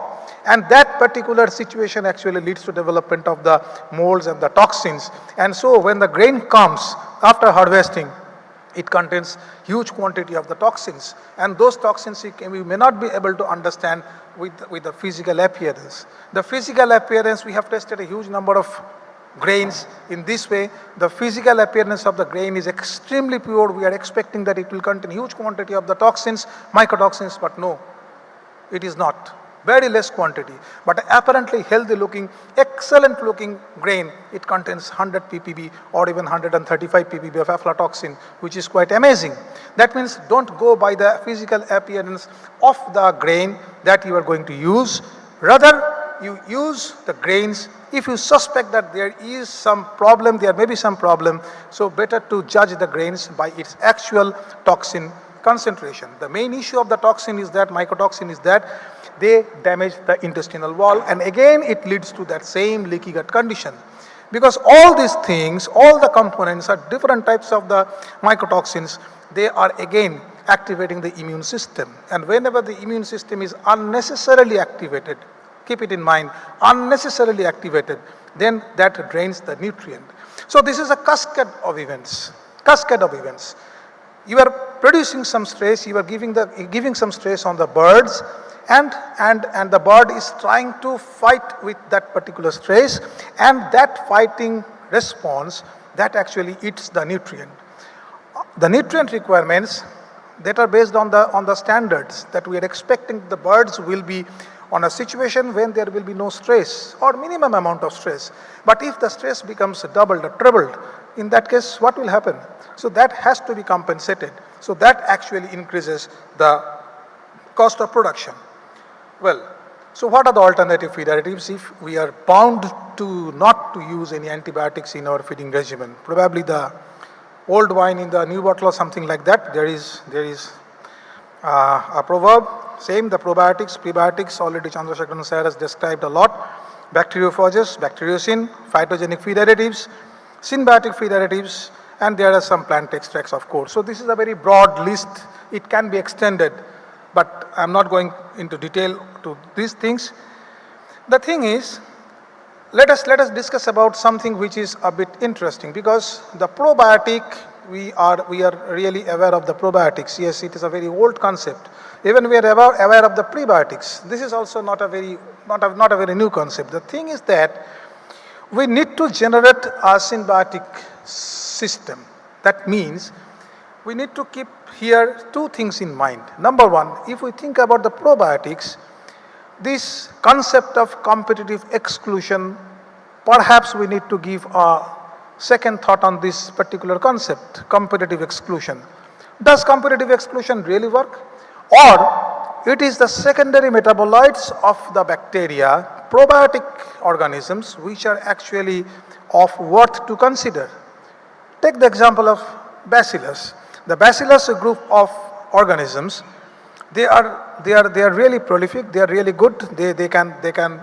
And that particular situation actually leads to development of the molds and the toxins. And so when the grain comes after harvesting, it contains huge quantity of the toxins, and those toxins we may not be able to understand with the physical appearance. The physical appearance, we have tested a huge number of grains in this way. The physical appearance of the grain is extremely pure. We are expecting that it will contain huge quantity of the toxins, mycotoxins, but no, it is not. Very less quantity, but apparently healthy looking, excellent looking grain. It contains 100 ppb or even 135 ppb of aflatoxin, which is quite amazing. That means don't go by the physical appearance of the grain that you are going to use. Rather, you use the grains if you suspect that there is some problem, there may be some problem. So better to judge the grains by its actual toxin concentration. The main issue of the toxin is that, mycotoxin is that, they damage the intestinal wall, and again it leads to that same leaky gut condition. Because all these things, all the components are different types of the mycotoxins, they are again activating the immune system. And whenever the immune system is unnecessarily activated, keep it in mind, unnecessarily activated, then that drains the nutrient. So this is a cascade of events, You are producing some stress, you are giving some stress on the birds, and the bird is trying to fight with that particular stress, and that fighting response, that actually eats the nutrient. The nutrient requirements that are based on the standards that we are expecting the birds will be on a situation when there will be no stress or minimum amount of stress. But if the stress becomes doubled or trebled, in that case what will happen? So that has to be compensated. So that actually increases the cost of production. Well, so what are the alternative feed additives if we are bound to not to use any antibiotics in our feeding regimen? Probably the old wine in the new bottle or something like that. There is a proverb, same the probiotics, prebiotics, already Chandrasekaran sir has described a lot. Bacteriophages, bacteriocin, phytogenic feed additives, symbiotic feed additives, and there are some plant extracts, of course. So this is a very broad list. It can be extended, but I'm not going into detail to these things. The thing is, let us discuss about something which is a bit interesting, because the probiotic, we are really aware of the probiotics. Yes, it is a very old concept. Even we are aware of the prebiotics. This is also not a very new concept. The thing is that we need to generate a symbiotic system. That means we need to keep here two things in mind. Number one, if we think about the probiotics, this concept of competitive exclusion, perhaps we need to give a second thought on this particular concept, competitive exclusion. Does competitive exclusion really work? Or it is the secondary metabolites of the bacteria, probiotic organisms, which are actually of worth to consider. Take the example of bacillus. The bacillus group of organisms, they are really prolific, they are really good, they can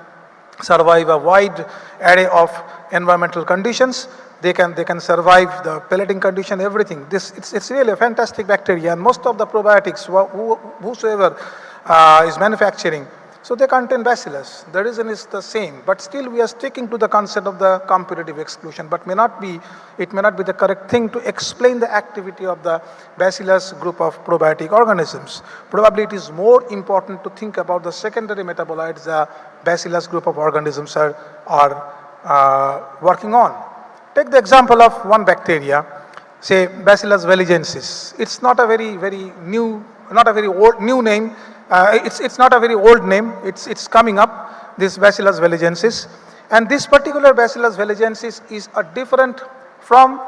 survive a wide array of environmental conditions, they can survive the pelleting condition, everything. It's really a fantastic bacteria, and most of the probiotics, whosoever is manufacturing, so they contain bacillus. The reason is the same, but still we are sticking to the concept of the competitive exclusion, but it may not be the correct thing to explain the activity of the bacillus group of probiotic organisms. Probably it is more important to think about the secondary metabolites the bacillus group of organisms are working on. Take the example of one bacteria, say Bacillus veligensis. It's not a very new, not a very old new name. It's not a very old name. It's coming up, this Bacillus veligensis, and this particular Bacillus veligensis is different from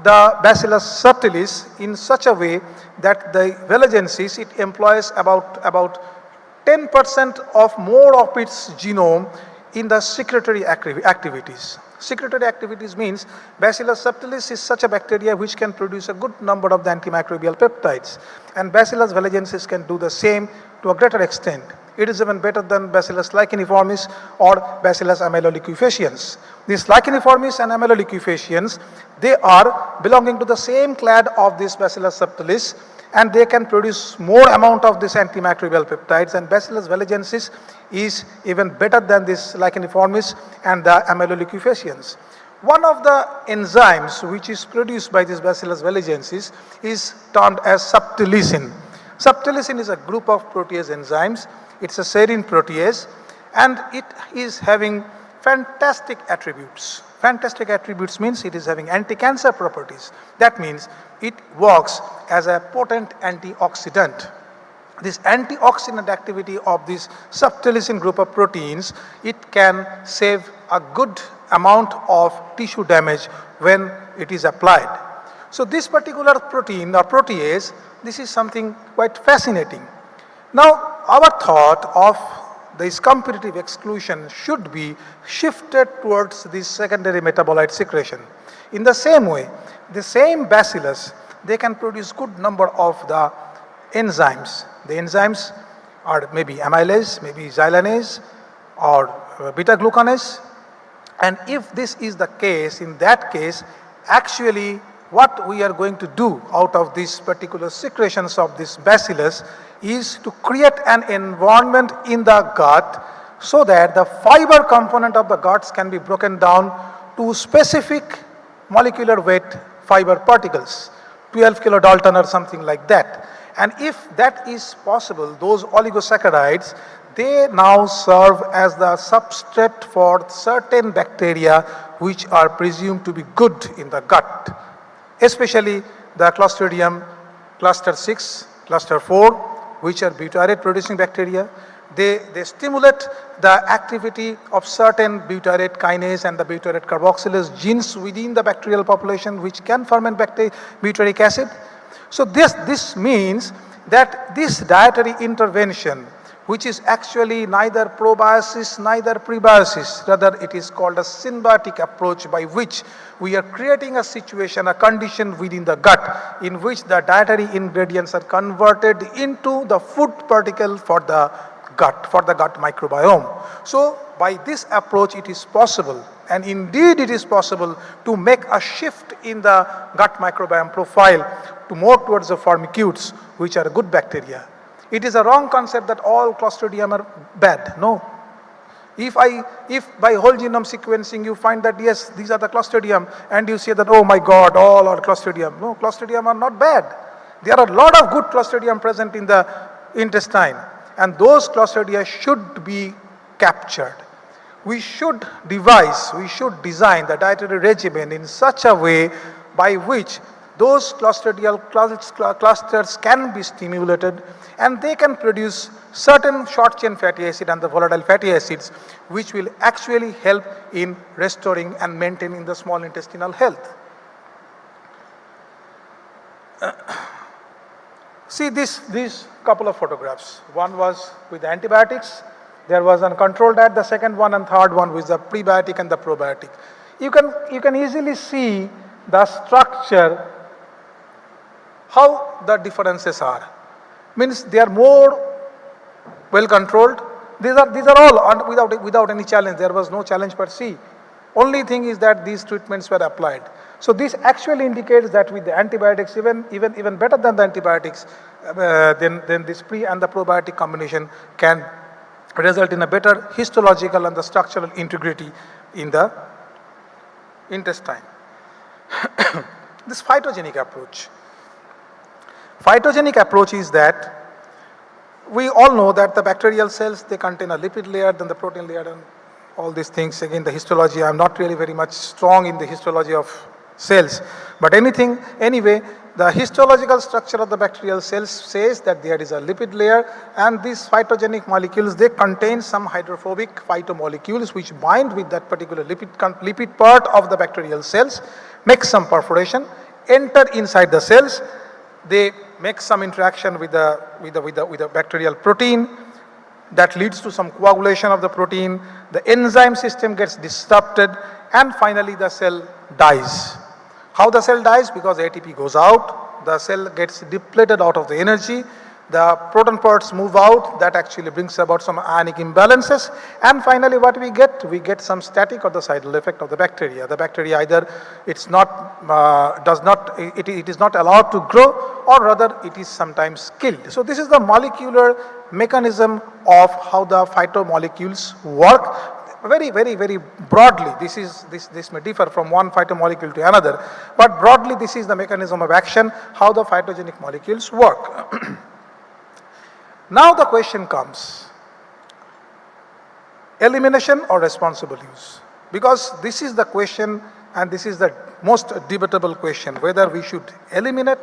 the Bacillus subtilis in such a way that the veligensis, it employs about 10% of more of its genome in the secretory activities. Secretory activities means Bacillus subtilis is such a bacteria which can produce a good number of the antimicrobial peptides, and Bacillus veligensis can do the same to a greater extent. It is even better than Bacillus licheniformis or Bacillus amyloliquefaciens. These licheniformis and amyloliquefaciens, they are belonging to the same clade of this Bacillus subtilis, and they can produce more amount of this antimicrobial peptides, and Bacillus veligensis is even better than this licheniformis and the amyloliquefaciens. One of the enzymes which is produced by this Bacillus veligensis is termed as subtilicin. Subtilicin is a group of protease enzymes. It's a serine protease, and it is having fantastic attributes. Fantastic attributes means it is having anti-cancer properties. That means it works as a potent antioxidant. This antioxidant activity of this subtilisin group of proteins, it can save a good amount of tissue damage when it is applied. So this particular protein or protease, this is something quite fascinating. Now our thought of this competitive exclusion should be shifted towards this secondary metabolite secretion. In the same way, the same bacillus, they can produce good number of the enzymes. The enzymes are maybe amylase, maybe xylanase or beta-glucanase. And if this is the case, in that case, actually what we are going to do out of these particular secretions of this bacillus is to create an environment in the gut so that the fiber component of the guts can be broken down to specific molecular weight fiber particles, 12 kilodalton or something like that. And if that is possible, those oligosaccharides, they now serve as the substrate for certain bacteria which are presumed to be good in the gut, especially the Clostridium cluster 6, cluster 4, which are butyrate producing bacteria. They stimulate the activity of certain butyrate kinase and the butyrate carboxylase genes within the bacterial population which can ferment butyric acid. So this means that this dietary intervention, which is actually neither probiosis, neither prebiosis, rather it is called a symbiotic approach by which we are creating a situation, a condition within the gut in which the dietary ingredients are converted into the food particle for the gut microbiome. So by this approach it is possible, and indeed it is possible, to make a shift in the gut microbiome profile to more towards the formicutes, which are good bacteria. It is a wrong concept that all Clostridium are bad. No. If by whole genome sequencing you find that yes, these are the Clostridium, and you say that oh my God, all are Clostridium. No, Clostridium are not bad. There are a lot of good Clostridium present in the intestine, and those Clostridia should be captured. We should design the dietary regimen in such a way by which those clostridial clusters can be stimulated, and they can produce certain short chain fatty acid and the volatile fatty acids, which will actually help in restoring and maintaining the small intestinal health. See these couple of photographs. One was with antibiotics. There was a controlled diet. The second one and third one with the prebiotic and the probiotic. You can easily see the structure, how the differences are. Means they are more well controlled. These are all without any challenge. There was no challenge per se. Only thing is that these treatments were applied. So this actually indicates that with the antibiotics, even better than the antibiotics, then this pre and the probiotic combination can result in a better histological and the structural integrity in the intestine. This phytogenic approach. Phytogenic approach is that we all know that the bacterial cells, they contain a lipid layer, then the protein layer, and all these things. Again, the histology, I'm not really very much strong in the histology of cells, but anyway, the histological structure of the bacterial cells says that there is a lipid layer, and these phytogenic molecules, they contain some hydrophobic phytomolecules which bind with that particular lipid part of the bacterial cells, make some perforation, enter inside the cells, they make some interaction with the bacterial protein, that leads to some coagulation of the protein, the enzyme system gets disrupted, and finally the cell dies. How the cell dies? Because ATP goes out, the cell gets depleted out of the energy, the proton parts move out, that actually brings about some ionic imbalances, and finally what we get? We get some static or the sidal effect of the bacteria. The bacteria either it is not allowed to grow, or rather it is sometimes killed. So this is the molecular mechanism of how the phytomolecules work. Very broadly, this may differ from one phytomolecule to another, but broadly this is the mechanism of action, how the phytogenic molecules work. Now the question comes, elimination or responsible use? Because this is the question, and this is the most debatable question, whether we should eliminate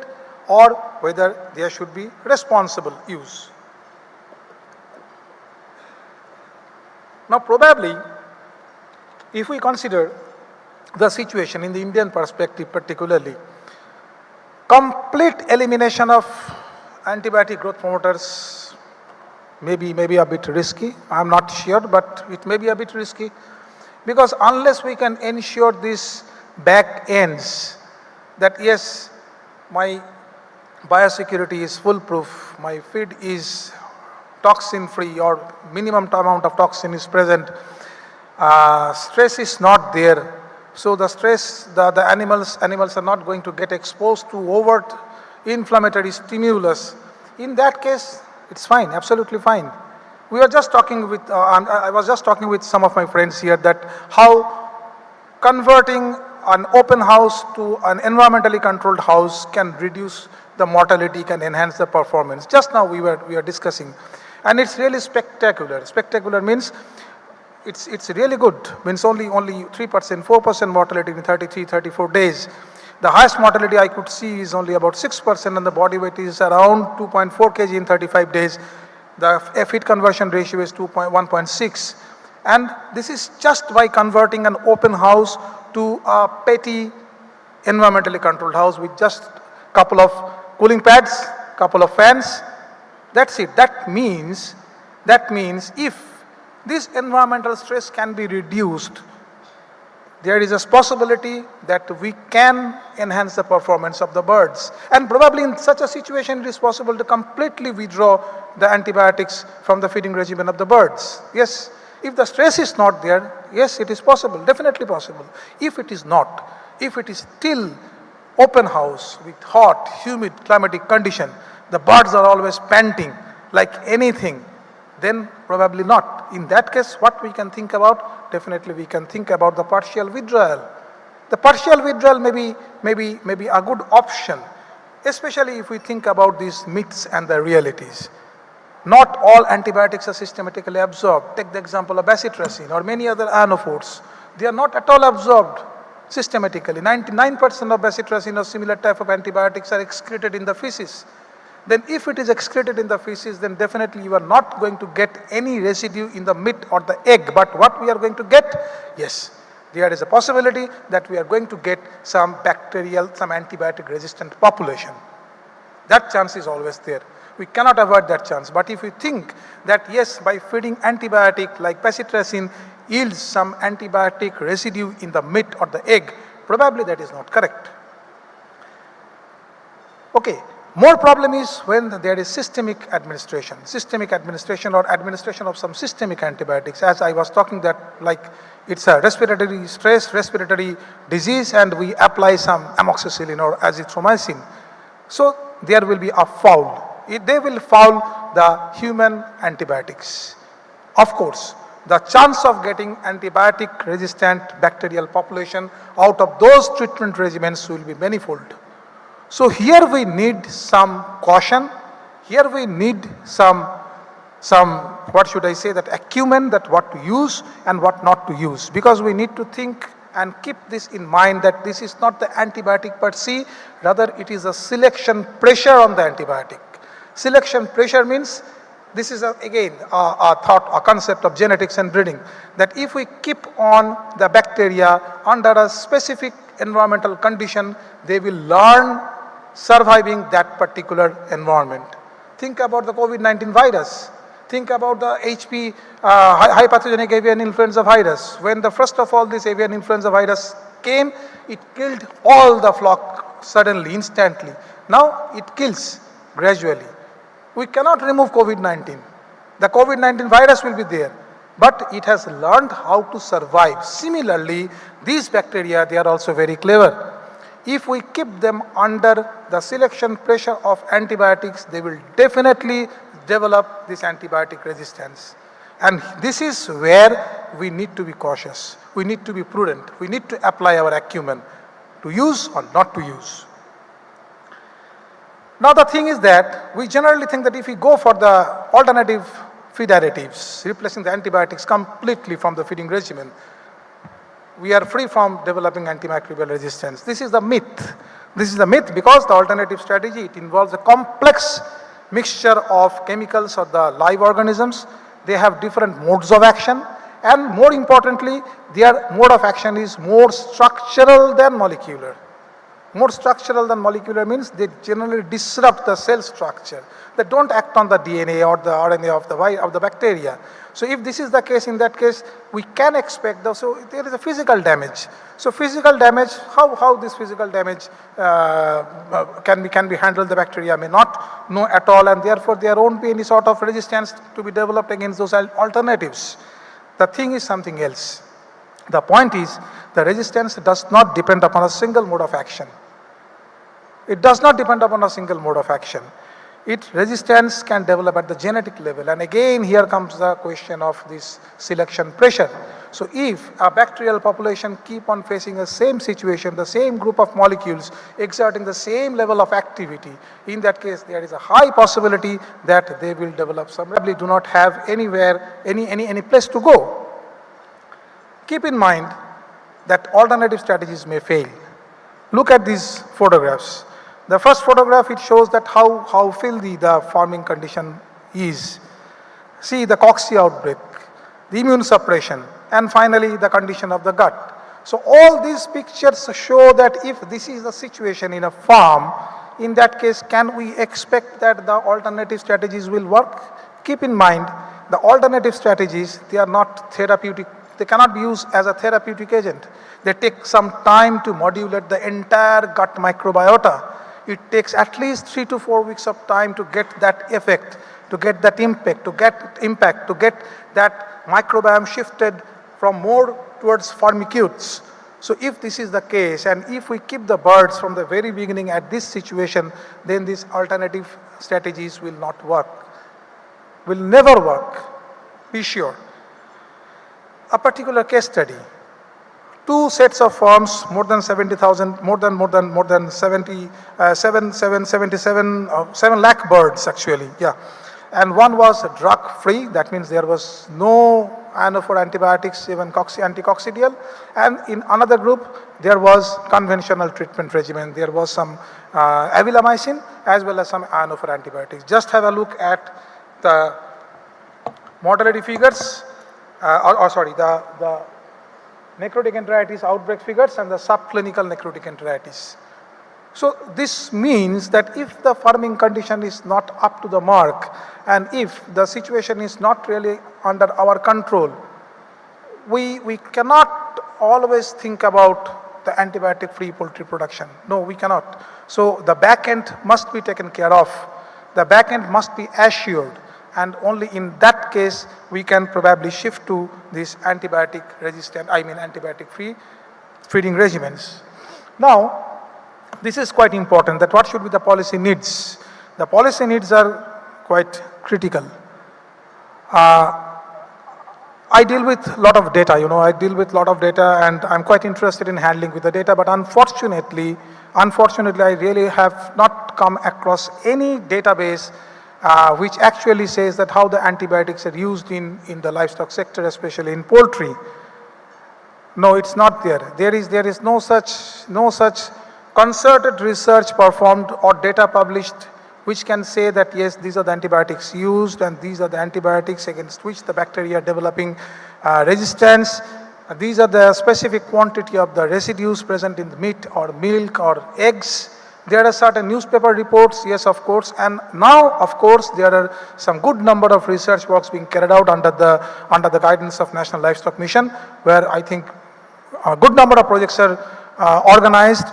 or whether there should be responsible use. Now probably, if we consider the situation in the Indian perspective particularly, complete elimination of antibiotic growth promoters may be a bit risky. I am not sure, but it may be a bit risky, because unless we can ensure these back ends, that yes, my biosecurity is foolproof, my feed is toxin free or minimum amount of toxin is present, stress is not there. So the stress, the animals are not going to get exposed to overt inflammatory stimulus. In that case, it's fine, absolutely fine. We were just talking with, I was just talking with some of my friends here that how converting an open house to an environmentally controlled house can reduce the mortality, can enhance the performance. Just now we were discussing, and it's really spectacular. Spectacular means it's really good, means only 3%, 4% mortality in 33, 34 days. The highest mortality I could see is only about 6%, and the body weight is around 2.4 kg in 35 days. The feed conversion ratio is 1.6. And this is just by converting an open house to a petty environmentally controlled house with just couple of cooling pads, couple of fans. That's it. That means if this environmental stress can be reduced, there is a possibility that we can enhance the performance of the birds. And probably in such a situation, it is possible to completely withdraw the antibiotics from the feeding regimen of the birds. Yes, if the stress is not there, yes, it is possible, definitely possible. If it is not, if it is still open house with hot, humid climatic condition, the birds are always panting like anything, then probably not. In that case, what we can think about? Definitely we can think about the partial withdrawal. The partial withdrawal may be a good option, especially if we think about these myths and the realities. Not all antibiotics are systematically absorbed. Take the example of bacitracin or many other ionophores. They are not at all absorbed systematically. 99% of bacitracin or similar type of antibiotics are excreted in the feces. Then if it is excreted in the feces, then definitely you are not going to get any residue in the meat or the egg. But what we are going to get? Yes, there is a possibility that we are going to get some bacterial, some antibiotic resistant population. That chance is always there. We cannot avoid that chance. But if you think that yes, by feeding antibiotic like bacitracin yields some antibiotic residue in the meat or the egg, probably that is not correct. Okay. More problem is when there is systemic administration or administration of some systemic antibiotics. As I was talking that like it's a respiratory stress, respiratory disease, and we apply some amoxicillin or azithromycin. So there will be a foul. They will foul the human antibiotics. Of course, the chance of getting antibiotic resistant bacterial population out of those treatment regimens will be manifold. So here we need some caution, here we need some what should I say, that acumen, that what to use and what not to use. Because we need to think and keep this in mind that this is not the antibiotic per se, rather it is a selection pressure on the antibiotic. Selection pressure means, this is again a concept of genetics and breeding, that if we keep on the bacteria under a specific environmental condition, they will learn surviving that particular environment. Think about the COVID-19 virus. Think about the HP, high pathogenic avian influenza virus. When the first of all this avian influenza virus came, it killed all the flock suddenly, instantly. Now it kills gradually. We cannot remove COVID-19. The COVID-19 virus will be there, but it has learned how to survive. Similarly, these bacteria, they are also very clever. If we keep them under the selection pressure of antibiotics, they will definitely develop this antibiotic resistance. And this is where we need to be cautious. We need to be prudent. We need to apply our acumen to use or not to use. Now the thing is that we generally think that if we go for the alternative feed additives, replacing the antibiotics completely from the feeding regimen, we are free from developing antimicrobial resistance. This is the myth. This is the myth because the alternative strategy, it involves a complex mixture of chemicals or the live organisms. They have different modes of action, and more importantly, their mode of action is more structural than molecular. More structural than molecular means they generally disrupt the cell structure. They don't act on the DNA or the RNA of the bacteria. So if this is the case, in that case, we can expect, so there is a physical damage. So physical damage, how this physical damage can be handled, the bacteria may not know at all, and therefore there won't be any sort of resistance to be developed against those alternatives. The thing is something else. The point is, the resistance does not depend upon a single mode of action. It does not depend upon a single mode of action. Resistance can develop at the genetic level, and again here comes the question of this selection pressure. So if a bacterial population keep on facing the same situation, the same group of molecules exerting the same level of activity, in that case there is a high possibility that they will develop some, probably do not have anywhere, any place to go. Keep in mind that alternative strategies may fail. Look at these photographs. The first photograph, it shows that how filthy the farming condition is. See the cocci outbreak, the immune suppression, and finally the condition of the gut. So all these pictures show that if this is the situation in a farm, in that case, can we expect that the alternative strategies will work? Keep in mind, the alternative strategies, they are not therapeutic. They cannot be used as a therapeutic agent. They take some time to modulate the entire gut microbiota. It takes at least 3 to 4 weeks of time to get that effect, to get that impact, to get that microbiome shifted from more towards formicutes. So if this is the case, and if we keep the birds from the very beginning at this situation, then these alternative strategies will not work, will never work, be sure. A particular case study. 2 sets of farms, more than 70,000, more than 7 lakh birds actually, yeah. And one was drug-free, that means there was no ionophore antibiotics, even anticoccidial. And in another group, there was conventional treatment regimen. There was some avilamycin as well as some ionophore antibiotics. Just have a look at the mortality figures, the necrotic enteritis outbreak figures and the subclinical necrotic enteritis. So this means that if the farming condition is not up to the mark, and if the situation is not really under our control, we cannot always think about the antibiotic-free poultry production. No, we cannot. So the back end must be taken care of. The back end must be assured. And only in that case, we can probably shift to this antibiotic-free feeding regimens. Now, this is quite important, that what should be the policy needs. The policy needs are quite critical. I deal with a lot of data, and I'm quite interested in handling with the data, but unfortunately, I really have not come across any database which actually says that how the antibiotics are used in the livestock sector, especially in poultry. No, it's not there. There is no such concerted research performed or data published which can say that yes, these are the antibiotics used and these are the antibiotics against which the bacteria are developing resistance. These are the specific quantity of the residues present in the meat or milk or eggs. There are certain newspaper reports, yes, of course, and now, of course, there are some good number of research works being carried out under the guidance of National Livestock Mission, where I think a good number of projects are organized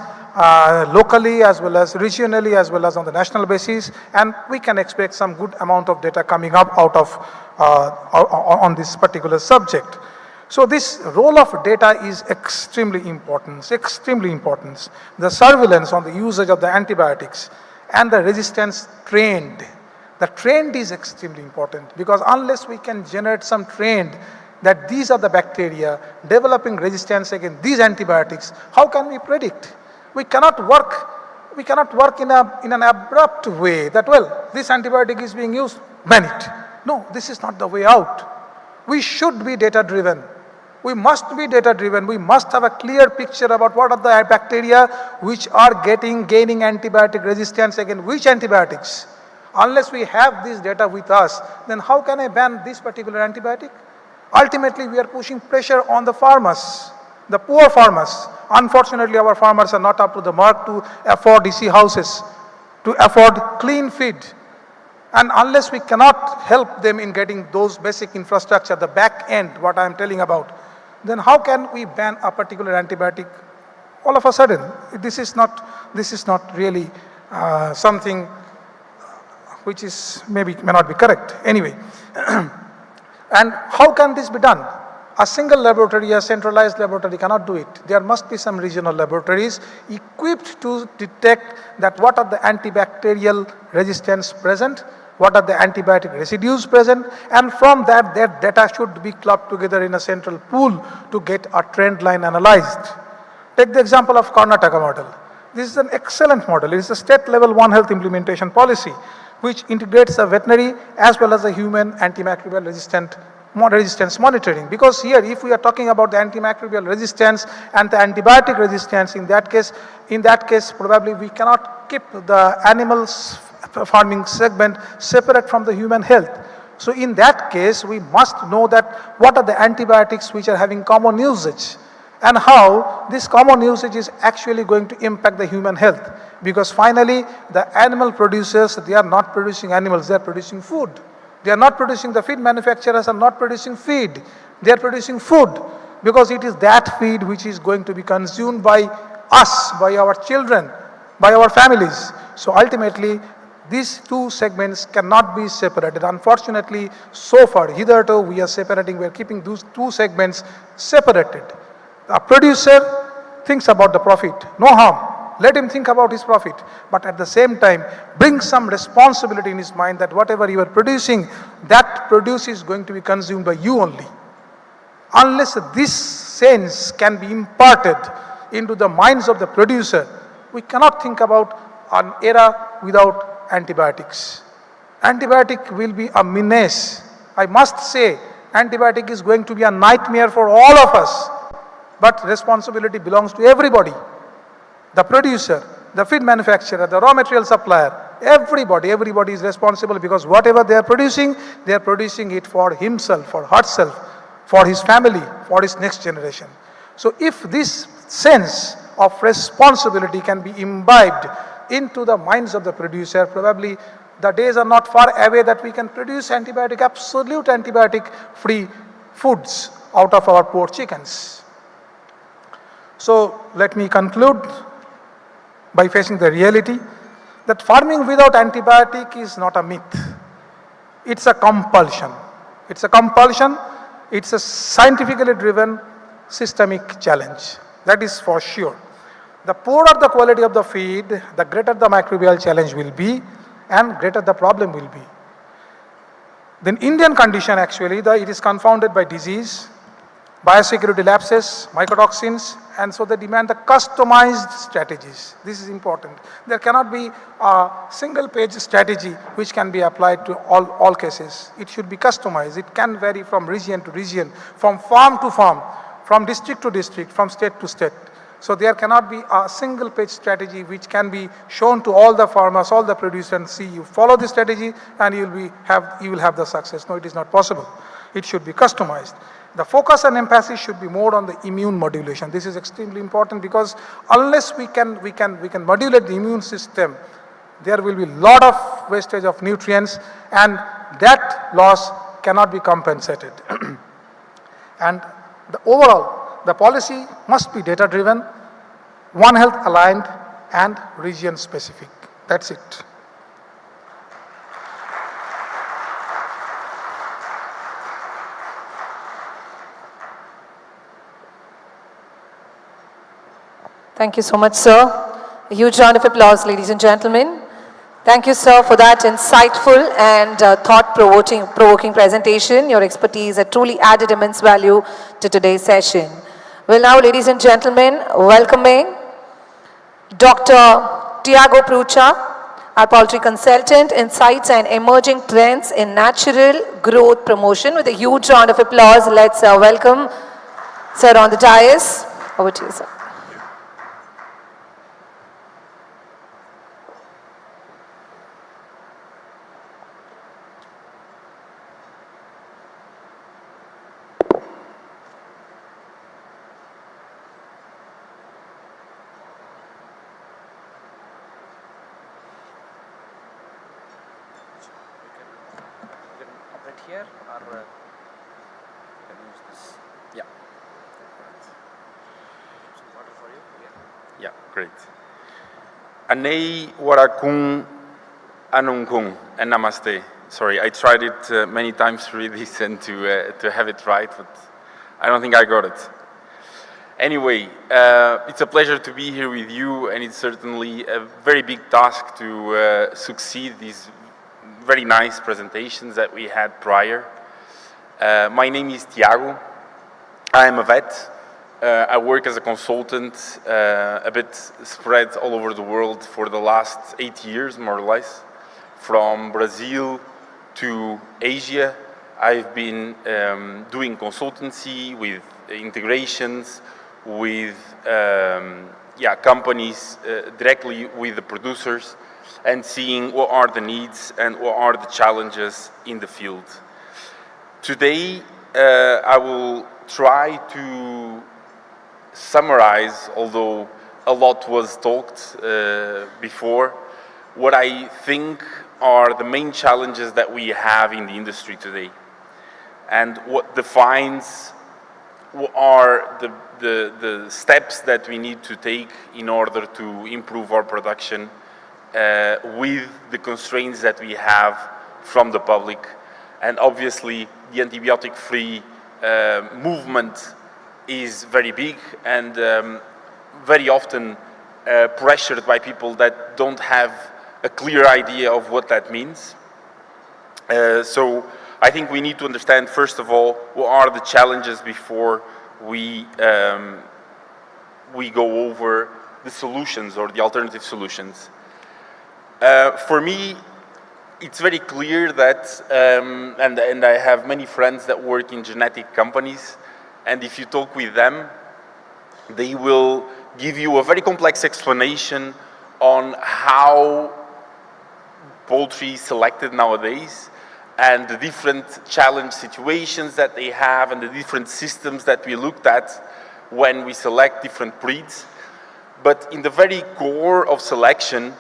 locally as well as regionally as well as on the national basis, and we can expect some good amount of data coming up out of on this particular subject. So this role of data is extremely important. The surveillance on the usage of the antibiotics and the resistance trend. The trend is extremely important, because unless we can generate some trend that these are the bacteria developing resistance against these antibiotics, how can we predict? We cannot work in an abrupt way that, well, this antibiotic is being used, ban it. No, this is not the way out. We should be data driven. We must be data driven. We must have a clear picture about what are the bacteria which are gaining antibiotic resistance against which antibiotics. Unless we have this data with us, then how can I ban this particular antibiotic? Ultimately, we are pushing pressure on the farmers, the poor farmers. Unfortunately, our farmers are not up to the mark to afford EC houses, to afford clean feed. And unless we cannot help them in getting those basic infrastructure, the back end, what I am telling about, then how can we ban a particular antibiotic all of a sudden? This is not really something which is may not be correct. Anyway, and how can this be done? A single laboratory, a centralized laboratory cannot do it. There must be some regional laboratories equipped to detect that what are the antibacterial resistance present, what are the antibiotic residues present, and from that their data should be clubbed together in a central pool to get a trend line analyzed. Take the example of Karnataka model. This is an excellent model. It is a state level One Health implementation policy which integrates a veterinary as well as a human antimicrobial resistance monitoring. Because here, if we are talking about the antimicrobial resistance and the antibiotic resistance, in that case probably we cannot keep the animals farming segment separate from the human health. So in that case, we must know that what are the antibiotics which are having common usage and how this common usage is actually going to impact the human health. Because finally, the animal producers, they are not producing animals, they are producing food. They are not producing, the feed manufacturers are not producing feed, they are producing food, because it is that feed which is going to be consumed by us, by our children, by our families. So ultimately, these two segments cannot be separated. Unfortunately, so far, hitherto we are separating, we are keeping those two segments separated. A producer thinks about the profit, no harm. Let him think about his profit, but at the same time, bring some responsibility in his mind that whatever you are producing, that produce is going to be consumed by you only. Unless this sense can be imparted into the minds of the producer, we cannot think about an era without antibiotics. Antibiotic will be a menace. I must say, antibiotic is going to be a nightmare for all of us, but responsibility belongs to everybody. The producer, the feed manufacturer, the raw material supplier, everybody is responsible, because whatever they are producing it for himself, for herself, for his family, for his next generation. So if this sense of responsibility can be imbibed into the minds of the producer, probably the days are not far away that we can produce absolute antibiotic-free foods out of our poor chickens. So let me conclude by facing the reality that farming without antibiotic is not a myth. It's a compulsion. It's a compulsion. It's a scientifically driven systemic challenge. That is for sure. The poorer the quality of the feed, the greater the microbial challenge will be and greater the problem will be. The Indian condition actually, it is confounded by disease, biosecurity lapses, mycotoxins, and so they demand the customized strategies. This is important. There cannot be a single page strategy which can be applied to all cases. It should be customized. It can vary from region to region, from farm to farm, from district to district, from state to state. So there cannot be a single page strategy which can be shown to all the farmers, all the producers, and see, you follow this strategy and you will have the success. No, it is not possible. It should be customized. The focus and emphasis should be more on the immune modulation. This is extremely important, because unless we can modulate the immune system, there will be a lot of wastage of nutrients, and that loss cannot be compensated. And the policy must be data driven, One Health aligned, and region specific. That's it. Thank you so much, sir. A huge round of applause, ladies and gentlemen. Thank you, sir, for that insightful and thought-provoking presentation. Your expertise has truly added immense value to today's session. Well, now, ladies and gentlemen, welcoming Dr. Tiago Prucha, our poultry consultant, insights and emerging trends in natural growth promotion. With a huge round of applause, let's welcome Sir, on the dais. Over to you, sir. Here or can use this? Yeah. Some water for you? Yeah, great. Anei warakung anungkung and namaste. Sorry, I tried it many times to read this and to have it right, but I don't think I got it. Anyway, it's a pleasure to be here with you, and it's certainly a very big task to succeed these very nice presentations that we had prior. My name is Tiago. I am a vet. I work as a consultant, a bit spread all over the world for the last 8 years, more or less. From Brazil to Asia, I've been doing consultancy with integrations, with companies directly with the producers, and seeing what are the needs and what are the challenges in the field. Today, I will try to summarize, although a lot was talked before, what I think are the main challenges that we have in the industry today, and what defines what are the steps that we need to take in order to improve our production with the constraints that we have from the public. And obviously the antibiotic-free movement is very big and very often pressured by people that don't have a clear idea of what that means. So I think we need to understand, first of all, what are the challenges before we go over the solutions or the alternative solutions. For me, it's very clear that, and I have many friends that work in genetic companies, and if you talk with them, they will give you a very complex explanation on how poultry is selected nowadays, and the different challenge situations that they have, and the different systems that we looked at when we select different breeds. But in the very core of selection,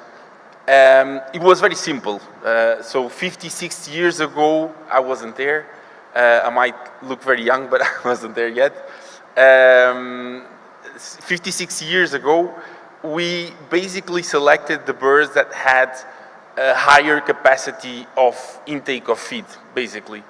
it was very simple. So 50, 60 years ago, I wasn't there. I might look very young, but I wasn't there yet. 50, 60 years ago, we basically selected the birds that had a higher capacity of intake of feed, basically.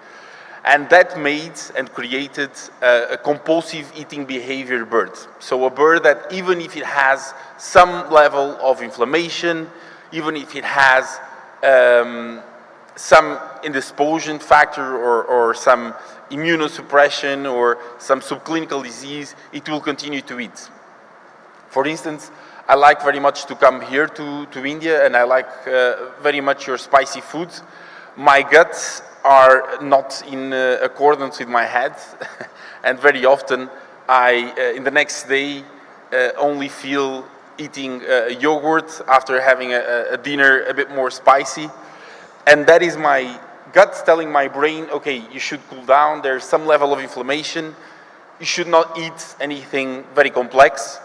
And that made and created a compulsive eating behavior bird. So a bird that even if it has some level of inflammation, even if it has some indisposition factor or some immunosuppression or some subclinical disease, it will continue to eat. For instance, I like very much to come here to India, and I like very much your spicy food. My guts are not in accordance with my head, and very often I, in the next day, only feel eating yogurt after having a dinner a bit more spicy. And that is my gut telling my brain, okay, you should cool down, there's some level of inflammation, you should not eat anything very complex.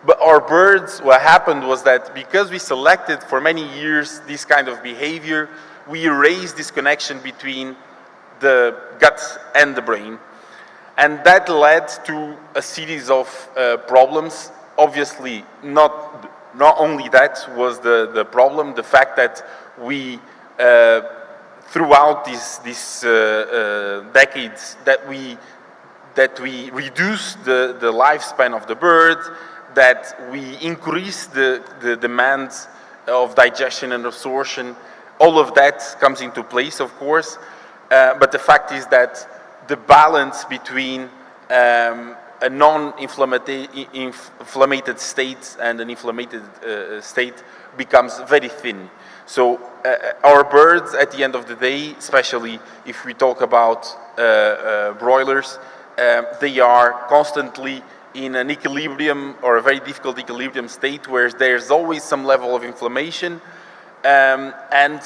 But our birds, what happened was that because we selected for many years this kind of behavior, we erased this connection between the gut and the brain. And that led to a series of problems. Obviously, not only that was the problem, the fact that we, throughout these decades, that we reduced the lifespan of the bird, that we increase the demands of digestion and absorption. All of that comes into place, of course, but the fact is that the balance between a non-inflamed state and an inflamed state becomes very thin. So our birds, at the end of the day, especially if we talk about broilers, they are constantly in an equilibrium or a very difficult equilibrium state where there's always some level of inflammation, and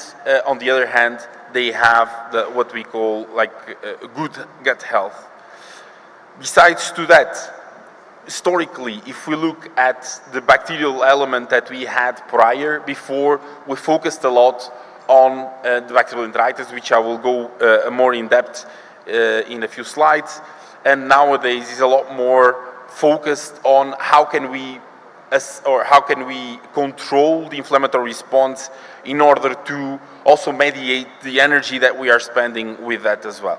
on the other hand, they have what we call like good gut health. Besides to that, historically, if we look at the bacterial element that we had prior, before, we focused a lot on the bacterial enteritis, which I will go more in depth in a few slides. And nowadays is a lot more focused on how can we control the inflammatory response in order to also mediate the energy that we are spending with that as well.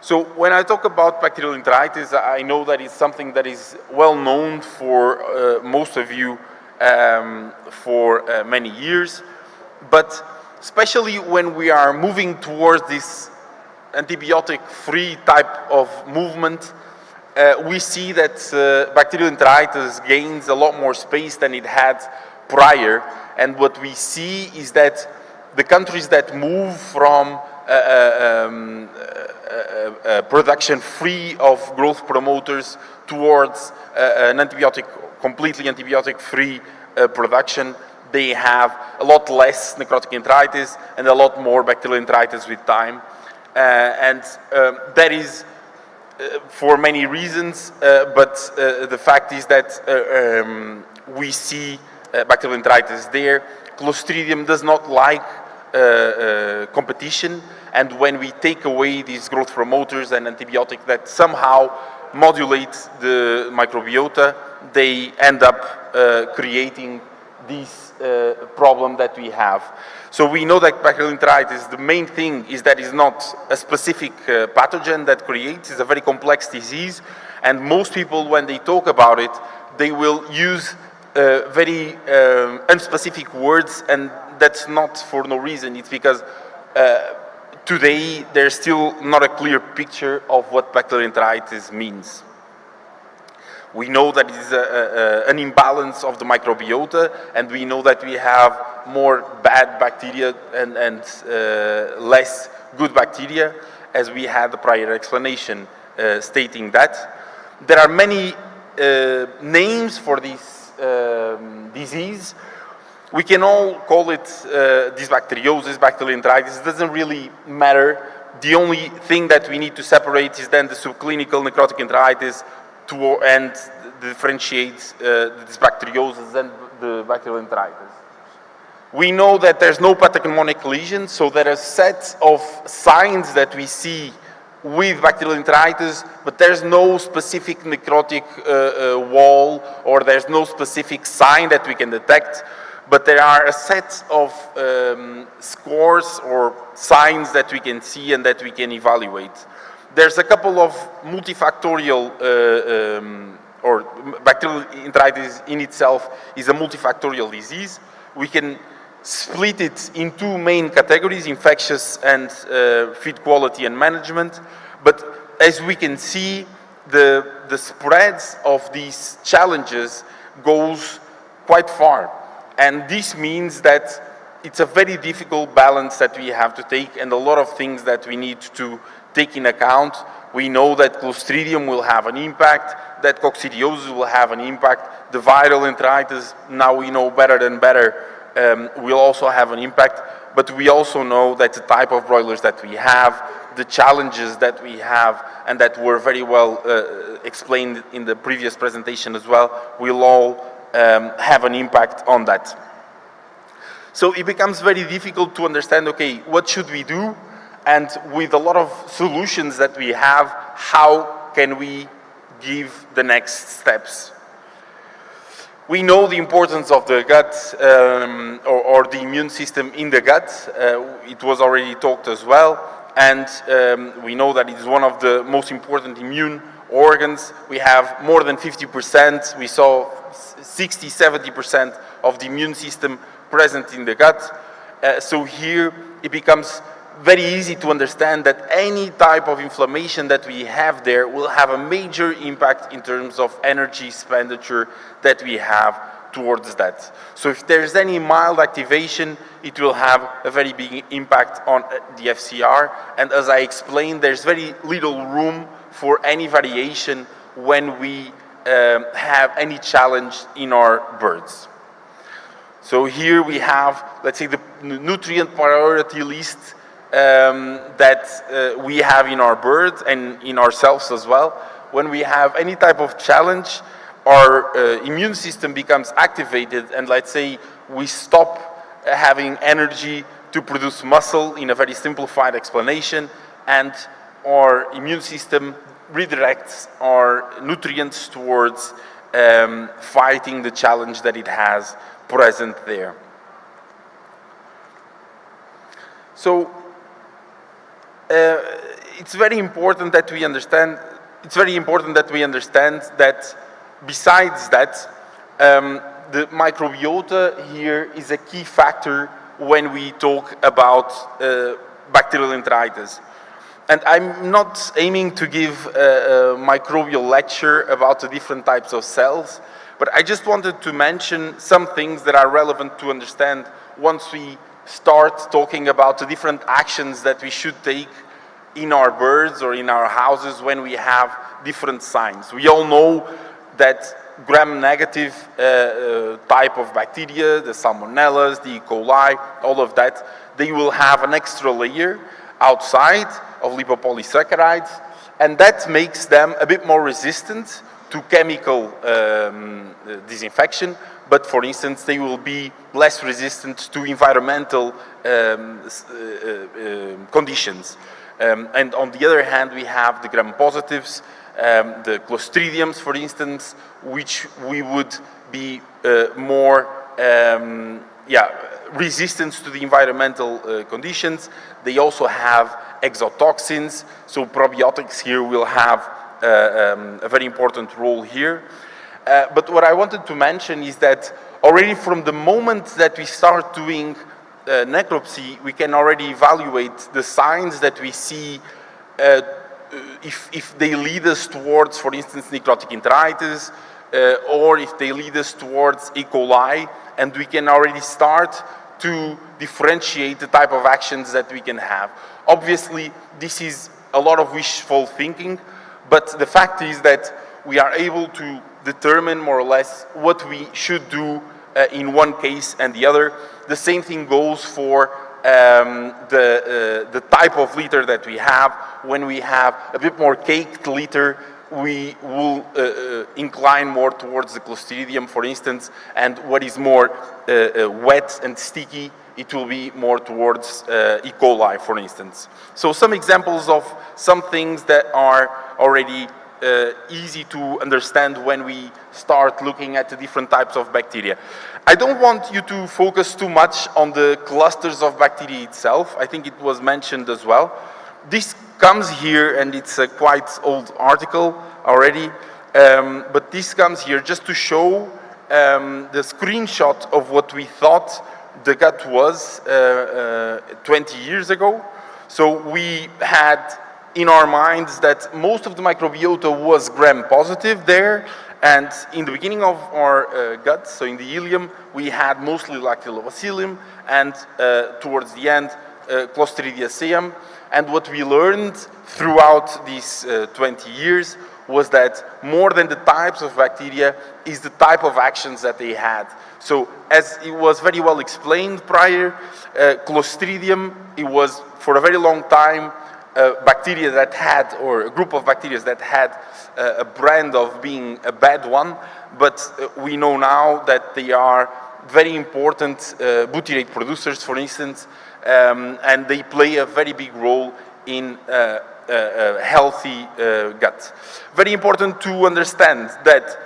So when I talk about bacterial enteritis, I know that it's something that is well known for most of you for many years, but especially when we are moving towards this antibiotic-free type of movement, we see that bacterial enteritis gains a lot more space than it had prior, and what we see is that the countries that move from production free of growth promoters towards an completely antibiotic-free production, they have a lot less necrotic enteritis and a lot more bacterial enteritis with time. That is for many reasons, but the fact is that we see bacterial enteritis there. Clostridium does not like competition, and when we take away these growth promoters and antibiotics that somehow modulate the microbiota, they end up creating this problem that we have. So we know that bacterial enteritis, the main thing is that it's not a specific pathogen that creates, it's a very complex disease, and most people, when they talk about it, they will use very unspecific words, and that's not for no reason. It's because today there's still not a clear picture of what bacterial enteritis means. We know that it is an imbalance of the microbiota, and we know that we have more bad bacteria and less good bacteria, as we had the prior explanation stating that. There are many names for this disease. We can all call it dysbacteriosis, bacterial enteritis. It doesn't really matter. The only thing that we need to separate is then the subclinical necrotic enteritis and differentiate the dysbacteriosis and the bacterial enteritis. We know that there's no pathognomonic lesion, so there are sets of signs that we see with bacterial enteritis, but there's no specific necrotic wall, or there's no specific sign that we can detect, but there are a set of scores or signs that we can see and that we can evaluate. There's a couple of multifactorial, or bacterial enteritis in itself is a multifactorial disease. We can split it in two main categories, infectious and feed quality and management. But as we can see, the spreads of these challenges goes quite far. And this means that it's a very difficult balance that we have to take, and a lot of things that we need to take in account. We know that Clostridium will have an impact, that coccidiosis will have an impact, the viral enteritis, now we know better than better, will also have an impact, but we also know that the type of broilers that we have, the challenges that we have, and that were very well explained in the previous presentation as well, will all have an impact on that. So it becomes very difficult to understand, okay, what should we do? And with a lot of solutions that we have, how can we give the next steps? We know the importance of the gut or the immune system in the gut. It was already talked as well. And we know that it is one of the most important immune organs. We have more than 50%. We saw 60, 70% of the immune system present in the gut. So here it becomes very easy to understand that any type of inflammation that we have there will have a major impact in terms of energy expenditure that we have towards that. So if there's any mild activation, it will have a very big impact on the FCR. And as I explained, there's very little room for any variation when we have any challenge in our birds. So here we have, let's say, the nutrient priority list that we have in our birds and in ourselves as well. When we have any type of challenge, our immune system becomes activated, and let's say we stop having energy to produce muscle in a very simplified explanation, and our immune system redirects our nutrients towards fighting the challenge that it has present there. So it's very important that we understand. It's very important that we understand that besides that, the microbiota here is a key factor when we talk about bacterial enteritis. And I'm not aiming to give a microbial lecture about the different types of cells, but I just wanted to mention some things that are relevant to understand once we start talking about the different actions that we should take in our birds or in our houses when we have different signs. We all know that gram-negative type of bacteria, the salmonellas, the E. coli, all of that, they will have an extra layer outside of lipopolysaccharides, and that makes them a bit more resistant to chemical disinfection, but for instance, they will be less resistant to environmental conditions. And on the other hand, we have the gram-positives, the Clostridiums, for instance, which we would be more resistant to the environmental conditions. They also have exotoxins, so probiotics here will have a very important role here. But what I wanted to mention is that already from the moment that we start doing necropsy, we can already evaluate the signs that we see if they lead us towards, for instance, necrotic enteritis, or if they lead us towards E. coli, and we can already start to differentiate the type of actions that we can have. Obviously, this is a lot of wishful thinking, but the fact is that we are able to determine more or less what we should do in one case and the other. The same thing goes for the type of litter that we have. When we have a bit more caked litter, we will incline more towards the Clostridium, for instance, and what is more wet and sticky, it will be more towards E. coli, for instance. So some examples of some things that are already easy to understand when we start looking at the different types of bacteria. I don't want you to focus too much on the clusters of bacteria itself. I think it was mentioned as well. This comes here, and it's a quite old article already, but this comes here just to show the screenshot of what we thought the gut was 20 years ago. So we had in our minds that most of the microbiota was gram-positive there, and in the beginning of our gut, so in the ileum, we had mostly Lactobacillium, and towards the end, Clostridiaceae. And what we learned throughout these 20 years was that more than the types of bacteria is the type of actions that they had. So as it was very well explained prior, Clostridium, it was for a very long time bacteria that had, or a group of bacteria that had a brand of being a bad one, but we know now that they are very important butyrate producers, for instance, and they play a very big role in a healthy gut. Very important to understand that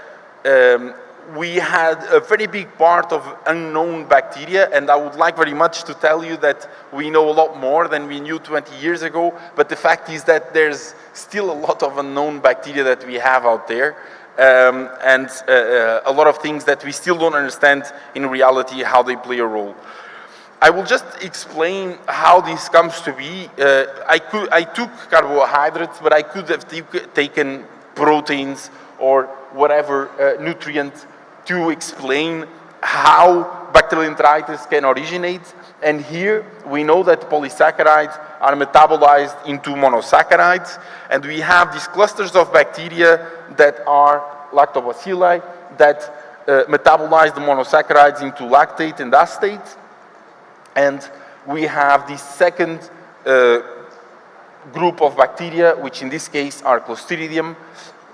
we had a very big part of unknown bacteria, and I would like very much to tell you that we know a lot more than we knew 20 years ago, but the fact is that there's still a lot of unknown bacteria that we have out there, and a lot of things that we still don't understand in reality how they play a role. I will just explain how this comes to be. I took carbohydrates, but I could have taken proteins or whatever nutrient to explain how bacterial enteritis can originate. And here we know that polysaccharides are metabolized into monosaccharides, and we have these clusters of bacteria that are lactobacilli that metabolize the monosaccharides into lactate and acetate. And we have the second group of bacteria, which in this case are Clostridium,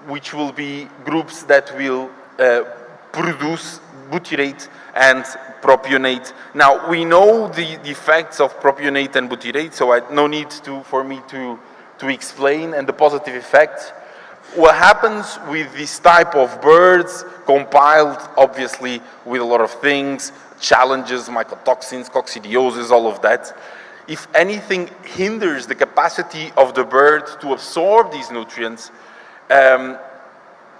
which will be groups that will produce butyrate and propionate. Now, we know the effects of propionate and butyrate, so no need for me to explain, and the positive effects. What happens with this type of birds, compiled obviously with a lot of things, challenges, mycotoxins, coccidiosis, all of that. If anything hinders the capacity of the bird to absorb these nutrients,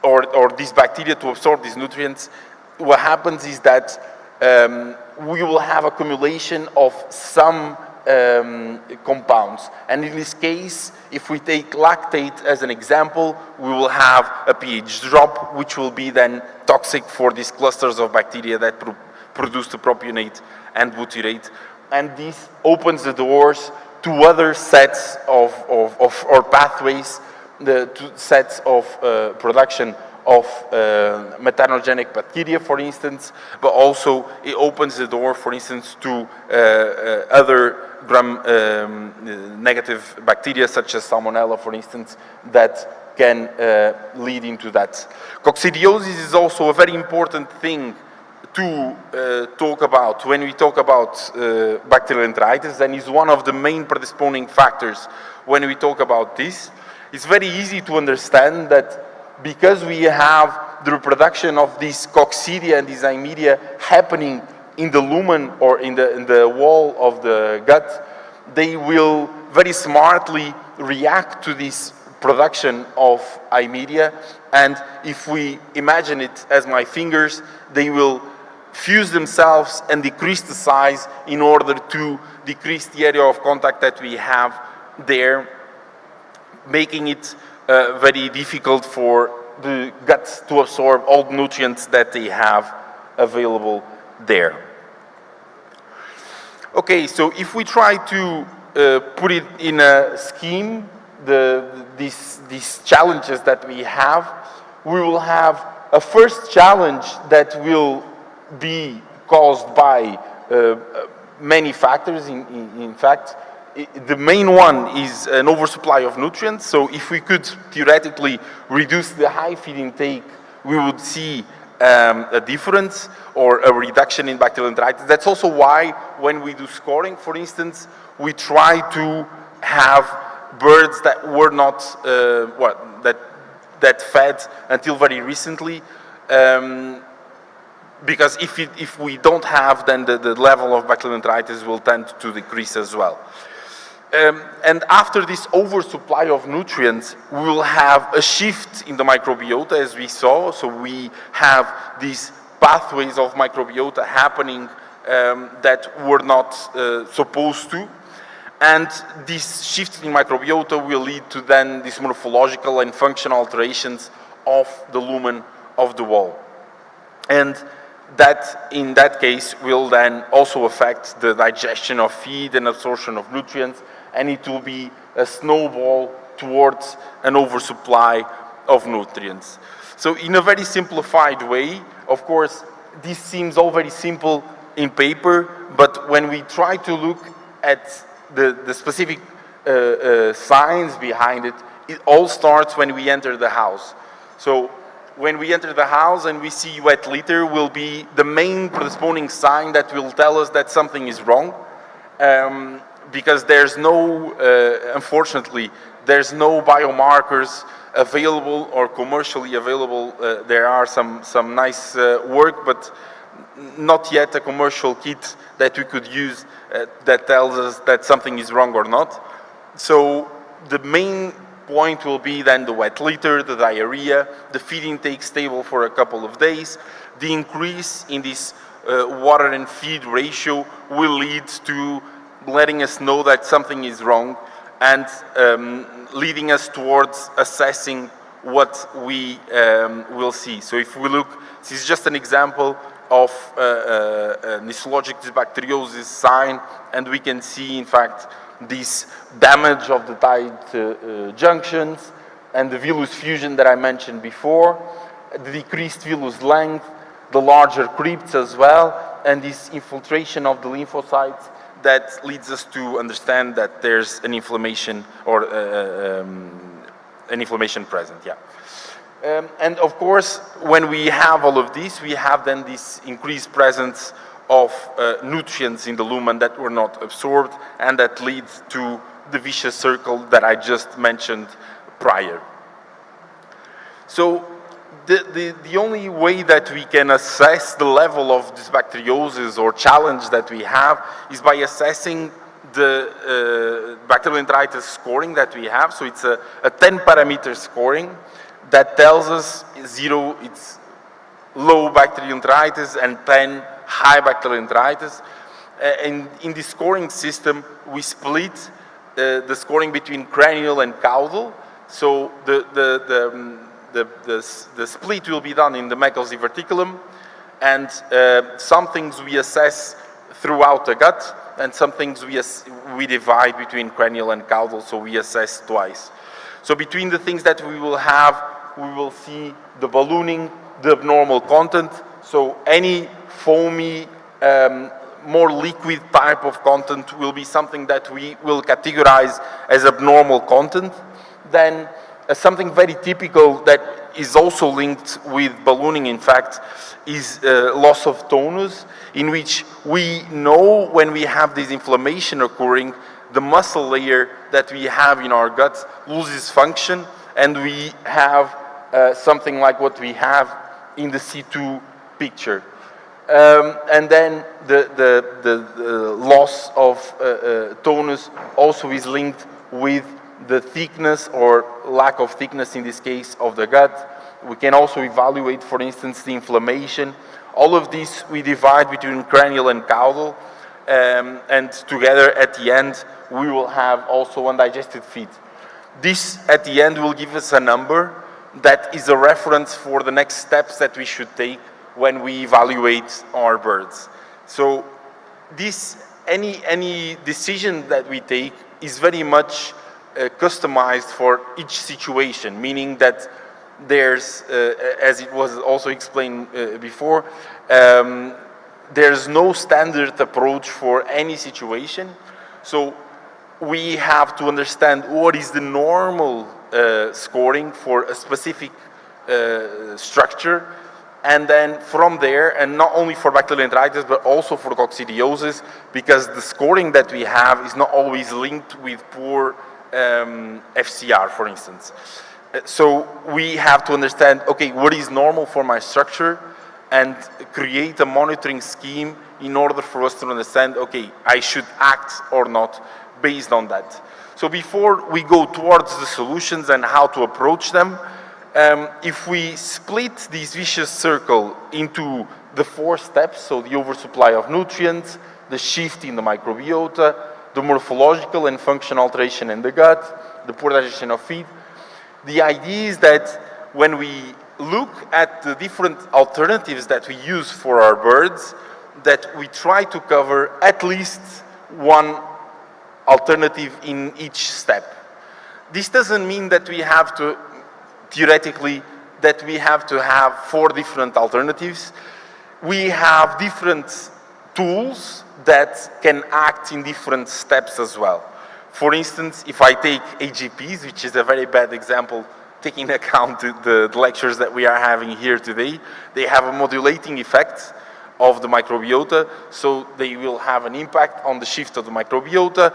or these bacteria to absorb these nutrients, what happens is that we will have accumulation of some compounds. And in this case, if we take lactate as an example, we will have a pH drop, which will be then toxic for these clusters of bacteria that produce the propionate and butyrate. And this opens the doors to other sets or pathways, the sets of production of methanogenic bacteria, for instance, but also it opens the door, for instance, to other gram-negative bacteria, such as Salmonella, for instance, that can lead into that. Coccidiosis is also a very important thing to talk about when we talk about bacterial enteritis, and is one of the main predisposing factors when we talk about this. It's very easy to understand that because we have the reproduction of these coccidia and these hymedia happening in the lumen or in the wall of the gut, they will very smartly react to this production of hymedia. And if we imagine it as my fingers, they will fuse themselves and decrease the size in order to decrease the area of contact that we have there, making it very difficult for the gut to absorb all the nutrients that they have available there. Okay, so if we try to put it in a scheme, these challenges that we have, we will have a first challenge that will be caused by many factors. In fact, the main one is an oversupply of nutrients. So if we could theoretically reduce the high feed intake, we would see a difference or a reduction in bacterial enteritis. That's also why when we do scoring, for instance, we try to have birds that were not that fed until very recently, because if we don't have, then the level of bacterial enteritis will tend to decrease as well. And after this oversupply of nutrients, we will have a shift in the microbiota, as we saw. So we have these pathways of microbiota happening that were not supposed to. And this shift in microbiota will lead to then these morphological and functional alterations of the lumen of the wall. And that, in that case, will then also affect the digestion of feed and absorption of nutrients, and it will be a snowball towards an oversupply of nutrients. So in a very simplified way, of course, this seems all very simple in paper, but when we try to look at the specific science behind it, it all starts when we enter the house. So when we enter the house and we see wet litter will be the main predisposing sign that will tell us that something is wrong. Because there's no, unfortunately, there's no biomarkers available or commercially available. There are some nice work, but not yet a commercial kit that we could use that tells us that something is wrong or not. So the main point will be then the wet litter, the diarrhea, the feed intake stable for a couple of days. The increase in this water and feed ratio will lead to letting us know that something is wrong and leading us towards assessing what we will see. So if we look, this is just an example of an histologic dysbacteriosis sign, and we can see, in fact, this damage of the tight junctions and the villus fusion that I mentioned before, the decreased villus length, the larger crypts as well, and this infiltration of the lymphocytes that leads us to understand that there's an inflammation or an inflammation present, yeah. And of course, when we have all of this, we have then this increased presence of nutrients in the lumen that were not absorbed, and that leads to the vicious circle that I just mentioned prior. So the only way that we can assess the level of dysbacteriosis or challenge that we have is by assessing the bacterial enteritis scoring that we have. So it's a 10 parameter scoring that tells us 0, it's low bacterial enteritis, and 10, high bacterial enteritis. And in the scoring system, we split the scoring between cranial and caudal. So the split will be done in the Meckel's verticulum, and some things we assess throughout the gut, and some things we divide between cranial and caudal, so we assess twice. So between the things that we will have, we will see the ballooning, the abnormal content, so any foamy, more liquid type of content will be something that we will categorize as abnormal content. Then something very typical that is also linked with ballooning, in fact, is loss of tonus, in which we know when we have this inflammation occurring, the muscle layer that we have in our gut loses function, and we have something like what we have in the C2 picture. And then the loss of tonus also is linked with the thickness or lack of thickness, in this case, of the gut. We can also evaluate, for instance, the inflammation. All of these we divide between cranial and caudal, and together at the end we will have also undigested feed. This at the end will give us a number that is a reference for the next steps that we should take when we evaluate our birds. So this, any decision that we take is very much customized for each situation, meaning that there's, as it was also explained before, there's no standard approach for any situation. So we have to understand what is the normal scoring for a specific structure, and then from there, and not only for bacterial enteritis, but also for coccidiosis, because the scoring that we have is not always linked with poor FCR, for instance. So we have to understand, okay, what is normal for my structure, and create a monitoring scheme in order for us to understand, okay, I should act or not based on that. So before we go towards the solutions and how to approach them, if we split this vicious circle into the 4 steps, so the oversupply of nutrients, the shift in the microbiota, the morphological and functional alteration in the gut, the poor digestion of feed, the idea is that when we look at the different alternatives that we use for our birds, that we try to cover at least one alternative in each step. This doesn't mean that we have to, theoretically, that we have to have 4 different alternatives. We have different tools that can act in different steps as well. For instance, if I take AGPs, which is a very bad example, taking into account the lectures that we are having here today, they have a modulating effect of the microbiota, so they will have an impact on the shift of the microbiota,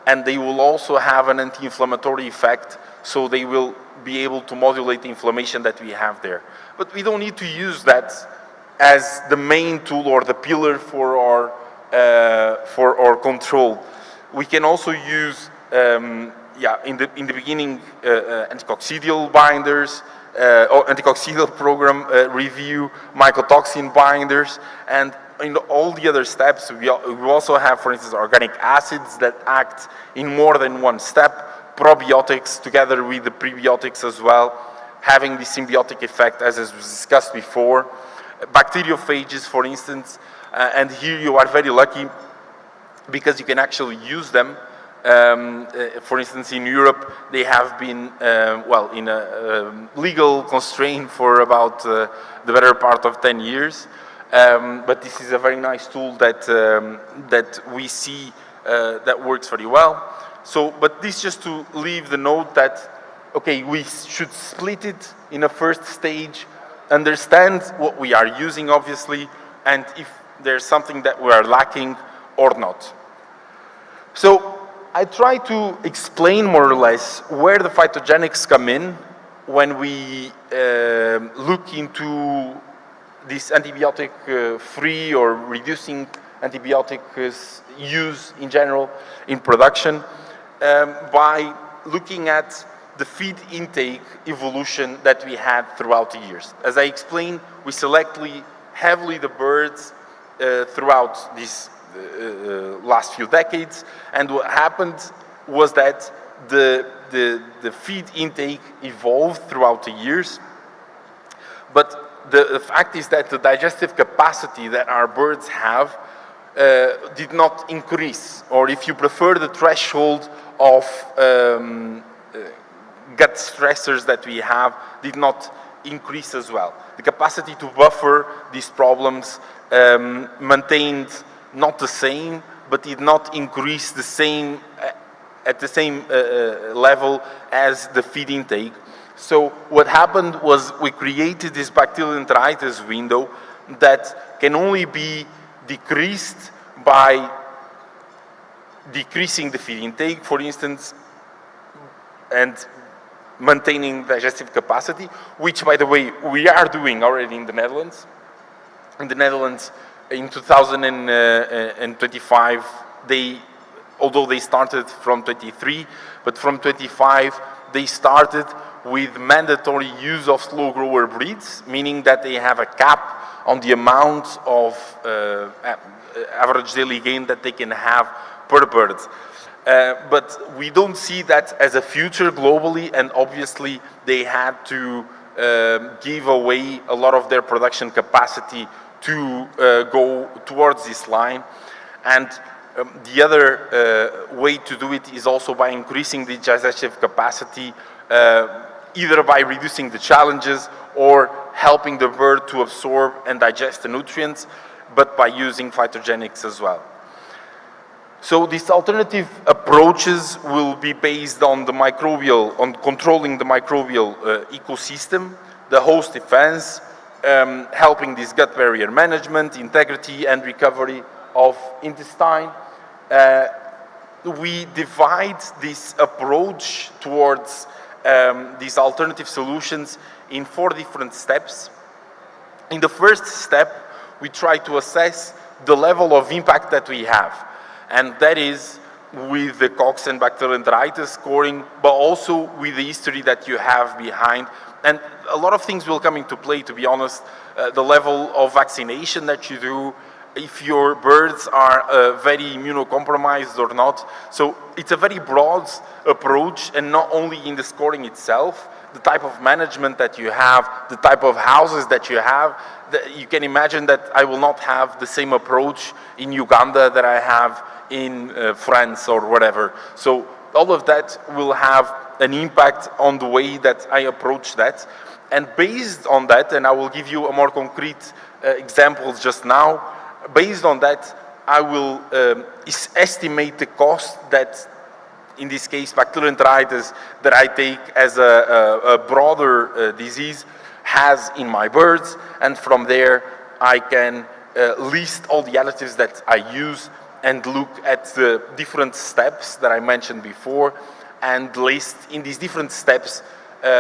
and they will also have an anti-inflammatory effect, so they will be able to modulate the inflammation that we have there. But we don't need to use that as the main tool or the pillar for our control. We can also use, in the beginning, anticoccidial binders, or anticoccidial program review, mycotoxin binders, and in all the other steps, we also have, for instance, organic acids that act in more than one step, probiotics together with the prebiotics as well, having the symbiotic effect as was discussed before. Bacteriophages, for instance, and here you are very lucky because you can actually use them. For instance, in Europe, they have been, well, in a legal constraint for about the better part of 10 years. But this is a very nice tool that, that we see that works very well. So, but this just to leave the note that, okay, we should split it in a first stage, understand what we are using, obviously, and if there's something that we are lacking or not. So, I try to explain more or less where the phytogenics come in when we look into this antibiotic-free or reducing antibiotic use in general in production by looking at the feed intake evolution that we had throughout the years. As I explained, we select heavily the birds throughout these last few decades, and what happened was that the feed intake evolved throughout the years, but the fact is that the digestive capacity that our birds have did not increase, or if you prefer, the threshold of gut stressors that we have did not increase as well. The capacity to buffer these problems maintained not the same, but did not increase the same at the same level as the feed intake. So what happened was we created this bacterial enteritis window that can only be decreased by decreasing the feed intake, for instance, and maintaining digestive capacity, which, by the way, we are doing already in the Netherlands. In the Netherlands, in 2025, although they started from 23, but from 25, they started with mandatory use of slow grower breeds, meaning that they have a cap on the amount of average daily gain that they can have per bird. But we don't see that as a future globally, and obviously they had to give away a lot of their production capacity to go towards this line. And the other way to do it is also by increasing the digestive capacity, either by reducing the challenges or helping the bird to absorb and digest the nutrients, but by using phytogenics as well. So these alternative approaches will be based on the microbial, on controlling the microbial ecosystem, the host defense, helping this gut barrier management, integrity and recovery of intestine. We divide this approach towards these alternative solutions in 4 different steps. In the first step, we try to assess the level of impact that we have, and that is with the Cox and bacterial enteritis scoring, but also with the history that you have behind. And a lot of things will come into play, to be honest, the level of vaccination that you do, if your birds are very immunocompromised or not. So it's a very broad approach, and not only in the scoring itself, the type of management that you have, the type of houses that you have. You can imagine that I will not have the same approach in Uganda that I have in France or whatever. So all of that will have an impact on the way that I approach that. And based on that, and I will give you a more concrete examples just now, based on that, I will estimate the cost that, in this case, bacterial enteritis, that I take as a broader disease has in my birds, and from there I can list all the additives that I use and look at the different steps that I mentioned before, and list in these different steps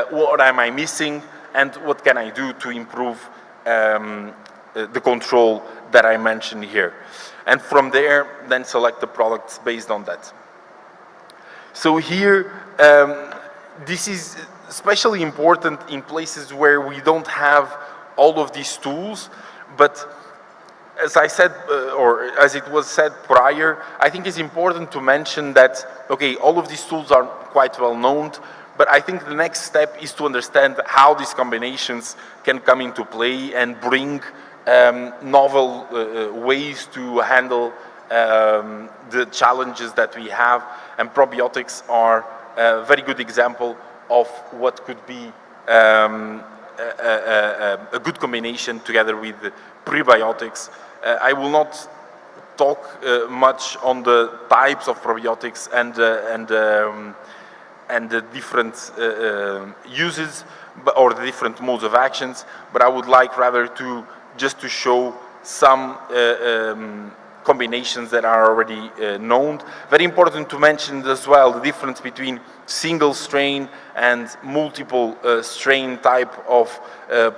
what am I missing and what can I do to improve the control that I mentioned here. And from there, then select the products based on that. So here, this is especially important in places where we don't have all of these tools, but as I said, or as it was said prior, I think it's important to mention that, okay, all of these tools are quite well known, But I think the next step is to understand how these combinations can come into play and bring novel ways to handle the challenges that we have. And probiotics are a very good example of what could be a good combination together with prebiotics. I will not talk much on the types of probiotics and the different uses or the different modes of actions, but I would like rather to just to show some combinations that are already known. Very important to mention as well the difference between single strain and multiple strain type of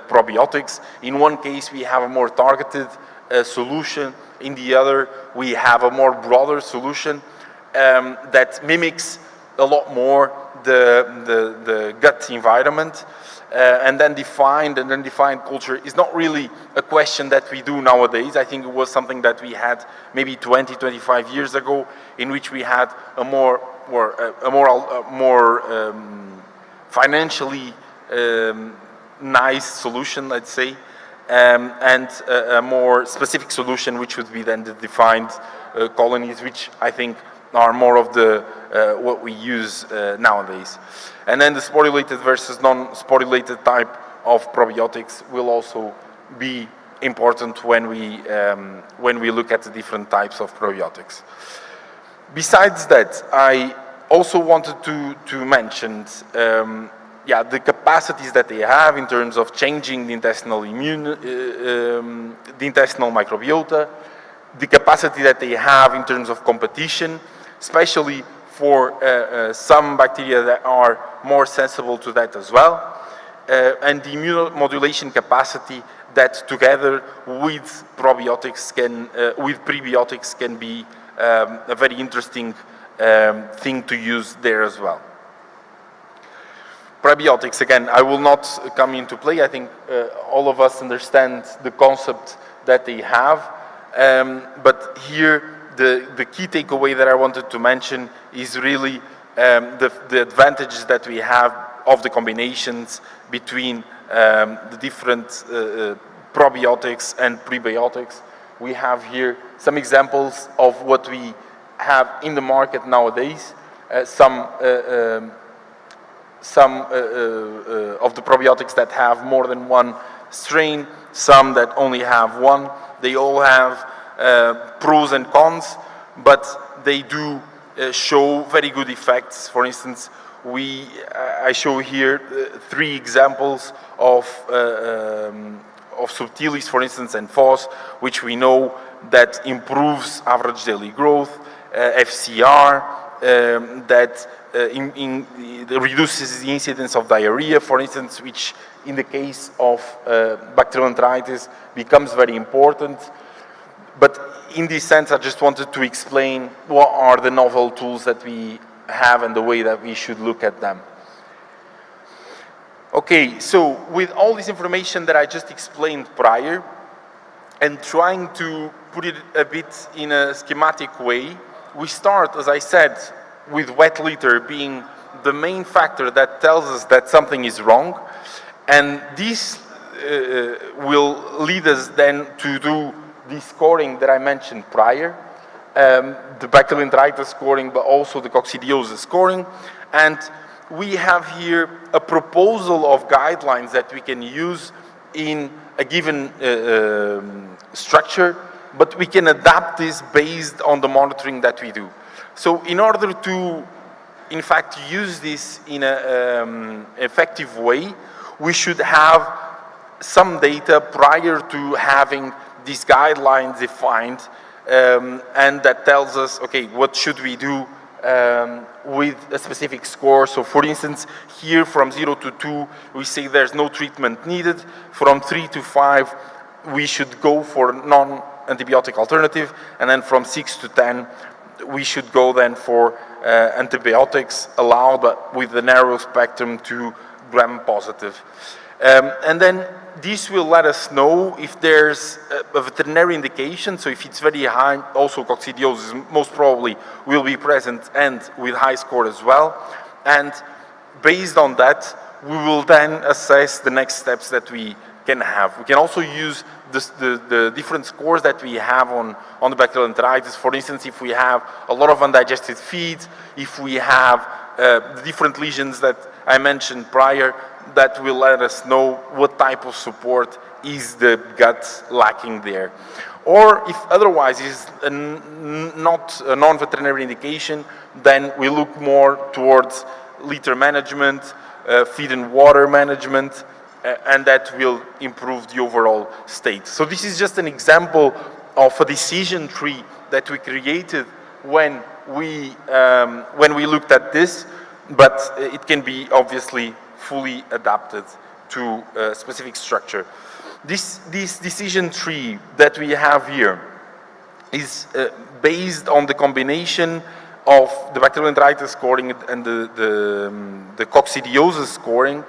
probiotics. In one case we have a more targeted solution, in the other we have a more broader solution that mimics a lot more the gut environment. And then defined culture is not really a question that we do nowadays. I think it was something that we had maybe 20, 25 years ago, in which we had a more financially nice solution, let's say, and a more specific solution, which would be then the defined colonies, which I think are more of the what we use nowadays. And then the sporulated versus non-sporulated type of probiotics will also be important when we look at the different types of probiotics. Besides that, I also wanted to mention the capacities that they have in terms of changing the intestinal the intestinal microbiota, the capacity that they have in terms of competition, especially for some bacteria that are more sensible to that as well, and the immunomodulation capacity that together with probiotics with prebiotics can be a very interesting thing to use there as well. Probiotics, again, I will not come into play. I think all of us understand the concept that they have, but here the key takeaway that I wanted to mention is really the advantages that we have of the combinations between the different probiotics and prebiotics. We have here some examples of what we have in the market nowadays. Some of the probiotics that have more than one strain, some that only have one. They all have pros and cons, but they do show very good effects. For instance, I show here 3 examples of Subtilis, for instance, and FOS, which we know that improves average daily growth, FCR, that reduces the incidence of diarrhea, for instance, which in the case of bacterial enteritis becomes very important. But in this sense, I just wanted to explain what are the novel tools that we have and the way that we should look at them. Okay, so with all this information that I just explained prior, and trying to put it a bit in a schematic way, we start, as I said, with wet litter being the main factor that tells us that something is wrong, and this will lead us then to do the scoring that I mentioned prior, the bacterial enteritis scoring, but also the coccidiosis scoring. And we have here a proposal of guidelines that we can use in a given structure, but we can adapt this based on the monitoring that we do. So in order to, in fact, use this in an effective way, we should have some data prior to having these guidelines defined, and that tells us, okay, what should we do with a specific score. So for instance, here from 0 to 2, we say there's no treatment needed. From 3 to 5, we should go for non-antibiotic alternative. And then from 6 to 10, we should go then for antibiotics allowed, but with the narrow spectrum to gram-positive. And then this will let us know if there's a veterinary indication. So if it's very high, also coccidiosis most probably will be present and with high score as well. And based on that, we will then assess the next steps that we can have. We can also use the different scores that we have on the bacterial enteritis. For instance, if we have a lot of undigested feeds, if we have the different lesions that I mentioned prior, that will let us know what type of support is the gut lacking there. Or if otherwise is not a non-veterinary indication, then we look more towards litter management, feed and water management, and that will improve the overall state. So this is just an example of a decision tree that we created when we looked at this, but it can be obviously fully adapted to a specific structure. This decision tree that we have here is based on the combination of the bacterial enteritis scoring and the coccidiosis scoring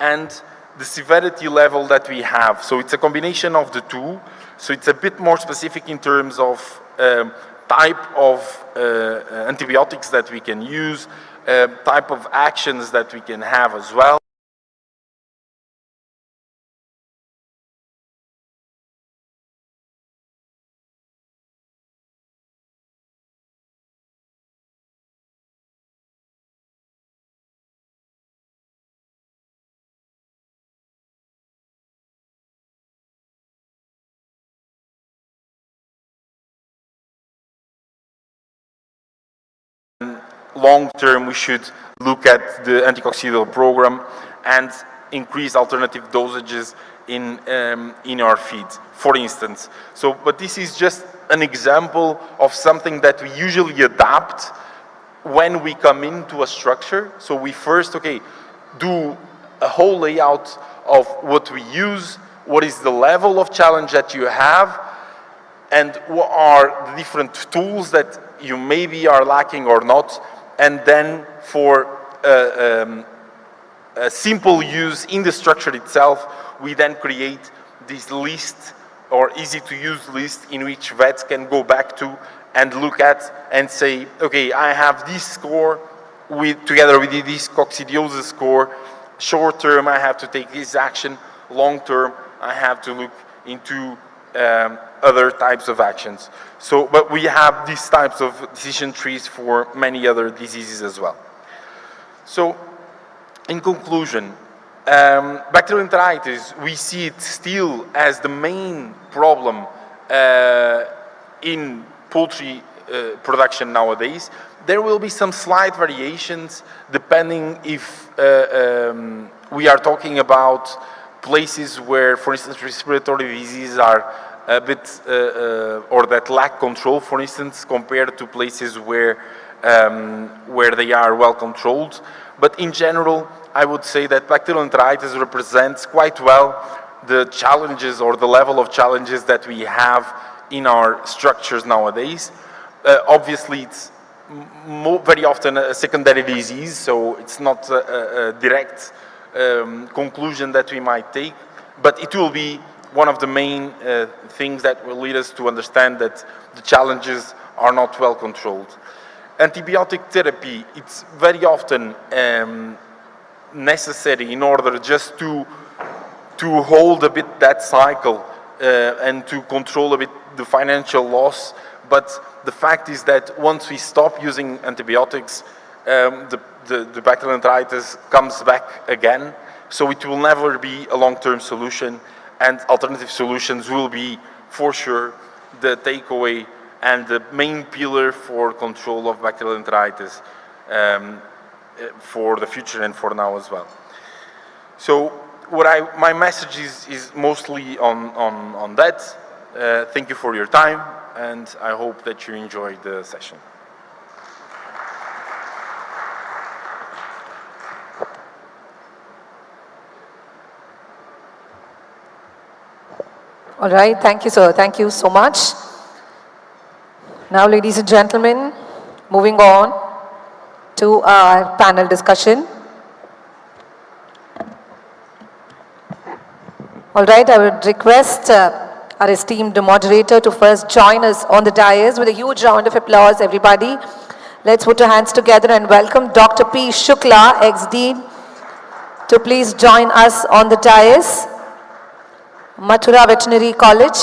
and the severity level that we have. So it's a combination of the two. So it's a bit more specific in terms of type of antibiotics that we can use, type of actions that we can have as well. Long term, we should look at the anticoccidial program and increase alternative dosages in our feeds, for instance. So, but this is just an example of something that we usually adapt when we come into a structure. So we first, do a whole layout of what we use, what is the level of challenge that you have, and what are the different tools that you maybe are lacking or not. And then for a simple use in the structure itself, we then create this list or easy to use list in which vets can go back to and look at and say, okay, I have this score together with this coccidiosis score. Short term, I have to take this action. Long term, I have to look into other types of actions. So, but we have these types of decision trees for many other diseases as well. So, in conclusion, bacterial enteritis, we see it still as the main problem in poultry production nowadays. There will be some slight variations depending if we are talking about places where, for instance, respiratory diseases are a bit, or that lack control, for instance, compared to places where they are well controlled. But in general, I would say that bacterial enteritis represents quite well the challenges or the level of challenges that we have in our structures nowadays. Obviously, it's very often a secondary disease, so it's not a direct conclusion that we might take, but it will be one of the main things that will lead us to understand that the challenges are not well controlled. Antibiotic therapy, it's very often necessary in order just to hold a bit that cycle and to control a bit the financial loss. But the fact is that once we stop using antibiotics, the bacterial enteritis comes back again. So it will never be a long-term solution, and alternative solutions will be, for sure, the takeaway and the main pillar for control of bacterial enteritis for the future and for now as well. So my message is mostly on that. Thank you for your time, and I hope that you enjoyed the session. All right, thank you, sir. Thank you so much. Now, ladies and gentlemen, moving on to our panel discussion. All right, I would request our esteemed moderator to first join us on the dais with a huge round of applause, everybody. Let's put our hands together and welcome Dr. P. Shukla, ex-dean, to please join us on the dais. Mathura Veterinary College.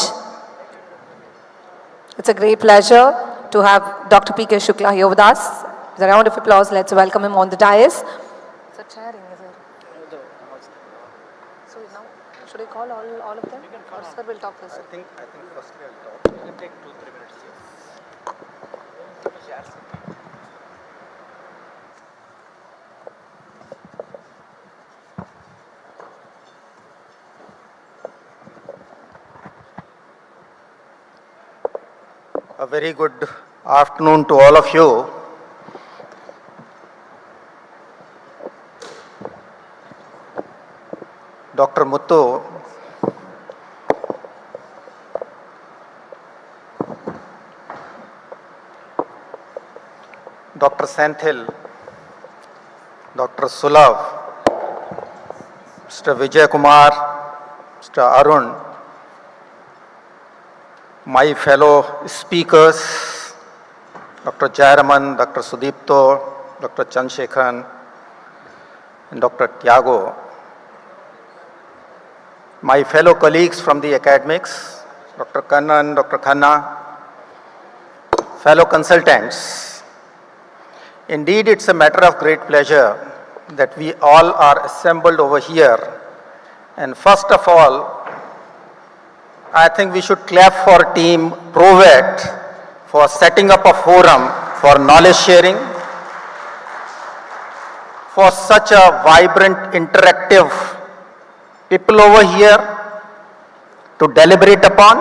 It's a great pleasure to have Dr. P.K. Shukla here with us. With a round of applause, let's welcome him on the dais. So chairing, is it? So now, should I call all of them? Or sir will talk first? I think firstly I'll talk. You can take 2-3 minutes. Yes. A very good afternoon to all of you. Dr. Muthu, Dr. Senthil, Dr. Sulav, Mr. Vijay Kumar, Mr. Arun, my fellow speakers, Dr. Jayaraman, Dr. Sudipto, Dr. Chandrasekaran, and Dr. Tiago, my fellow colleagues from the academics, Dr. Kannan, Dr. Khanna, fellow consultants. Indeed, it's a matter of great pleasure that we all are assembled over here. And first of all, I think we should clap for team Provet for setting up a forum for knowledge sharing, for such a vibrant, interactive people over here to deliberate upon,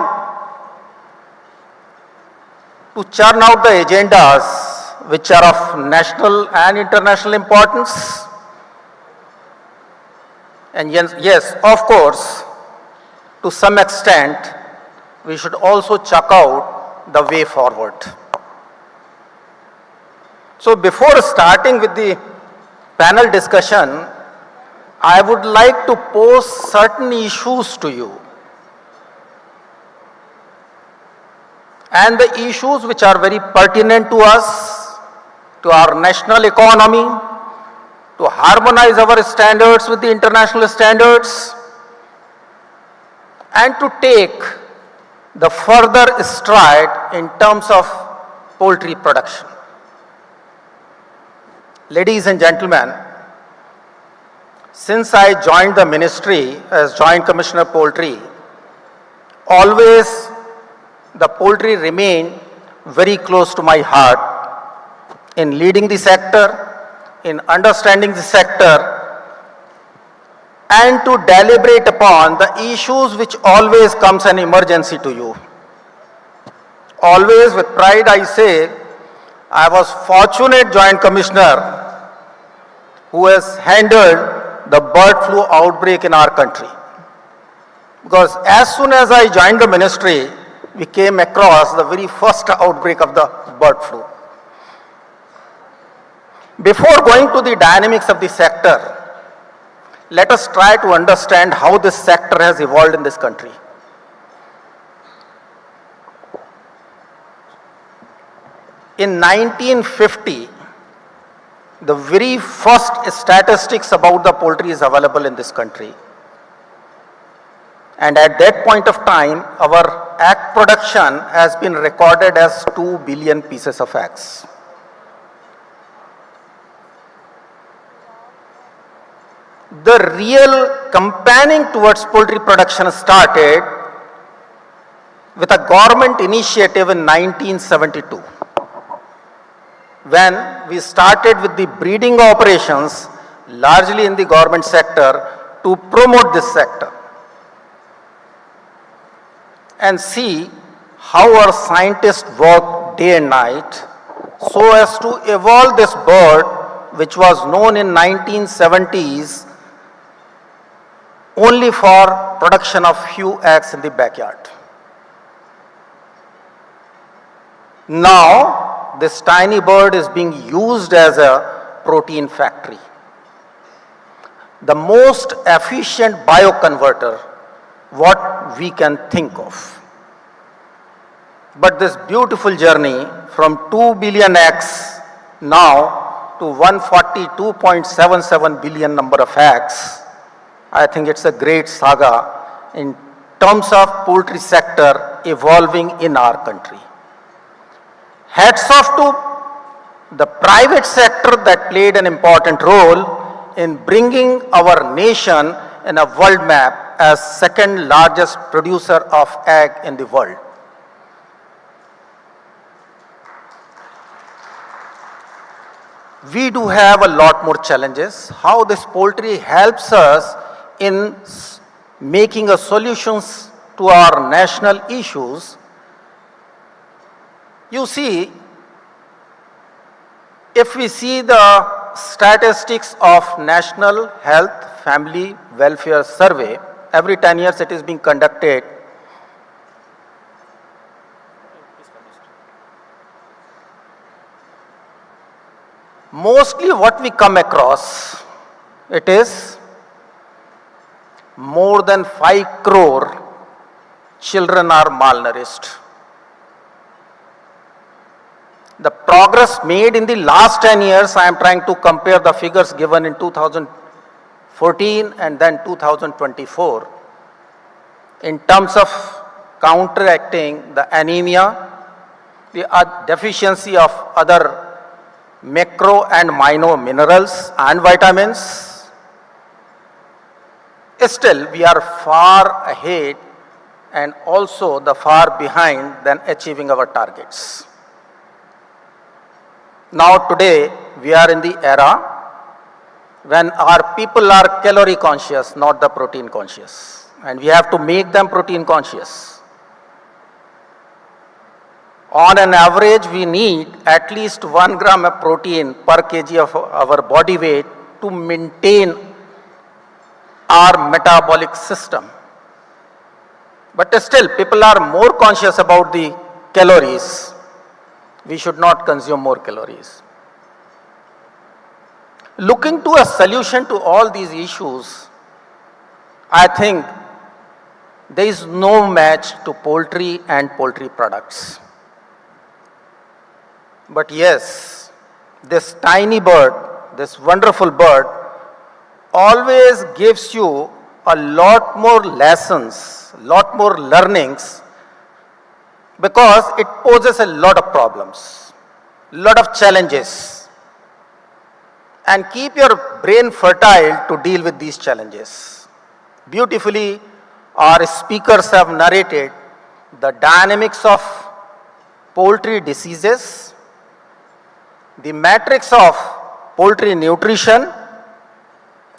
to churn out the agendas which are of national and international importance. And yes, of course, to some extent, we should also check out the way forward. So before starting with the panel discussion, I would like to pose certain issues to you. And the issues which are very pertinent to us, to our national economy, to harmonize our standards with the international standards, and to take the further stride in terms of poultry production. Ladies and gentlemen, since I joined the ministry as Joint Commissioner Poultry, always the poultry remained very close to my heart in leading the sector, in understanding the sector, and to deliberate upon the issues which always comes an emergency to you. Always with pride I say, I was fortunate Joint Commissioner who has handled the bird flu outbreak in our country. Because as soon as I joined the ministry, we came across the very first outbreak of the bird flu. Before going to the dynamics of the sector, let us try to understand how this sector has evolved in this country. In 1950, the very first statistics about the poultry is available in this country. And at that point of time, our egg production has been recorded as 2 billion pieces of eggs. The real campaigning towards poultry production started with a government initiative in 1972, when we started with the breeding operations, largely in the government sector, to promote this sector. And see how our scientists worked day and night so as to evolve this bird, which was known in 1970s only for production of few eggs in the backyard. Now, this tiny bird is being used as a protein factory. The most efficient bioconverter what we can think of. But this beautiful journey from 2 billion eggs now to 142.77 billion number of eggs. I think it's a great saga in terms of poultry sector evolving in our country. Hats off to the private sector that played an important role in bringing our nation in a world map as second largest producer of egg in the world. We do have a lot more challenges. How this poultry helps us in making a solutions to our national issues. You see, if we see the statistics of National Health Family Welfare Survey, every 10 years it is being conducted. Mostly what we come across, it is more than 5 crore children are malnourished. The progress made in the last 10 years, I am trying to compare the figures given in 2014 and then 2024 in terms of counteracting the anemia, the deficiency of other macro and minor minerals and vitamins. Still, we are far ahead and also the far behind than achieving our targets. Now today, we are in the era when our people are calorie conscious, not the protein conscious. And we have to make them protein conscious. On an average, we need at least 1 gram of protein per kg of our body weight to maintain our metabolic system. But still, people are more conscious about the calories. We should not consume more calories. Looking to a solution to all these issues, I think there is no match to poultry and poultry products. But yes, this tiny bird, this wonderful bird, always gives you a lot more lessons, lot more learnings, because it poses a lot of problems, lot of challenges, and keep your brain fertile to deal with these challenges. Beautifully, our speakers have narrated the dynamics of poultry diseases, the matrix of poultry nutrition,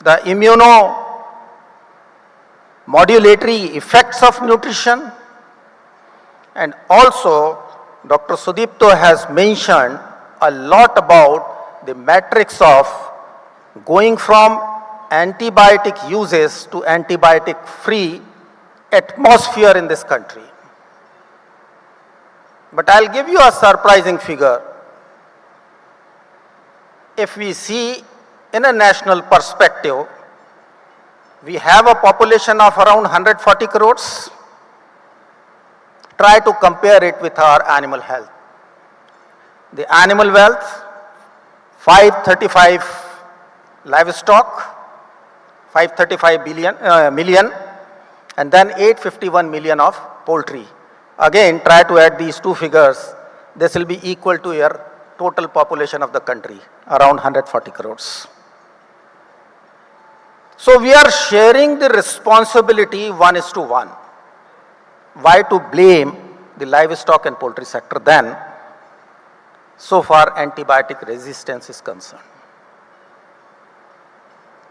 the immunomodulatory effects of nutrition, and also Dr. Sudipto has mentioned a lot about the matrix of going from antibiotic uses to antibiotic-free atmosphere in this country. But I'll give you a surprising figure. If we see in a national perspective, we have a population of around 140 crores. Try to compare it with our animal health. The animal wealth, 535 livestock, 535 million, and then 851 million of poultry. Again, try to add these two figures. This will be equal to your total population of the country, around 140 crores. So we are sharing the responsibility 1:1. Why to blame the livestock and poultry sector then, so far antibiotic resistance is concerned?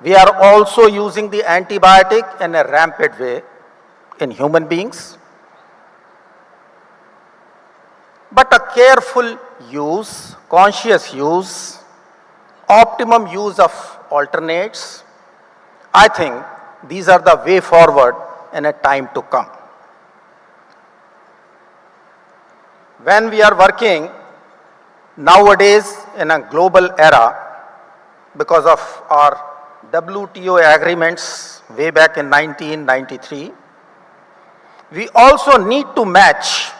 We are also using the antibiotic in a rampant way in human beings. But a careful use, conscious use, optimum use of alternates, I think these are the way forward in a time to come. When we are working nowadays in a global era, because of our WTO agreements way back in 1993, we also need to match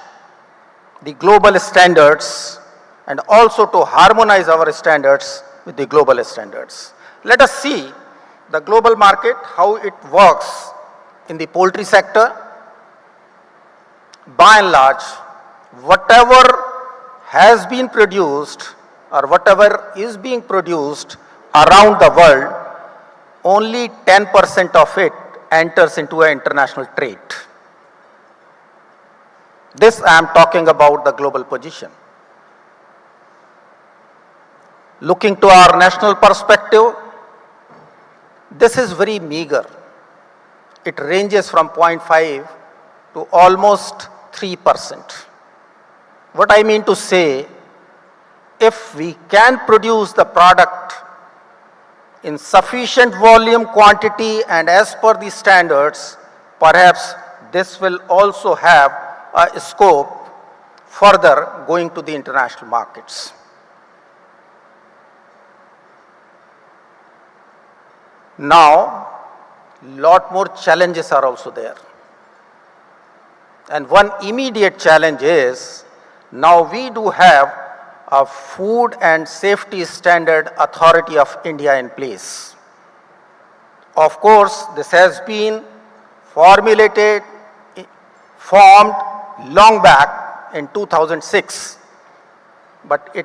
the global standards and also to harmonize our standards with the global standards. Let us see the global market, how it works in the poultry sector. By and large, whatever has been produced or whatever is being produced around the world, only 10% of it enters into an international trade. This I am talking about the global position. Looking to our national perspective, this is very meager. It ranges from 0.5 to almost 3%. What I mean to say, if we can produce the product in sufficient volume, quantity and as per the standards, perhaps this will also have a scope further going to the international markets. Now, lot more challenges are also there. And one immediate challenge is, now we do have a Food and Safety Standard Authority of India in place. Of course, this has been formulated, formed long back in 2006, but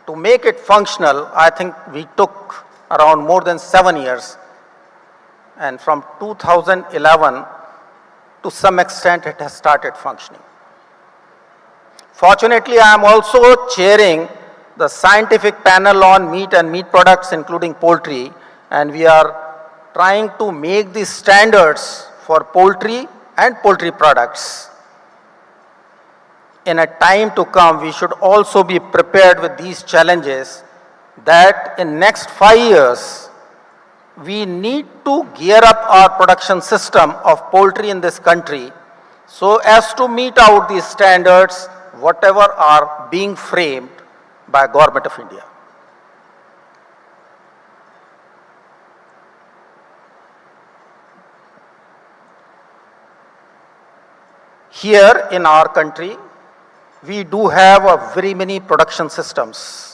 to make it functional, I think we took around more than 7 years. And from 2011, to some extent, it has started functioning. Fortunately, I am also chairing the scientific panel on meat and meat products, including poultry, and we are trying to make the standards for poultry and poultry products. In a time to come, we should also be prepared with these challenges that in next 5 years, we need to gear up our production system of poultry in this country so as to meet out these standards, whatever are being framed by Government of India. Here in our country, we do have a very many production systems.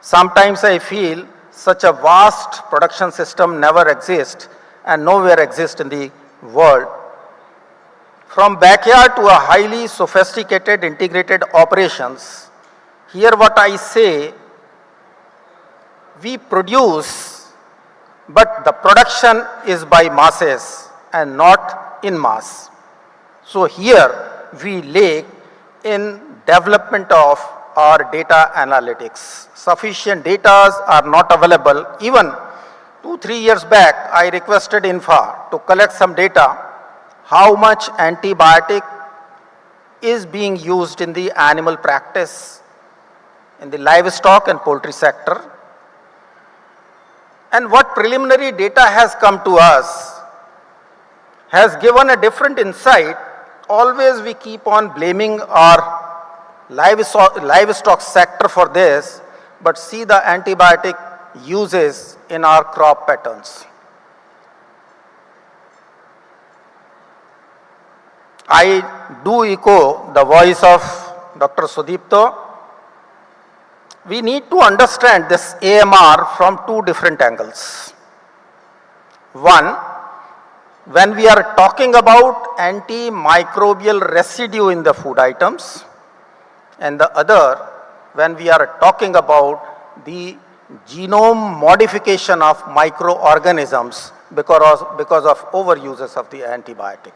Sometimes I feel such a vast production system never exists and nowhere exists in the world. From backyard to a highly sophisticated integrated operations, here what I say, we produce, but the production is by masses and not in mass. So here we lack in development of our data analytics. Sufficient data are not available. Even 2-3 years back, I requested INFA to collect some data, how much antibiotic is being used in the animal practice, in the livestock and poultry sector. And what preliminary data has come to us has given a different insight. Always we keep on blaming our livestock sector for this, but see the antibiotic uses in our crop patterns. I do echo the voice of Dr. Sudipto. We need to understand this AMR from two different angles. One, when we are talking about antimicrobial residue in the food items, and the other, when we are talking about the genome modification of microorganisms because of overuses of the antibiotic.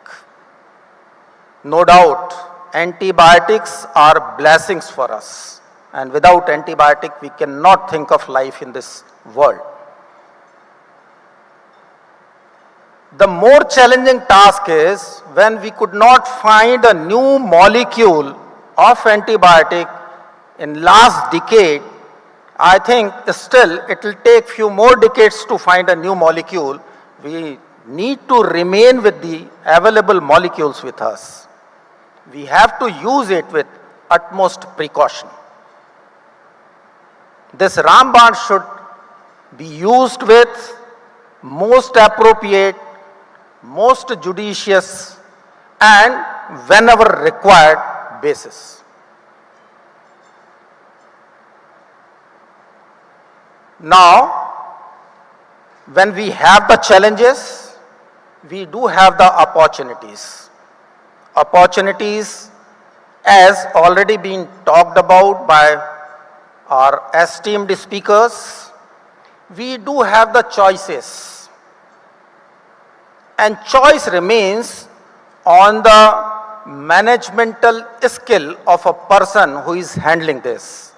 No doubt, antibiotics are blessings for us, and without antibiotic, we cannot think of life in this world. The more challenging task is when we could not find a new molecule of antibiotic in last decade. I think still it will take few more decades to find a new molecule. We need to remain with the available molecules with us. We have to use it with utmost precaution. This Ramband should be used with most appropriate, most judicious and whenever required basis. Now, when we have the challenges, we do have the opportunities. Opportunities, as already been talked about by our esteemed speakers, we do have the choices. And choice remains on the managemental skill of a person who is handling this.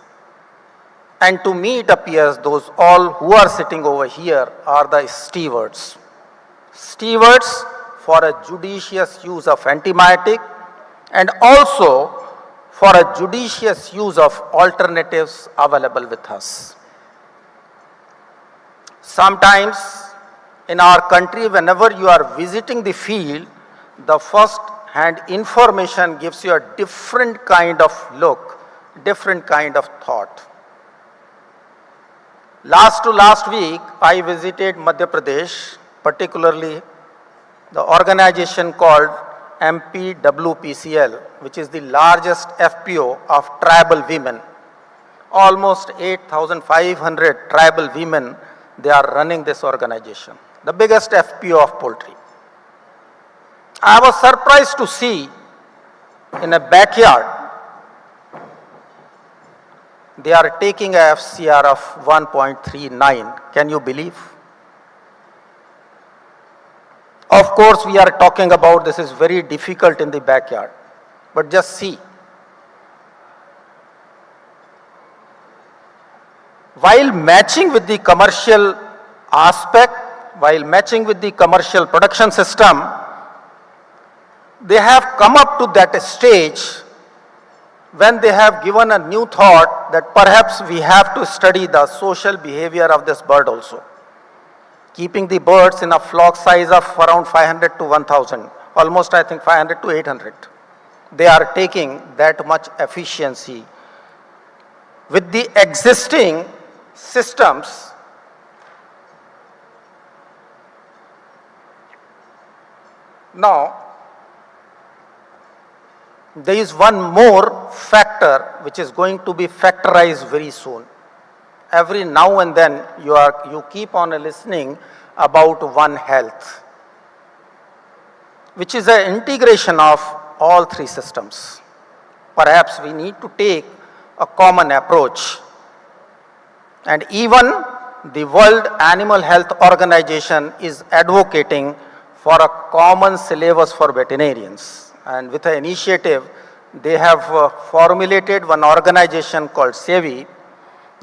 And to me it appears those all who are sitting over here are the stewards. Stewards for a judicious use of antibiotic and also for a judicious use of alternatives available with us. Sometimes in our country, whenever you are visiting the field, the first hand information gives you a different kind of look, different kind of thought. Last week, I visited Madhya Pradesh, particularly the organization called MPWPCL, which is the largest FPO of tribal women. Almost 8,500 tribal women, they are running this organization, the biggest FPO of poultry. I was surprised to see in a backyard, they are taking a FCR of 1.39. Can you believe? Of course, we are talking about this is very difficult in the backyard, but just see. While matching with the commercial aspect, while matching with the commercial production system, they have come up to that stage when they have given a new thought that perhaps we have to study the social behavior of this bird also. Keeping the birds in a flock size of around 500 to 1000, almost I think 500 to 800. They are taking that much efficiency. With the existing systems, now there is one more factor which is going to be factorized very soon. Every now and then you keep on listening about One Health, which is an integration of all three systems. Perhaps we need to take a common approach. And even the World Animal Health Organization is advocating for a common syllabus for veterinarians. And with an initiative, they have formulated one organization called SEVI.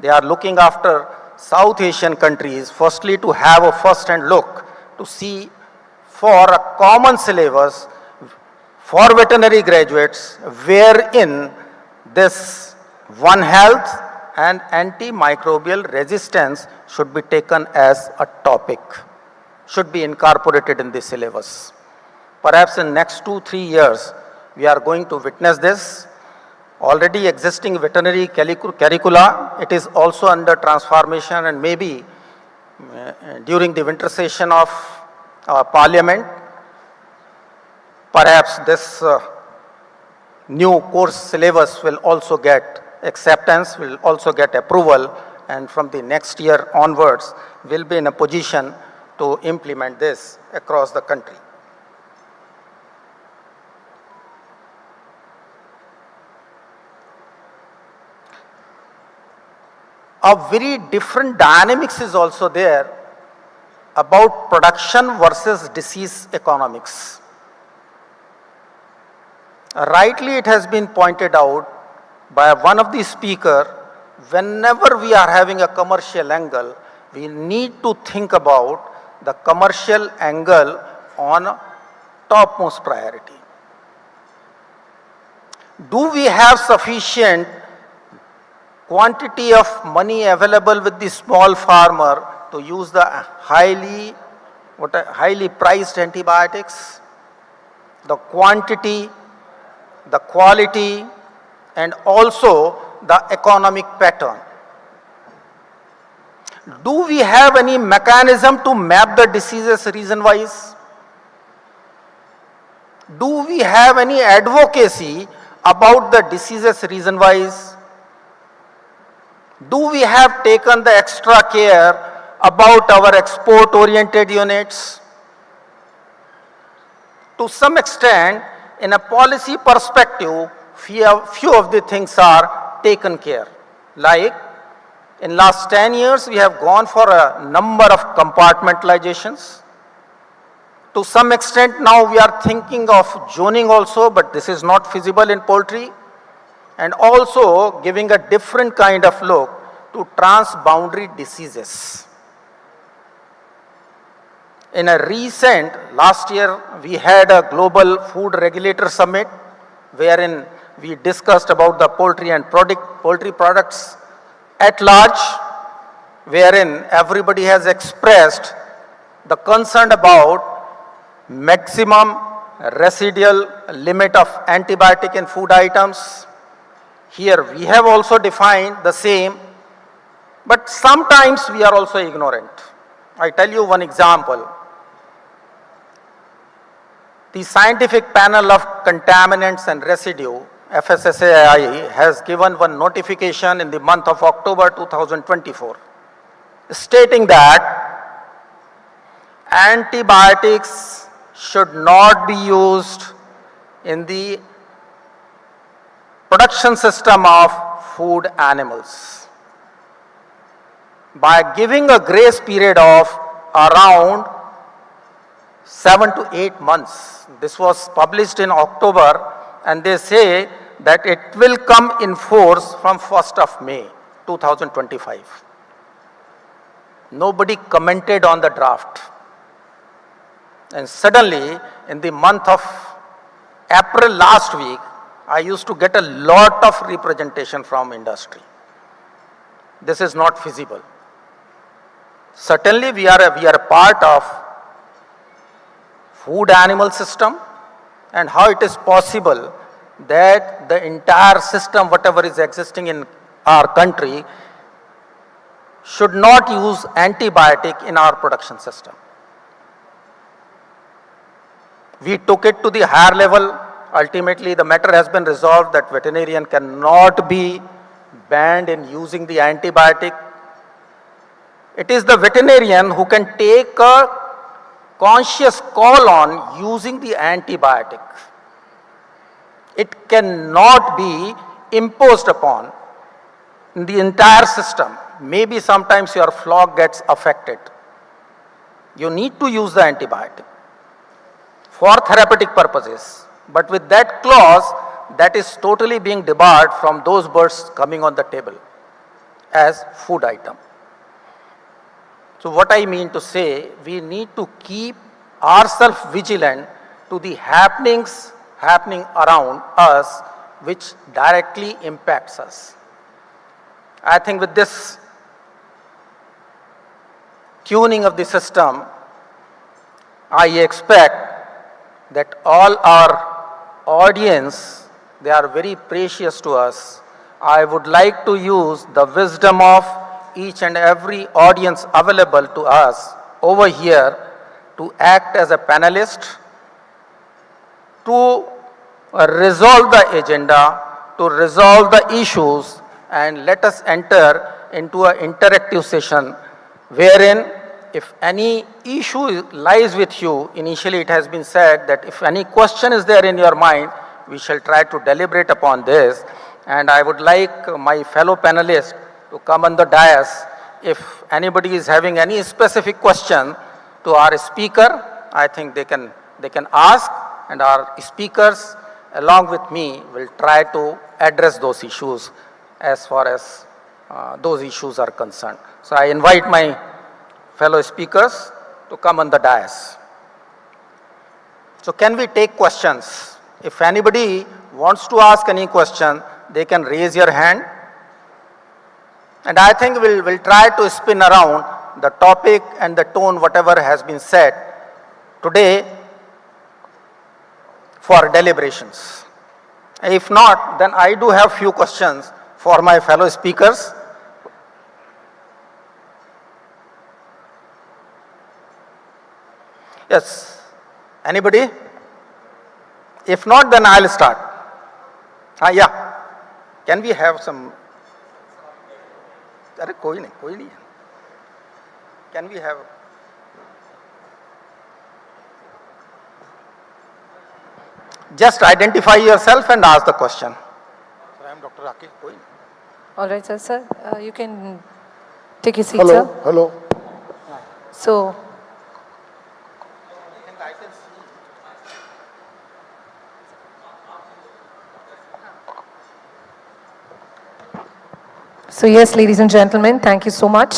They are looking after South Asian countries, firstly to have a first-hand look to see for a common syllabus for veterinary graduates wherein this One Health and antimicrobial resistance should be taken as a topic, should be incorporated in the syllabus. Perhaps in next 2-3 years, we are going to witness this. Already existing veterinary curricula, it is also under transformation, and maybe during the winter session of Parliament, perhaps this new course syllabus will also get acceptance, will also get approval, and from the next year onwards, we'll be in a position to implement this across the country. A very different dynamics is also there about production versus disease economics. Rightly it has been pointed out by one of the speakers, whenever we are having a commercial angle, we need to think about the commercial angle on topmost priority. Do we have sufficient quantity of money available with the small farmer to use the highly priced antibiotics? The quantity, the quality, and also the economic pattern. Do we have any mechanism to map the diseases region-wise? Do we have any advocacy about the diseases region-wise? Do we have taken the extra care about our export-oriented units? To some extent, in a policy perspective, few of the things are taken care. Like, in last 10 years, we have gone for a number of compartmentalizations. To some extent, now we are thinking of zoning also, but this is not feasible in poultry. And also giving a different kind of look to transboundary diseases. In a recent, last year, we had a global food regulator summit wherein we discussed about the poultry and poultry products at large, wherein everybody has expressed the concern about maximum residual limit of antibiotic in food items. Here we have also defined the same, but sometimes we are also ignorant. I tell you one example. The Scientific Panel of Contaminants and Residue, FSSAI, has given one notification in the month of October 2024, stating that antibiotics should not be used in the production system of food animals. By giving a grace period of around 7 to 8 months. This was published in October, and they say that it will come in force from 1st of May 2025. Nobody commented on the draft. And suddenly, in the month of April last week, I used to get a lot of representation from industry. This is not feasible. Certainly, we are a part of food animal system, and how it is possible that the entire system, whatever is existing in our country, should not use antibiotic in our production system. We took it to the higher level. Ultimately, the matter has been resolved that veterinarian cannot be banned in using the antibiotic. It is the veterinarian who can take a conscious call on using the antibiotic. It cannot be imposed upon the entire system. Maybe sometimes your flock gets affected. You need to use the antibiotic for therapeutic purposes. But with that clause, that is totally being debarred from those birds coming on the table as food item. So what I mean to say, we need to keep ourselves vigilant to the happenings happening around us which directly impacts us. I think with this tuning of the system, I expect that all our audience, they are very precious to us. I would like to use the wisdom of each and every audience available to us over here to act as a panelist, to resolve the agenda, to resolve the issues, and let us enter into an interactive session wherein if any issue lies with you, initially it has been said that if any question is there in your mind, we shall try to deliberate upon this. And I would like my fellow panelists to come on the dais. If anybody is having any specific question to our speaker, I think they can ask, and our speakers along with me will try to address those issues as far as those issues are concerned. So I invite my fellow speakers to come on the dais. So can we take questions? If anybody wants to ask any question, they can raise your hand. And I think we'll try to spin around the topic and the tone, whatever has been said today for deliberations. If not, then I do have few questions for my fellow speakers. Yes, anybody? If not, then I'll start. Yeah, can we have some? अरे कोई नहीं. Can we have? Just identify yourself and ask the question. Sir, I am Dr. Rakesh. कोई नहीं. All right, sir. You can take your seat, Hello, sir. hello. So, yes, ladies and gentlemen, thank you so much.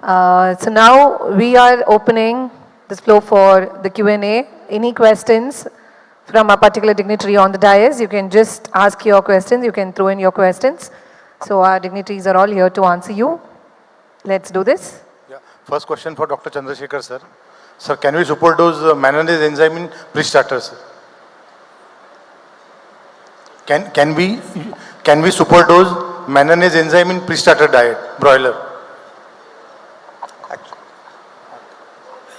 So now we are opening this floor for the Q&A. Any questions from a particular dignitary on the dais? You can just ask your questions. You can throw in your questions. So our dignitaries are all here to answer you. Let's do this. Yeah. First question for Dr. Chandrasekaran, sir. Sir, can we superdose manganese enzyme in pre-starters? Can we superdose manganese enzyme in pre-starter diet, broiler?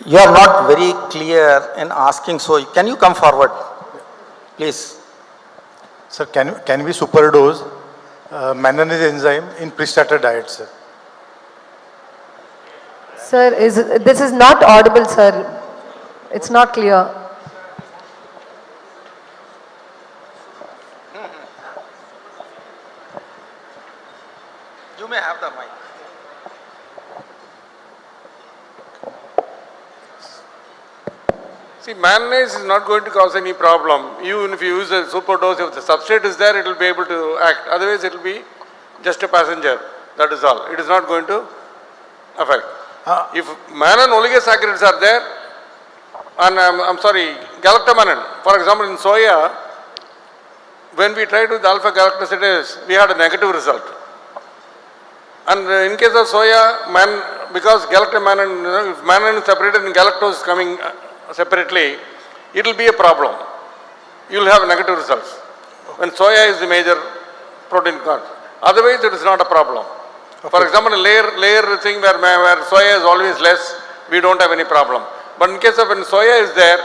You are not very clear in asking, so can you come forward, please? Sir, can we superdose manganese enzyme in pre-starter diet, sir? Sir, this is not audible, sir. It's not clear. You may have the mic. See, mayonnaise is not going to cause any problem. Even if you use a superdose, if the substrate is there, it will be able to act. Otherwise, it will be just a passenger. That is all. It is not going to affect. If mannan oligosaccharides are there, and galactomannan, for example, in soya, when we tried with alpha galactosidase, we had a negative result. And in case of soya, because galactomannan, if mannan is separated and galactose is coming separately, it will be a problem. You will have negative results when soya is the major protein cause. Otherwise, it is not a problem. Okay. For example, a layer thing where soya is always less, we don't have any problem. But in case of when soya is there,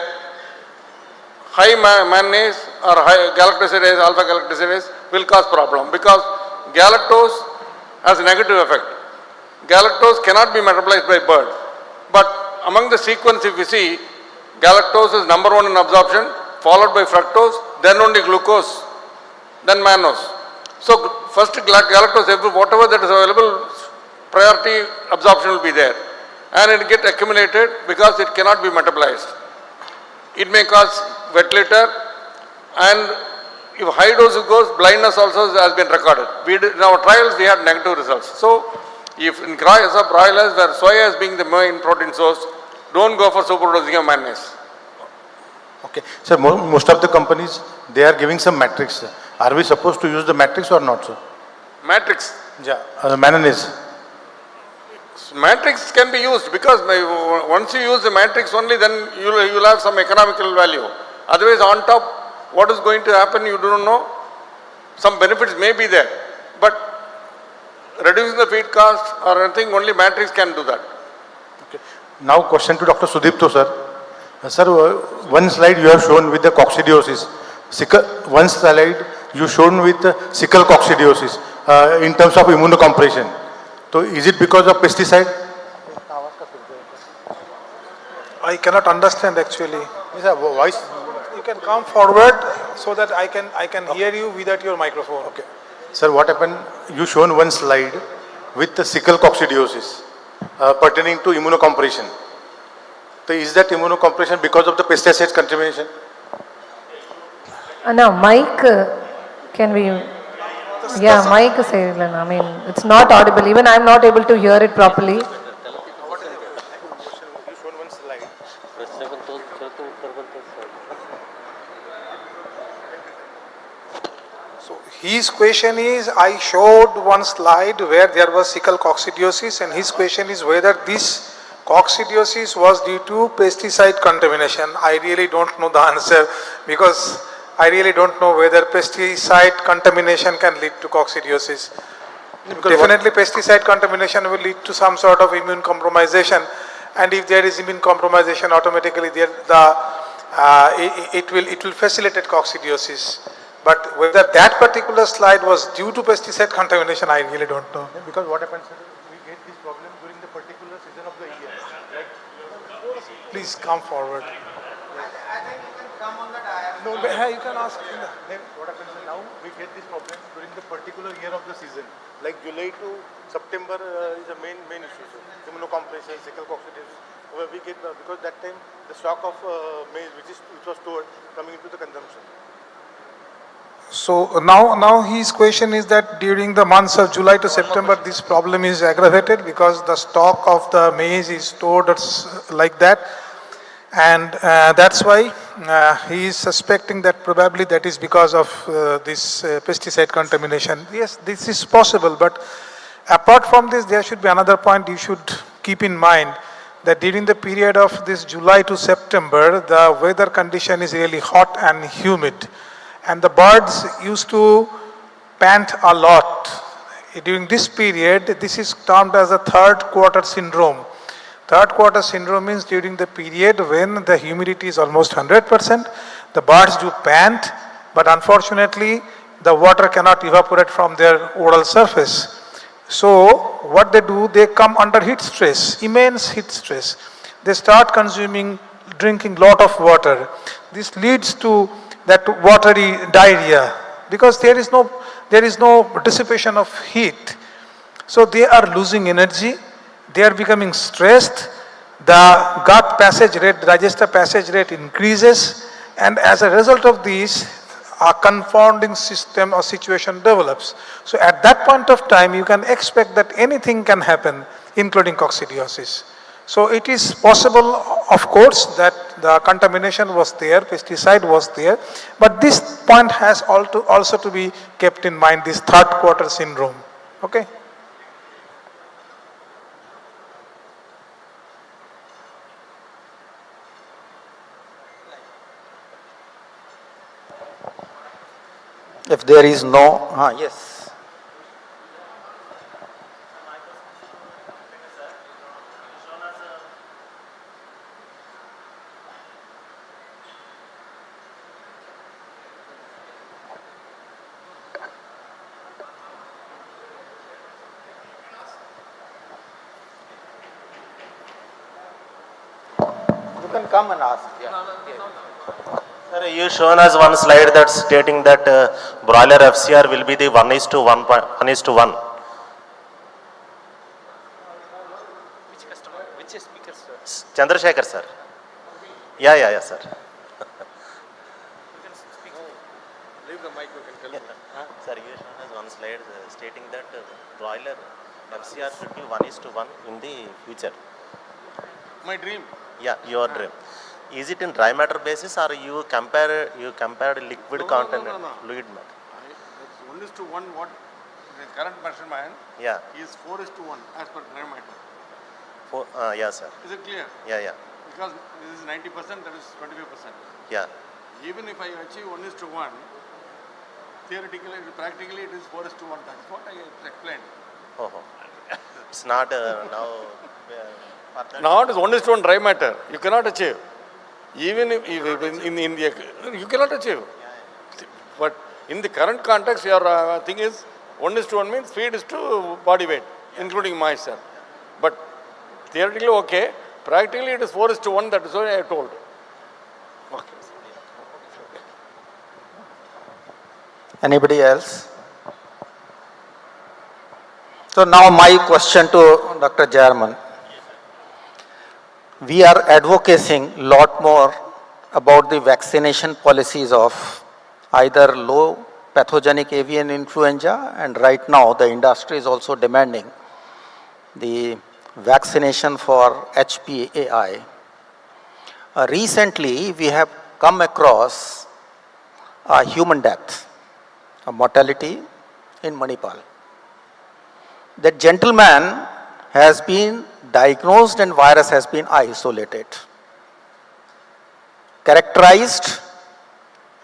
high mayonnaise or high galactosidase, alpha galactosidase will cause problem because galactose has a negative effect. Galactose cannot be metabolized by bird. But among the sequence, if you see, galactose is number 1 in absorption, followed by fructose, then only glucose, then mannose. So first galactose, whatever that is available, priority absorption will be there. And it get accumulated because it cannot be metabolized. It may cause wet litter, and if high dose goes, blindness also has been recorded. In our trials, we had negative results. So if in case of broilers where soya is being the main protein source, don't go for superdosing of mayonnaise. Okay. Sir, most of the companies, they are giving some matrix. Are we supposed to use the matrix or not, sir? Matrix? Yeah. Mayonnaise. Matrix can be used because once you use the matrix only, then you will have some economical value. Otherwise, on top, what is going to happen, you do not know. Some benefits may be there, but reducing the feed cost or anything, only matrix can do that. Okay. Now, question to Dr. Sudipto, sir. Sir, one slide you have shown with the coccidiosis. One slide you shown with sickle coccidiosis in terms of immunocompression. So, is it because of pesticide? I cannot understand actually. Voice. You can come forward so that I can hear you without your microphone. Okay. Sir, what happened? You shown one slide with the sickle coccidiosis pertaining to immunocompression. So, is that immunocompression because of the pesticide contamination? Now, Mike, can we? Yeah, Mike is saying, I mean, it's not audible. Even I'm not able to hear it properly. So his question is, I showed one slide where there was sickle coccidiosis, and his question is whether this coccidiosis was due to pesticide contamination. I really don't know the answer because I really don't know whether pesticide contamination can lead to coccidiosis. Definitely pesticide contamination will lead to some sort of immune compromisation, and if there is immune compromisation, automatically it will facilitate coccidiosis. But whether that particular slide was due to pesticide contamination, I really don't know. Because what happens, we get this problem during the particular season of the year. Like, Please come forward. I think you can come on the diagram. No, but, you can ask. then what happens now, we get this problem during the particular year of the season. Like July to September is the main issue. Immunocompression, sickle coccidius. We get, because that time the stock of maize which was stored coming into the consumption. So now his question is that during the months of July to September, this problem is aggravated because the stock of the maize is stored like that, and that's why he is suspecting that probably that is because of this pesticide contamination. Yes, this is possible, but apart from this, there should be another point you should keep in mind, that during the period of this July to September, the weather condition is really hot and humid. And the birds used to pant a lot. During this period, this is termed as a third quarter syndrome. Third quarter syndrome means during the period when the humidity is almost 100%, the birds do pant, but unfortunately, the water cannot evaporate from their oral surface. So, what they do, they come under heat stress, immense heat stress. They start drinking lot of water. This leads to that watery diarrhea, because there is no dissipation of heat. So they are losing energy, they are becoming stressed, the gut passage rate, digestive passage rate increases, and as a result of this, a confounding system or situation develops. So at that point of time, you can expect that anything can happen, including coccidiosis. So it is possible, of course, that the contamination was there, pesticide was there, but this point has also to be kept in mind, this third quarter syndrome. Okay? If there is no, yes. You can come and ask. Sir, you shown us one slide that's stating that broiler FCR will be the 1:1. Which customer? Which speaker, sir? Chandrasekaran, sir. Yeah, sir. Leave the mic, you can tell me. Sir, you shown us one slide stating that broiler FCR should be 1:1 in the future. My dream. Yeah, your dream. Is it in dry matter basis or you compared liquid content and fluid matter? That's 1:1 what the current measurement Yeah. is 4:1 as per dry matter. Yeah, sir. Is it clear? Yeah. Because this is 90%, that is 25%. Yeah. Even if I achieve 1:1, theoretically, practically it is 4:1. That's what I explained. Oh. It's not now. Now it is 1:1 dry matter. You cannot achieve. Even if in the, you cannot achieve. But in the current context, your thing is 1:1 means feed is to body weight, including moisture. But theoretically, okay. Practically, it is 4:1. That is what I told. Okay. Anybody else? So now my question to Dr. Jayaraman. We are advocating a lot more about the vaccination policies of either low pathogenic avian influenza, and right now the industry is also demanding the vaccination for HPAI. Recently, we have come across a human death, a mortality in Manipal. That gentleman has been diagnosed and virus has been isolated, characterized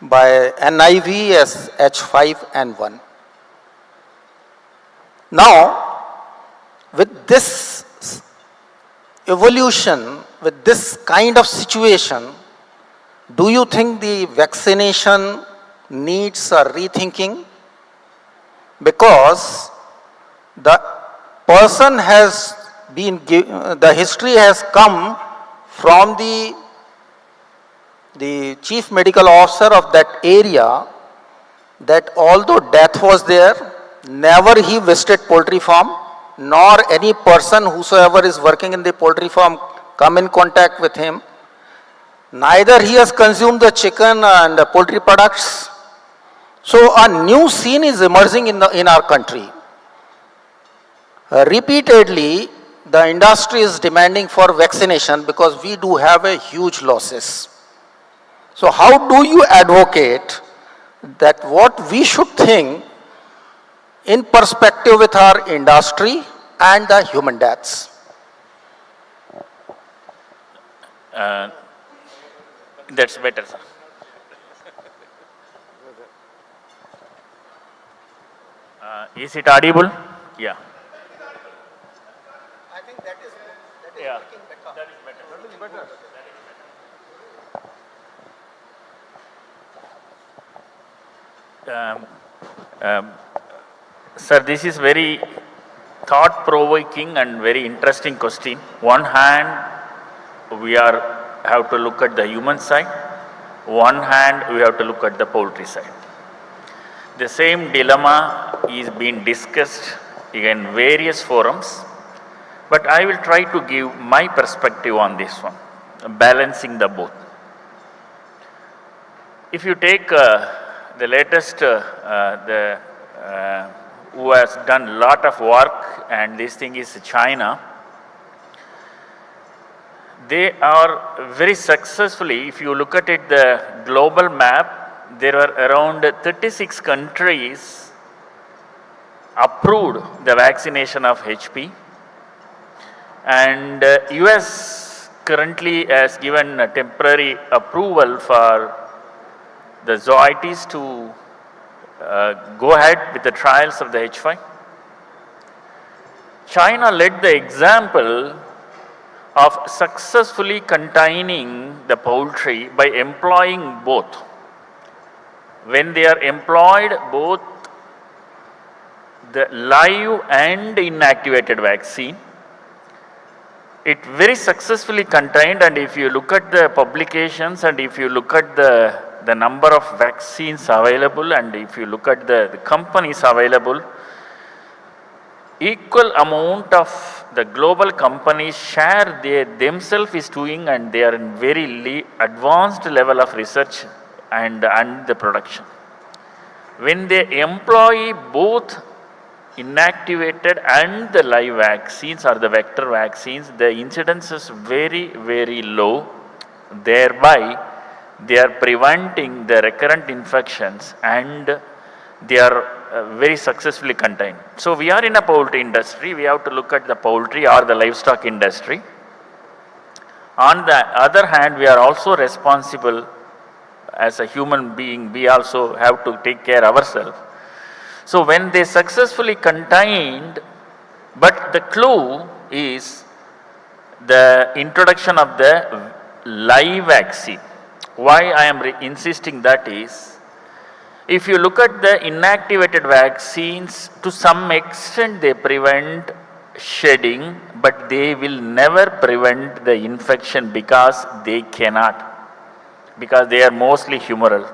by NIV as H5N1. Now, with this evolution, with this kind of situation, do you think the vaccination needs a rethinking, because the person has been, the history has come from the chief medical officer of that area, that although death was there, never he visited poultry farm, nor any person whosoever is working in the poultry farm come in contact with him. Neither he has consumed the chicken and the poultry products. So a new scene is emerging in our country. Repeatedly, the industry is demanding for vaccination because we do have a huge losses. So how do you advocate that what we should think in perspective with our industry and the human deaths? That's better, sir. Is it audible? Yeah. I think that is Yeah. working better. That is better. Sir, this is very thought-provoking and very interesting question. One hand, we have to look at the human side. One hand, we have to look at the poultry side. The same dilemma is being discussed in various forums, but I will try to give my perspective on this one, balancing the both. If you take the latest, who has done a lot of work, and this thing is China, they are very successfully, if you look at it, the global map, there are around 36 countries approved the vaccination of HP, and US currently has given a temporary approval for the Zoetis to go ahead with the trials of the H5. China led the example of successfully containing the poultry by employing both. When they are employed both the live and inactivated vaccine, it very successfully contained, and if you look at the publications and if you look at the number of vaccines available and if you look at the companies available, equal amount of the global companies share they themselves is doing, and they are in very advanced level of research and the production. When they employ both inactivated and the live vaccines or the vector vaccines, the incidence is very, very low. Thereby, they are preventing the recurrent infections and they are very successfully contained. So we are in a poultry industry, we have to look at the poultry or the livestock industry. On the other hand, we are also responsible as a human being, we also have to take care ourselves. So when they successfully contained, but the clue is the introduction of the live vaccine. Why I am insisting that is, if you look at the inactivated vaccines, to some extent they prevent shedding, but they will never prevent the infection because they cannot, because they are mostly humoral.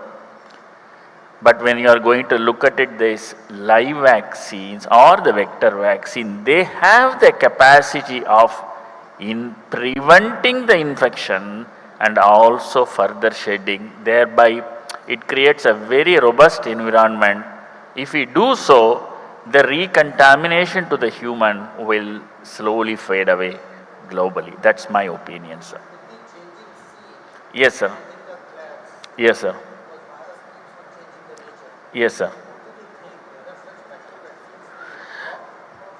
But when you are going to look at it, these live vaccines or the vector vaccine, they have the capacity of in preventing the infection and also further shedding. Thereby, it creates a very robust environment. If we do so, the recontamination to the human will slowly fade away globally. That's my opinion, sir. Yes, sir. Yes, sir. Yes, sir.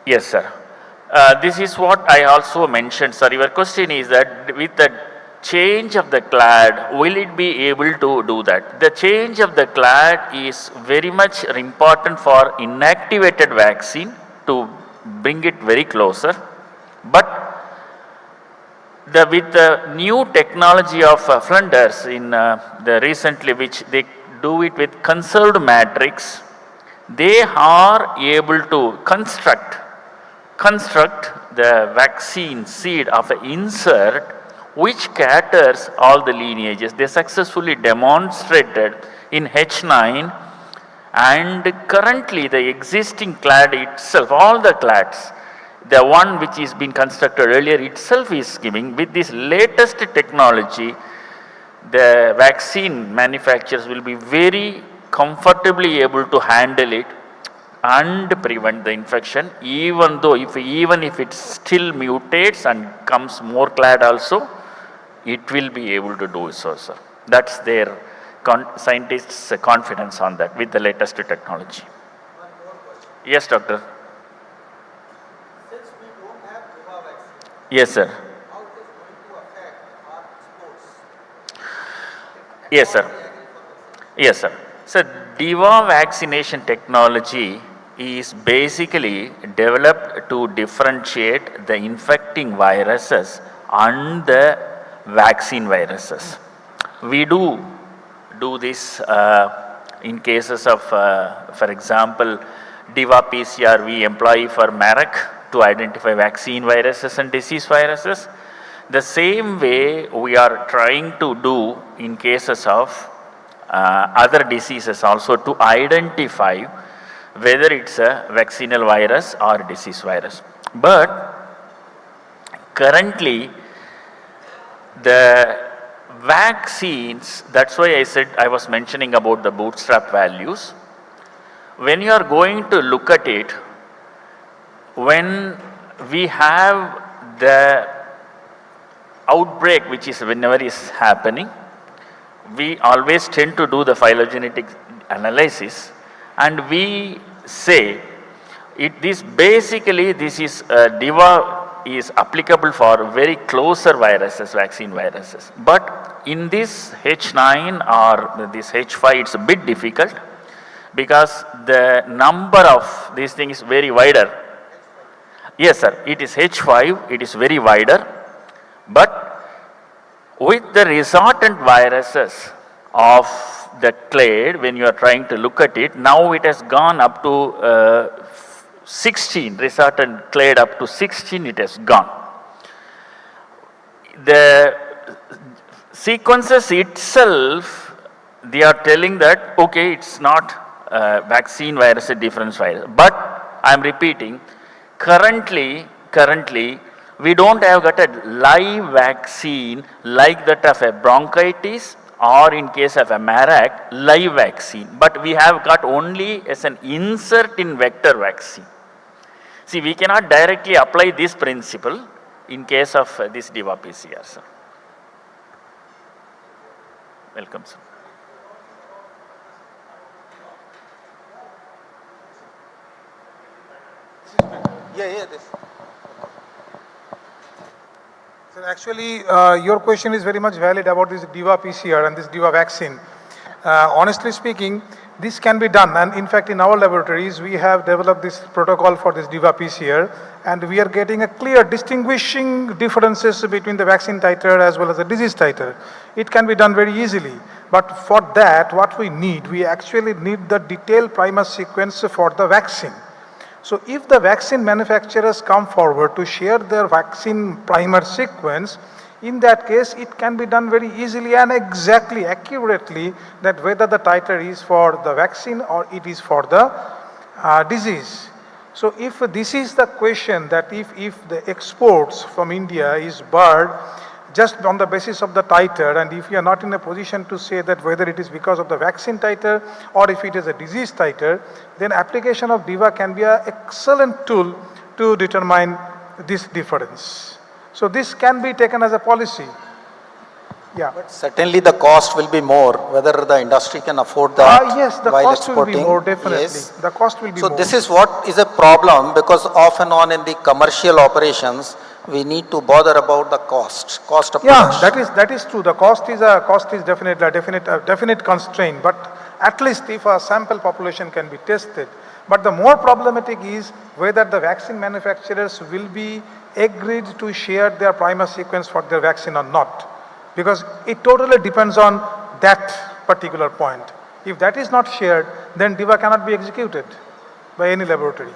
Yes, sir. This is what I also mentioned, sir. Your question is that with the change of the clad, will it be able to do that? The change of the clad is very much important for inactivated vaccine to bring it very closer. But with the new technology of Flinders in the recently, which they do it with conserved matrix, they are able to construct the vaccine seed of an insert which caters all the lineages. They successfully demonstrated in H9, and currently the existing clad itself, all the clads, the one which is been constructed earlier itself is giving. With this latest technology, the vaccine manufacturers will be very comfortably able to handle it and prevent the infection, even though even if it still mutates and comes more clad also, it will be able to do so, sir. That's their scientists' confidence on that with the latest technology. Yes, doctor. Since we don't have Diva vaccine, Yes, sir. how it is going to affect our exports? Yes, sir. Yes, sir. So, Diva vaccination technology is basically developed to differentiate the infecting viruses and the vaccine viruses. We do this in cases of, for example, Diva PCR we employ for Merck to identify vaccine viruses and disease viruses. The same way we are trying to do in cases of other diseases also to identify whether it's a vaccinal virus or disease virus. But currently the vaccines, that's why I said I was mentioning about the bootstrap values. When you are going to look at it, when we have the outbreak which is whenever is happening, we always tend to do the phylogenetic analysis and we say this is Diva is applicable for very closer viruses, vaccine viruses. But in this H9 or this H5, it's a bit difficult because the number of these things is very wider. Yes, sir, it is H5, it is very wider, but with the resultant viruses of the clade, when you are trying to look at it, now it has gone up to 16, resultant clade up to 16 it has gone. The sequences itself, they are telling that, okay, it's not vaccine virus, a different virus. But I am repeating, currently, we don't have got a live vaccine like that of a bronchitis or in case of a Marac, live vaccine. But we have got only as an insert in vector vaccine. See, we cannot directly apply this principle in case of this Diva PCR, sir. Welcome, sir. This. So actually, your question is very much valid about this Diva PCR and this Diva vaccine. Honestly speaking, this can be done, and in fact in our laboratories we have developed this protocol for this Diva PCR, and we are getting a clear distinguishing differences between the vaccine titer as well as the disease titer. It can be done very easily, but for that what we actually need the detailed primer sequence for the vaccine. So if the vaccine manufacturers come forward to share their vaccine primer sequence, in that case, it can be done very easily and exactly, accurately, that whether the titer is for the vaccine or it is for the disease. So if this is the question, that if the exports from India is barred just on the basis of the titer, and if you are not in a position to say that whether it is because of the vaccine titer or if it is a disease titer, then application of Diva can be an excellent tool to determine this difference. So this can be taken as a policy. Yeah. But certainly the cost will be more, whether the industry can afford that. Yes, the while cost exporting. will be more, definitely. Yes. The cost will be more. So this is what is a problem, because off and on in the commercial operations, we need to bother about the cost of production. That is true. The cost is definitely a definite constraint, but at least if a sample population can be tested. But the more problematic is whether the vaccine manufacturers will be agreed to share their primer sequence for their vaccine or not, because it totally depends on that particular point. If that is not shared, then DIVA cannot be executed by any laboratory.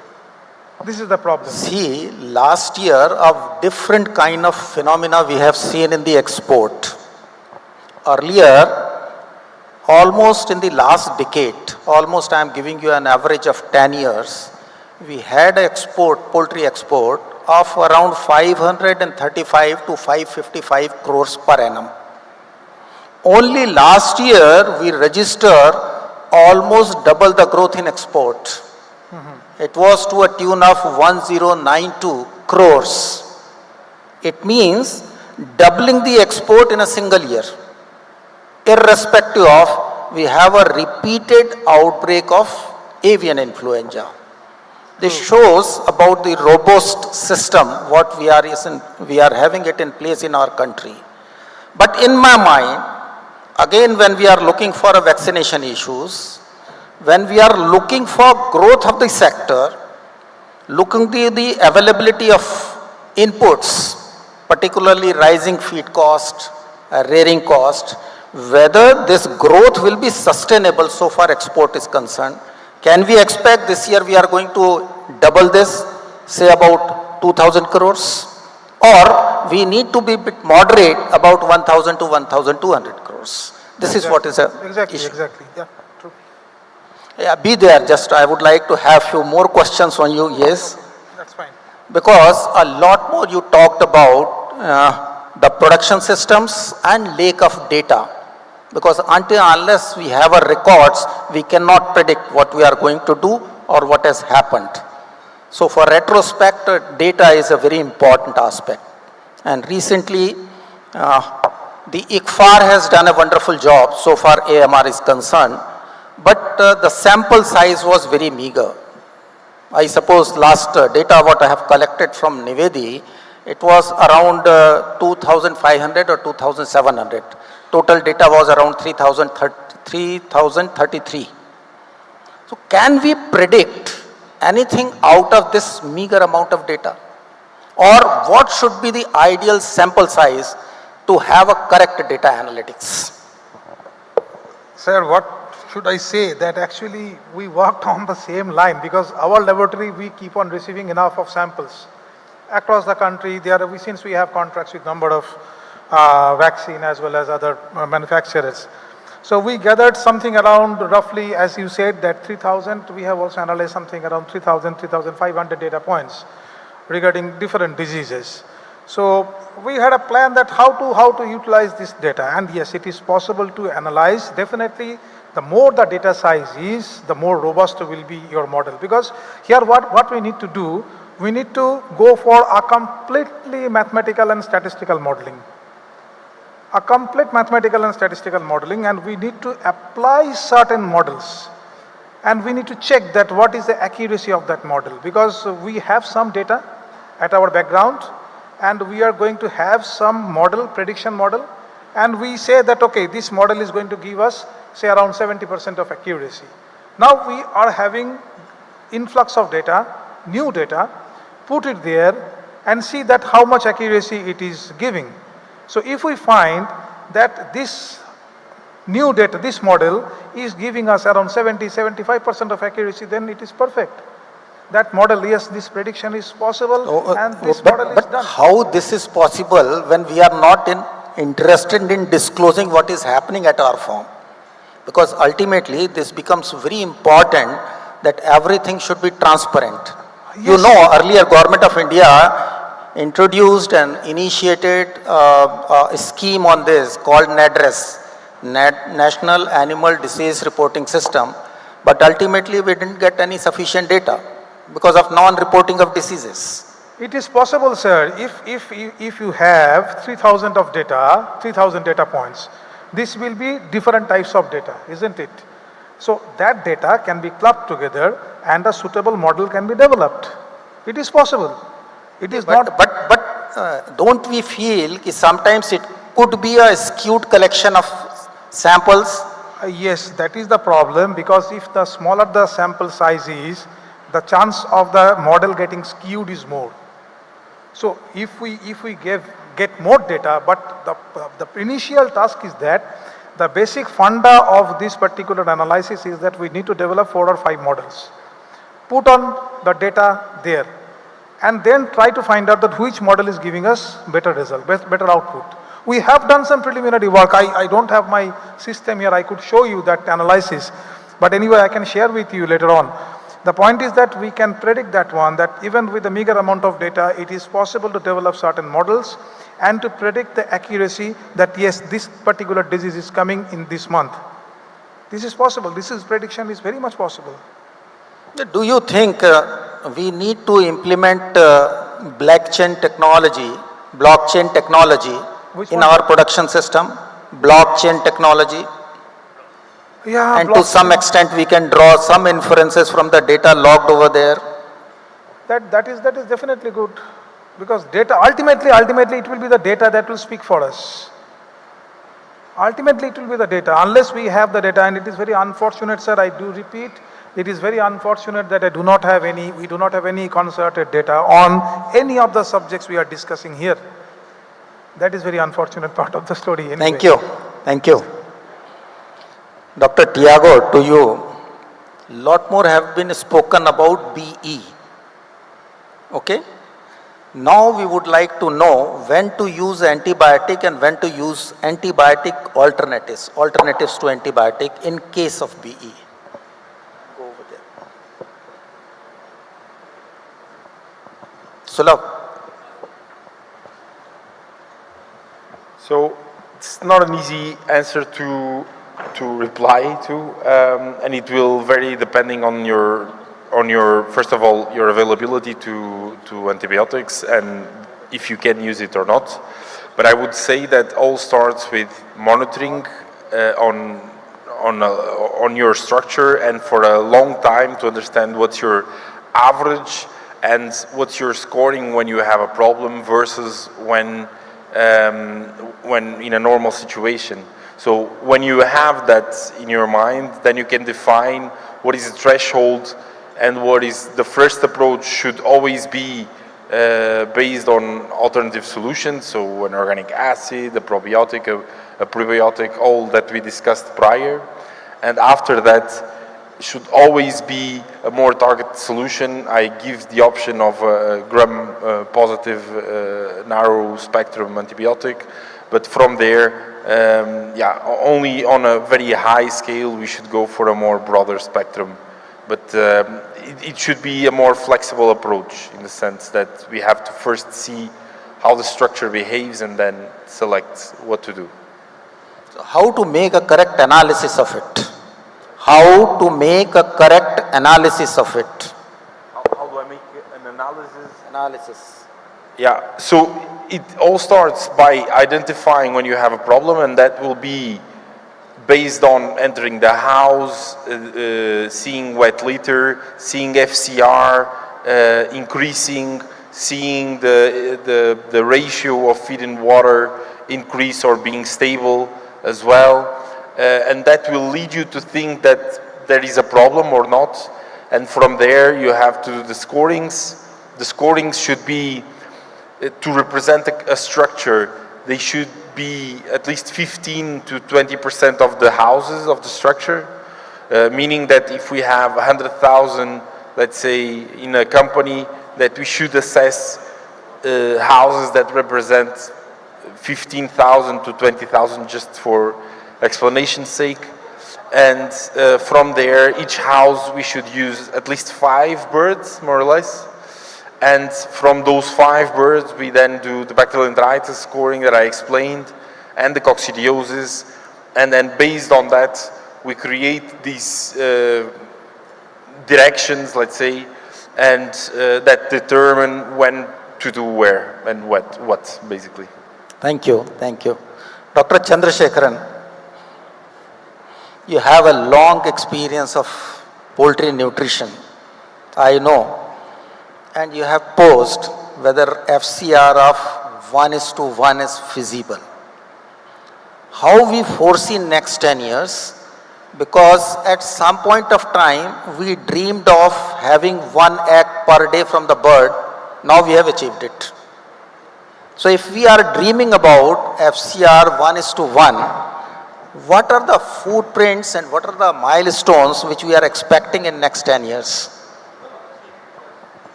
This is the problem. See, last year, a different kind of phenomena we have seen in the export. Earlier, almost in the last decade, almost I am giving you an average of 10 years, we had export, poultry export of around 535 to 555 crores per annum. Only last year we registered almost double the growth in export. It was to a tune of 1092 crores. It means doubling the export in a single year. Irrespective of, we have a repeated outbreak of avian influenza. This shows about the robust system what we are having it in place in our country. But in my mind, again when we are looking for a vaccination issues, when we are looking for growth of the sector, looking the availability of inputs, particularly rising feed cost, rearing cost, whether this growth will be sustainable so far export is concerned. Can we expect this year we are going to double this, say about 2000 crores? Or we need to be a bit moderate about 1000 to 1200 crores. This is what is a issue. Exactly, yeah, true. Yeah, be there, just I would like to have few more questions on you, yes. That's fine. Because a lot more you talked about the production systems and lack of data. Because unless we have a records, we cannot predict what we are going to do or what has happened. So for retrospect, data is a very important aspect. And recently, the ICFAR has done a wonderful job so far AMR is concerned, but the sample size was very meager. I suppose last data what I have collected from Nivedi, it was around 2,500 or 2,700. Total data was around 3,033. So can we predict anything out of this meager amount of data? Or what should be the ideal sample size to have a correct data analytics? Sir, what should I say? That actually we worked on the same line, because our laboratory, we keep on receiving enough of samples across the country. Since we have contracts with number of vaccine as well as other manufacturers. So we gathered something around roughly, as you said, that 3,000. We have also analyzed something around 3,000, 3,500 data points regarding different diseases. So we had a plan that how to utilize this data, and yes, it is possible to analyze. Definitely, the more the data size is, the more robust will be your model. Because here what we need to do, we need to go for a completely mathematical and statistical modeling. A complete mathematical and statistical modeling, and we need to apply certain models. And we need to check that what is the accuracy of that model, because we have some data at our background, and we are going to have some model, prediction model, and we say that, okay, this model is going to give us, say, around 70% of accuracy. Now we are having influx of data, new data, put it there, and see that how much accuracy it is giving. So if we find that this new data, this model is giving us around 70-75% of accuracy, then it is perfect. That model, yes, this prediction is possible, and this model is done. But how this is possible when we are not interested in disclosing what is happening at our farm? Because ultimately this becomes very important that everything should be transparent. Yes. You know, earlier Government of India introduced and initiated a scheme on this called NADRES, National Animal Disease Reporting System, but ultimately we didn't get any sufficient data because of non-reporting of diseases. It is possible, sir, if you have 3,000 of data, 3,000 data points, this will be different types of data, isn't it? So that data can be clubbed together and a suitable model can be developed. It is possible. It is but don't we feel that sometimes it could be a skewed collection of samples? Yes, that is the problem, because if the smaller the sample size is, the chance of the model getting skewed is more. So if we get more data, but the initial task is that The basic funda of this particular analysis is that we need to develop 4 or 5 models, put on the data there, and then try to find out that which model is giving us better result, better output. We have done some preliminary work. I don't have my system here. I could show you that analysis. But anyway, I can share with you later on. The point is that we can predict that one, that even with a meager amount of data, it is possible to develop certain models and to predict the accuracy that yes, this particular disease is coming in this month. This is possible. Prediction is very much possible. Do you think we need to implement blockchain technology in our production system? Blockchain technology? Yeah, and to some extent we can draw some inferences from the data logged over there. That is definitely good, because data ultimately it will be the data that will speak for us. Ultimately it will be the data, unless we have the data, and it is very unfortunate, sir, I do repeat, it is very unfortunate that we do not have any concerted data on any of the subjects we are discussing here. That is very unfortunate part of the story anyway. Thank you. Thank you. Dr. Tiago, to you, lot more have been spoken about BE. Okay? Now we would like to know when to use antibiotic and when to use antibiotic alternatives to antibiotic in case of BE. Go over there. Sulabh. So it's not an easy answer to reply to, and it will vary depending on your first of all your availability to antibiotics and if you can use it or not. But I would say that all starts with monitoring on your structure and for a long time to understand what's your average and what's your scoring when you have a problem versus when in a normal situation. So when you have that in your mind, then you can define what is the threshold and what is the first approach should always be based on alternative solutions. So an organic acid, a probiotic, a prebiotic, all that we discussed prior. And after that, should always be a more targeted solution. I give the option of a gram-positive narrow spectrum antibiotic, but from there, only on a very high scale we should go for a more broader spectrum. But it should be a more flexible approach in the sense that we have to first see how the structure behaves and then select what to do. So how to make a correct analysis of it? How to make a correct analysis of it? How do I make an analysis? Yeah, so it all starts by identifying when you have a problem, and that will be based on entering the house, seeing wet litter, seeing FCR increasing, seeing the ratio of feed and water increase or being stable as well. And that will lead you to think that there is a problem or not. And from there you have to do the scorings. The scorings should be to represent a structure. They should be at least 15 to 20% of the houses of the structure, meaning that if we have 100,000, let's say, in a company, that we should assess houses that represent 15,000 to 20,000 just for explanation's sake. And from there, each house we should use at least 5 birds, more or less. And from those 5 birds, we then do the bacterial enteritis scoring that I explained and the coccidiosis. And then based on that, we create these directions, let's say, and that determine when to do where and what basically. Thank you. Thank you. Dr. Chandrasekaran, you have a long experience of poultry nutrition, I know, and you have posed whether FCR of 1:1 is feasible. How we foresee next 10 years? Because at some point of time, we dreamed of having 1 egg per day from the bird. Now we have achieved it. So if we are dreaming about FCR 1:1, what are the footprints and what are the milestones which we are expecting in next 10 years?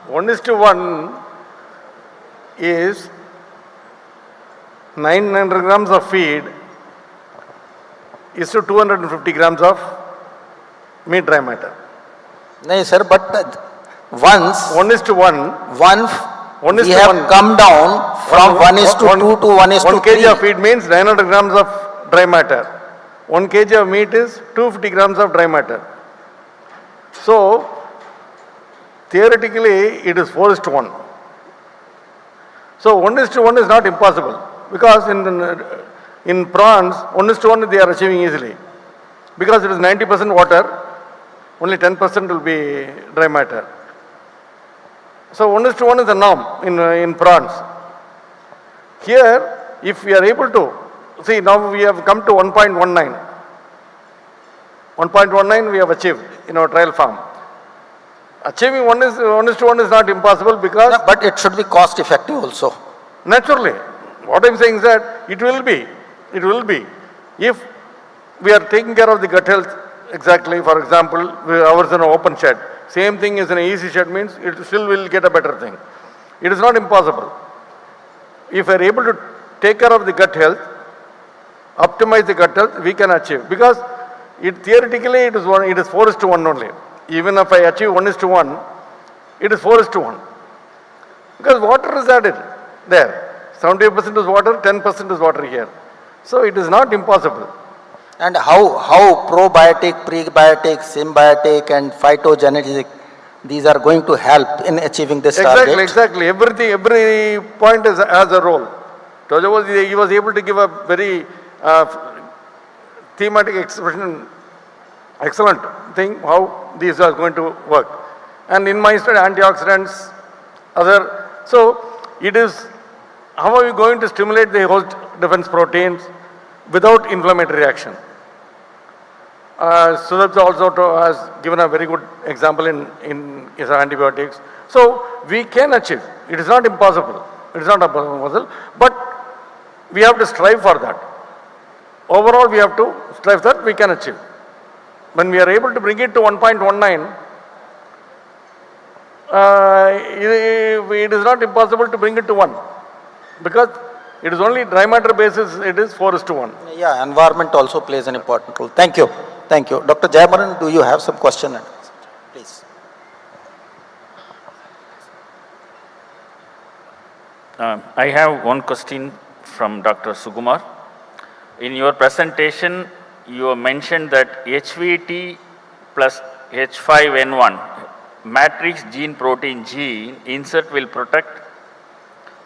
One is to one is 900 grams of feed is to 250 grams of meat dry matter. No, sir, but once 1 is to 1. we have come down from 1 is to 2 to 1 is to 1 3. kg of feed means 900 grams of dry matter. 1 kg of meat is 250 grams of dry matter. So, theoretically, it is 4 is to 1. So, 1 is to 1 is not impossible because in prawns, 1 is to 1 they are achieving easily because it is 90% water, only 10% will be dry matter. So, 1 is to 1 is the norm in prawns. Here, if we are able to, see now we have come to 1.19. 1.19 we have achieved in our trial farm. Achieving 1 is to 1 is not impossible because... No, but it should be cost effective also. Naturally. What I am saying is that it will be. If we are taking care of the gut health exactly, for example, ours in an open shed. Same thing is in an easy shed means it still will get a better thing. It is not impossible. If we are able to take care of the gut health, optimize the gut health, we can achieve. Because theoretically it is 4 is to 1 only. Even if I achieve 1 is to 1, it is 4 is to 1. Because water is added there. 70% is water, 10% is water here. So it is not impossible. And how probiotic, prebiotic, symbiotic and phytogenetic, these are going to help in achieving this target? Exactly. Every point has a role. Tojo he was able to give a very thematic expression, excellent thing, how these are going to work. And in my study, antioxidants, other, so it is, how are we going to stimulate the host defense proteins without inflammatory reaction? Sudipto also has given a very good example in his antibiotics. So we can achieve. It is not impossible. It is not impossible, but we have to strive for that. Overall, we have to strive that we can achieve. When we are able to bring it to 1.19, it is not impossible to bring it to 1 because it is only dry matter basis, it is 4 is to 1. Yeah, environment also plays an important role. Thank you. Thank you. Dr. Jayaraman, do you have some question? Please. I have one question from Dr. Sukumar. In your presentation, you mentioned that HVT plus H5N1 matrix gene protein gene insert will protect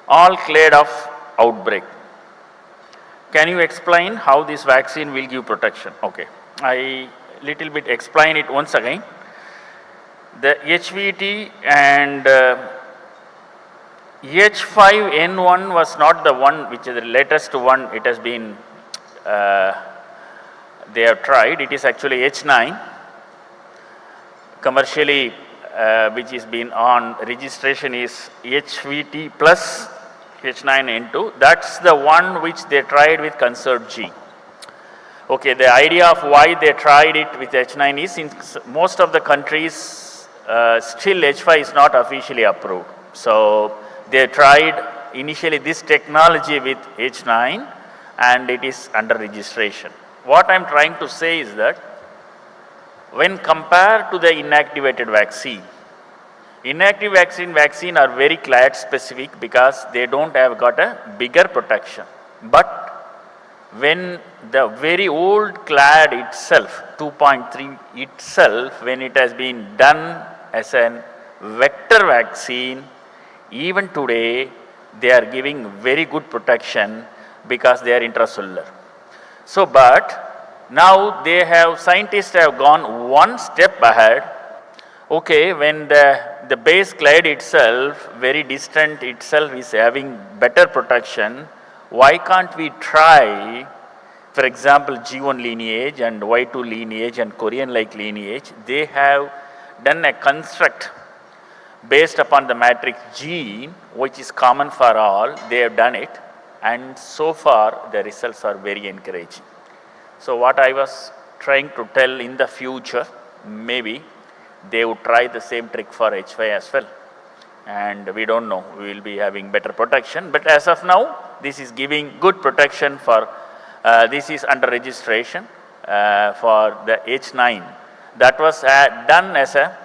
all clade of outbreak. Can you explain how this vaccine will give protection? Okay, I little bit explain it once again. The HVT and H5N1 was not the one which is the latest one. It has been they have tried. It is actually H9 commercially which is been on registration is HVT plus H9N2. That's the one which they tried with conserved G. Okay, the idea of why they tried it with H9 is in most of the countries still H5 is not officially approved. So they tried initially this technology with H9 and it is under registration. What I am trying to say is that when compared to the inactivated vaccine are very clade specific because they don't have got a bigger protection. But when the very old clade itself, 2.3 itself, when it has been done as a vector vaccine, even today they are giving very good protection because they are intracellular. So, but now they have, scientists have gone one step ahead. Okay, when the base clade itself, very distant itself is having better protection, why can't we try, for example, G1 lineage and Y2 lineage and Korean-like lineage, they have done a construct based upon the matrix gene, which is common for all. They have done it, and so far the results are very encouraging. So what I was trying to tell, in the future, maybe they would try the same trick for H5 as well. And we don't know, we will be having better protection. But as of now, this is giving good protection for, this is under registration for the H9. That was done as a,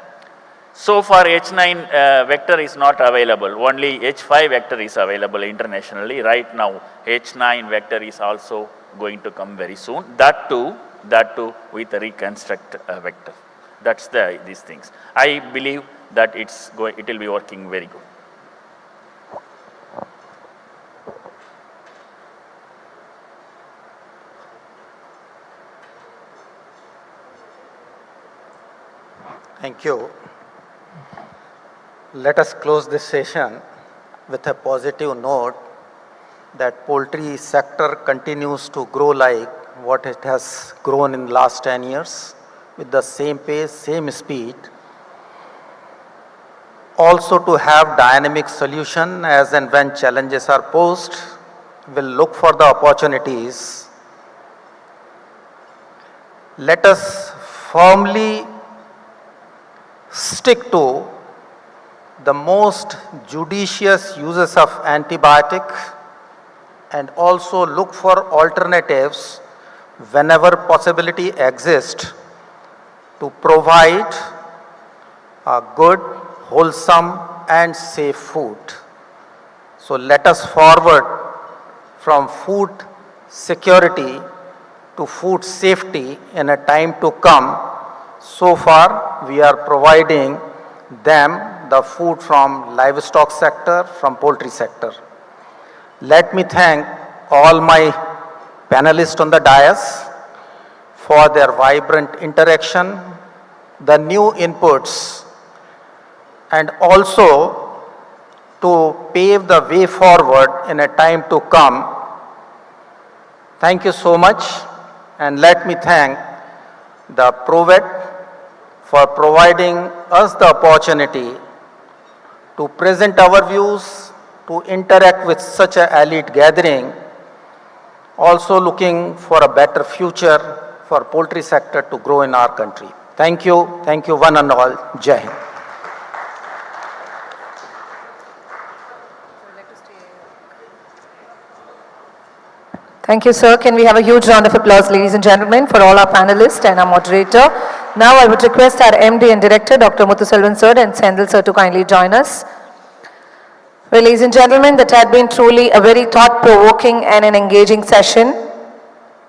so far H9 vector is not available, only H5 vector is available internationally. Right now, H9 vector is also going to come very soon. That too with a reconstruct vector. That's these things. I believe that it will be working very good. Thank you. Let us close this session with a positive note that poultry sector continues to grow like what it has grown in the last 10 years with the same pace, same speed. Also to have dynamic solution as and when challenges are posed, will look for the opportunities. Let us firmly stick to the most judicious uses of antibiotic and also look for alternatives whenever possibility exists to provide a good, wholesome and safe food. So let us forward from food security to food safety in a time to come. So far we are providing them the food from livestock sector, from poultry sector. Let me thank all my panelists on the dais for their vibrant interaction, the new inputs, and also to pave the way forward in a time to come. Thank you so much, and let me thank the Provet for providing us the opportunity to present our views, to interact with such an elite gathering, also looking for a better future for poultry sector to grow in our country. Thank you one and all. Jai Hind. Thank you, sir. Can we have a huge round of applause, ladies and gentlemen, for all our panelists and our moderator. Now I would request our MD and Director, Dr. Muthuselvan sir and Sendil sir, to kindly join us. Well, ladies and gentlemen, that had been truly a very thought-provoking and an engaging session.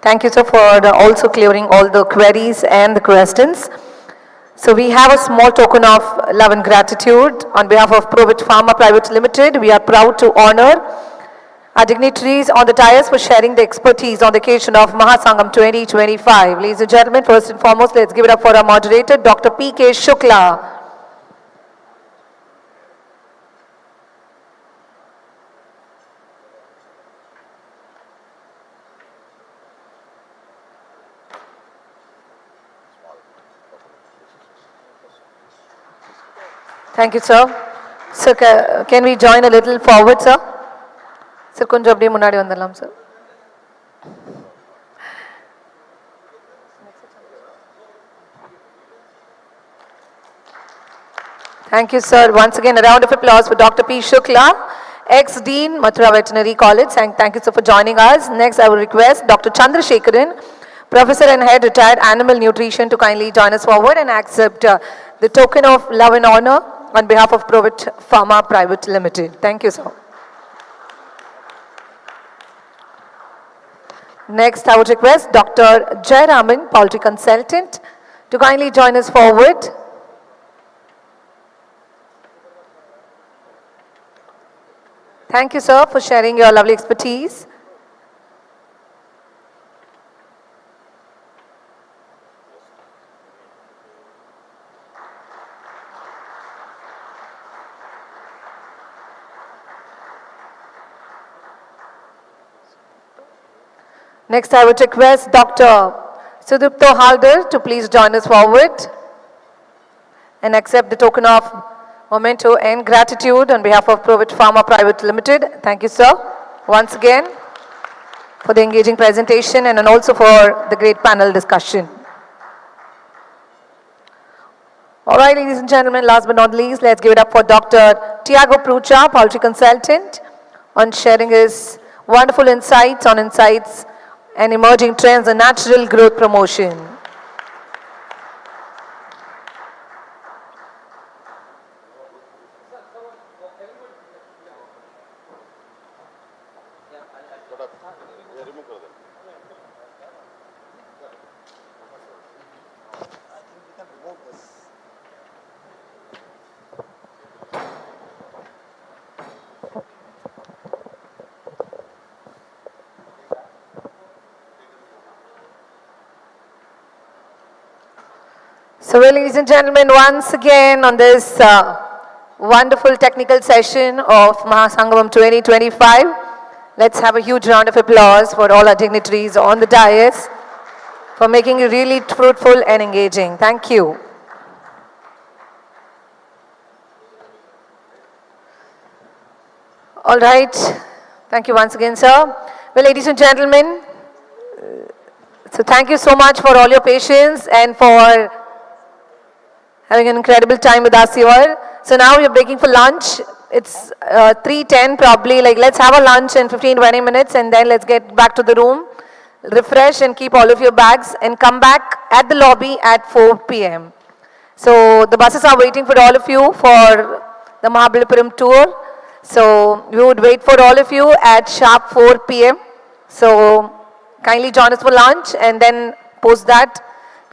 Thank you, sir, for also clearing all the queries and the questions. So we have a small token of love and gratitude. On behalf of Provet Pharma Private Limited, we are proud to honor our dignitaries on the dais for sharing the expertise on the occasion of Mahasangamam 2025. Ladies and gentlemen, first and foremost, let's give it up for our moderator, Dr. P.K. Shukla. Thank you, sir. Sir, can we join a little forward, sir? Sir, konjam appadiye munnadi vandalam, sir. Thank you, sir. Once again, a round of applause for Dr. P. Shukla, ex-Dean, Mathura Veterinary College. Thank you, sir, for joining us. Next, I will request Dr. Chandrasekaran, Professor and Head, Retired Animal Nutrition, to kindly join us forward and accept the token of love and honor on behalf of Provet Pharma Private Limited. Thank you, sir. Next, I would request Dr. Jayaraman, Poultry Consultant, to kindly join us forward. Thank you, sir, for sharing your lovely expertise. Next, I would request Dr. Sudipto Haldar to please join us forward and accept the token of memento and gratitude on behalf of Provet Pharma Private Limited. Thank you, sir, once again for the engaging presentation and also for the great panel discussion. All right, ladies and gentlemen, last but not least, let's give it up for Dr. Tiago Prucha, poultry consultant, on sharing his wonderful insights and emerging trends in natural growth promotion. So, well, ladies and gentlemen, once again on this wonderful technical session of Mahasangamam 2025, let's have a huge round of applause for all our dignitaries on the dais for making it really fruitful and engaging. Thank you. All right. Thank you once again, sir. Well, ladies and gentlemen, so thank you so much for all your patience and for having an incredible time with us here. So now we're breaking for lunch. It's 3:10 probably. Like, let's have a lunch in 15-20 minutes and then let's get back to the room, refresh and keep all of your bags and come back at the lobby at 4 p.m. So the buses are waiting for all of you for the Mahabalipuram tour. So we would wait for all of you at sharp 4 p.m. So kindly join us for lunch and then post that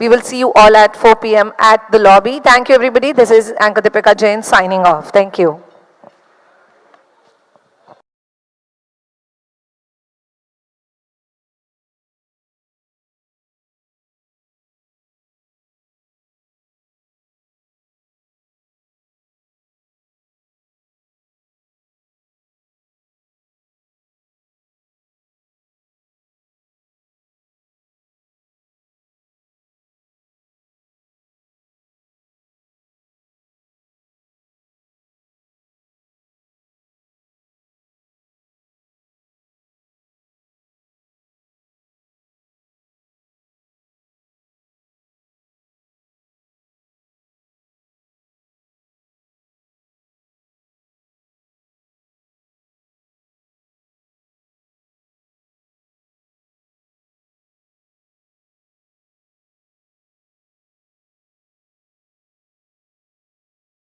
we will see you all at 4 p.m. at the lobby. Thank you, everybody. This is Anchor Deepika Jain signing off. Thank you.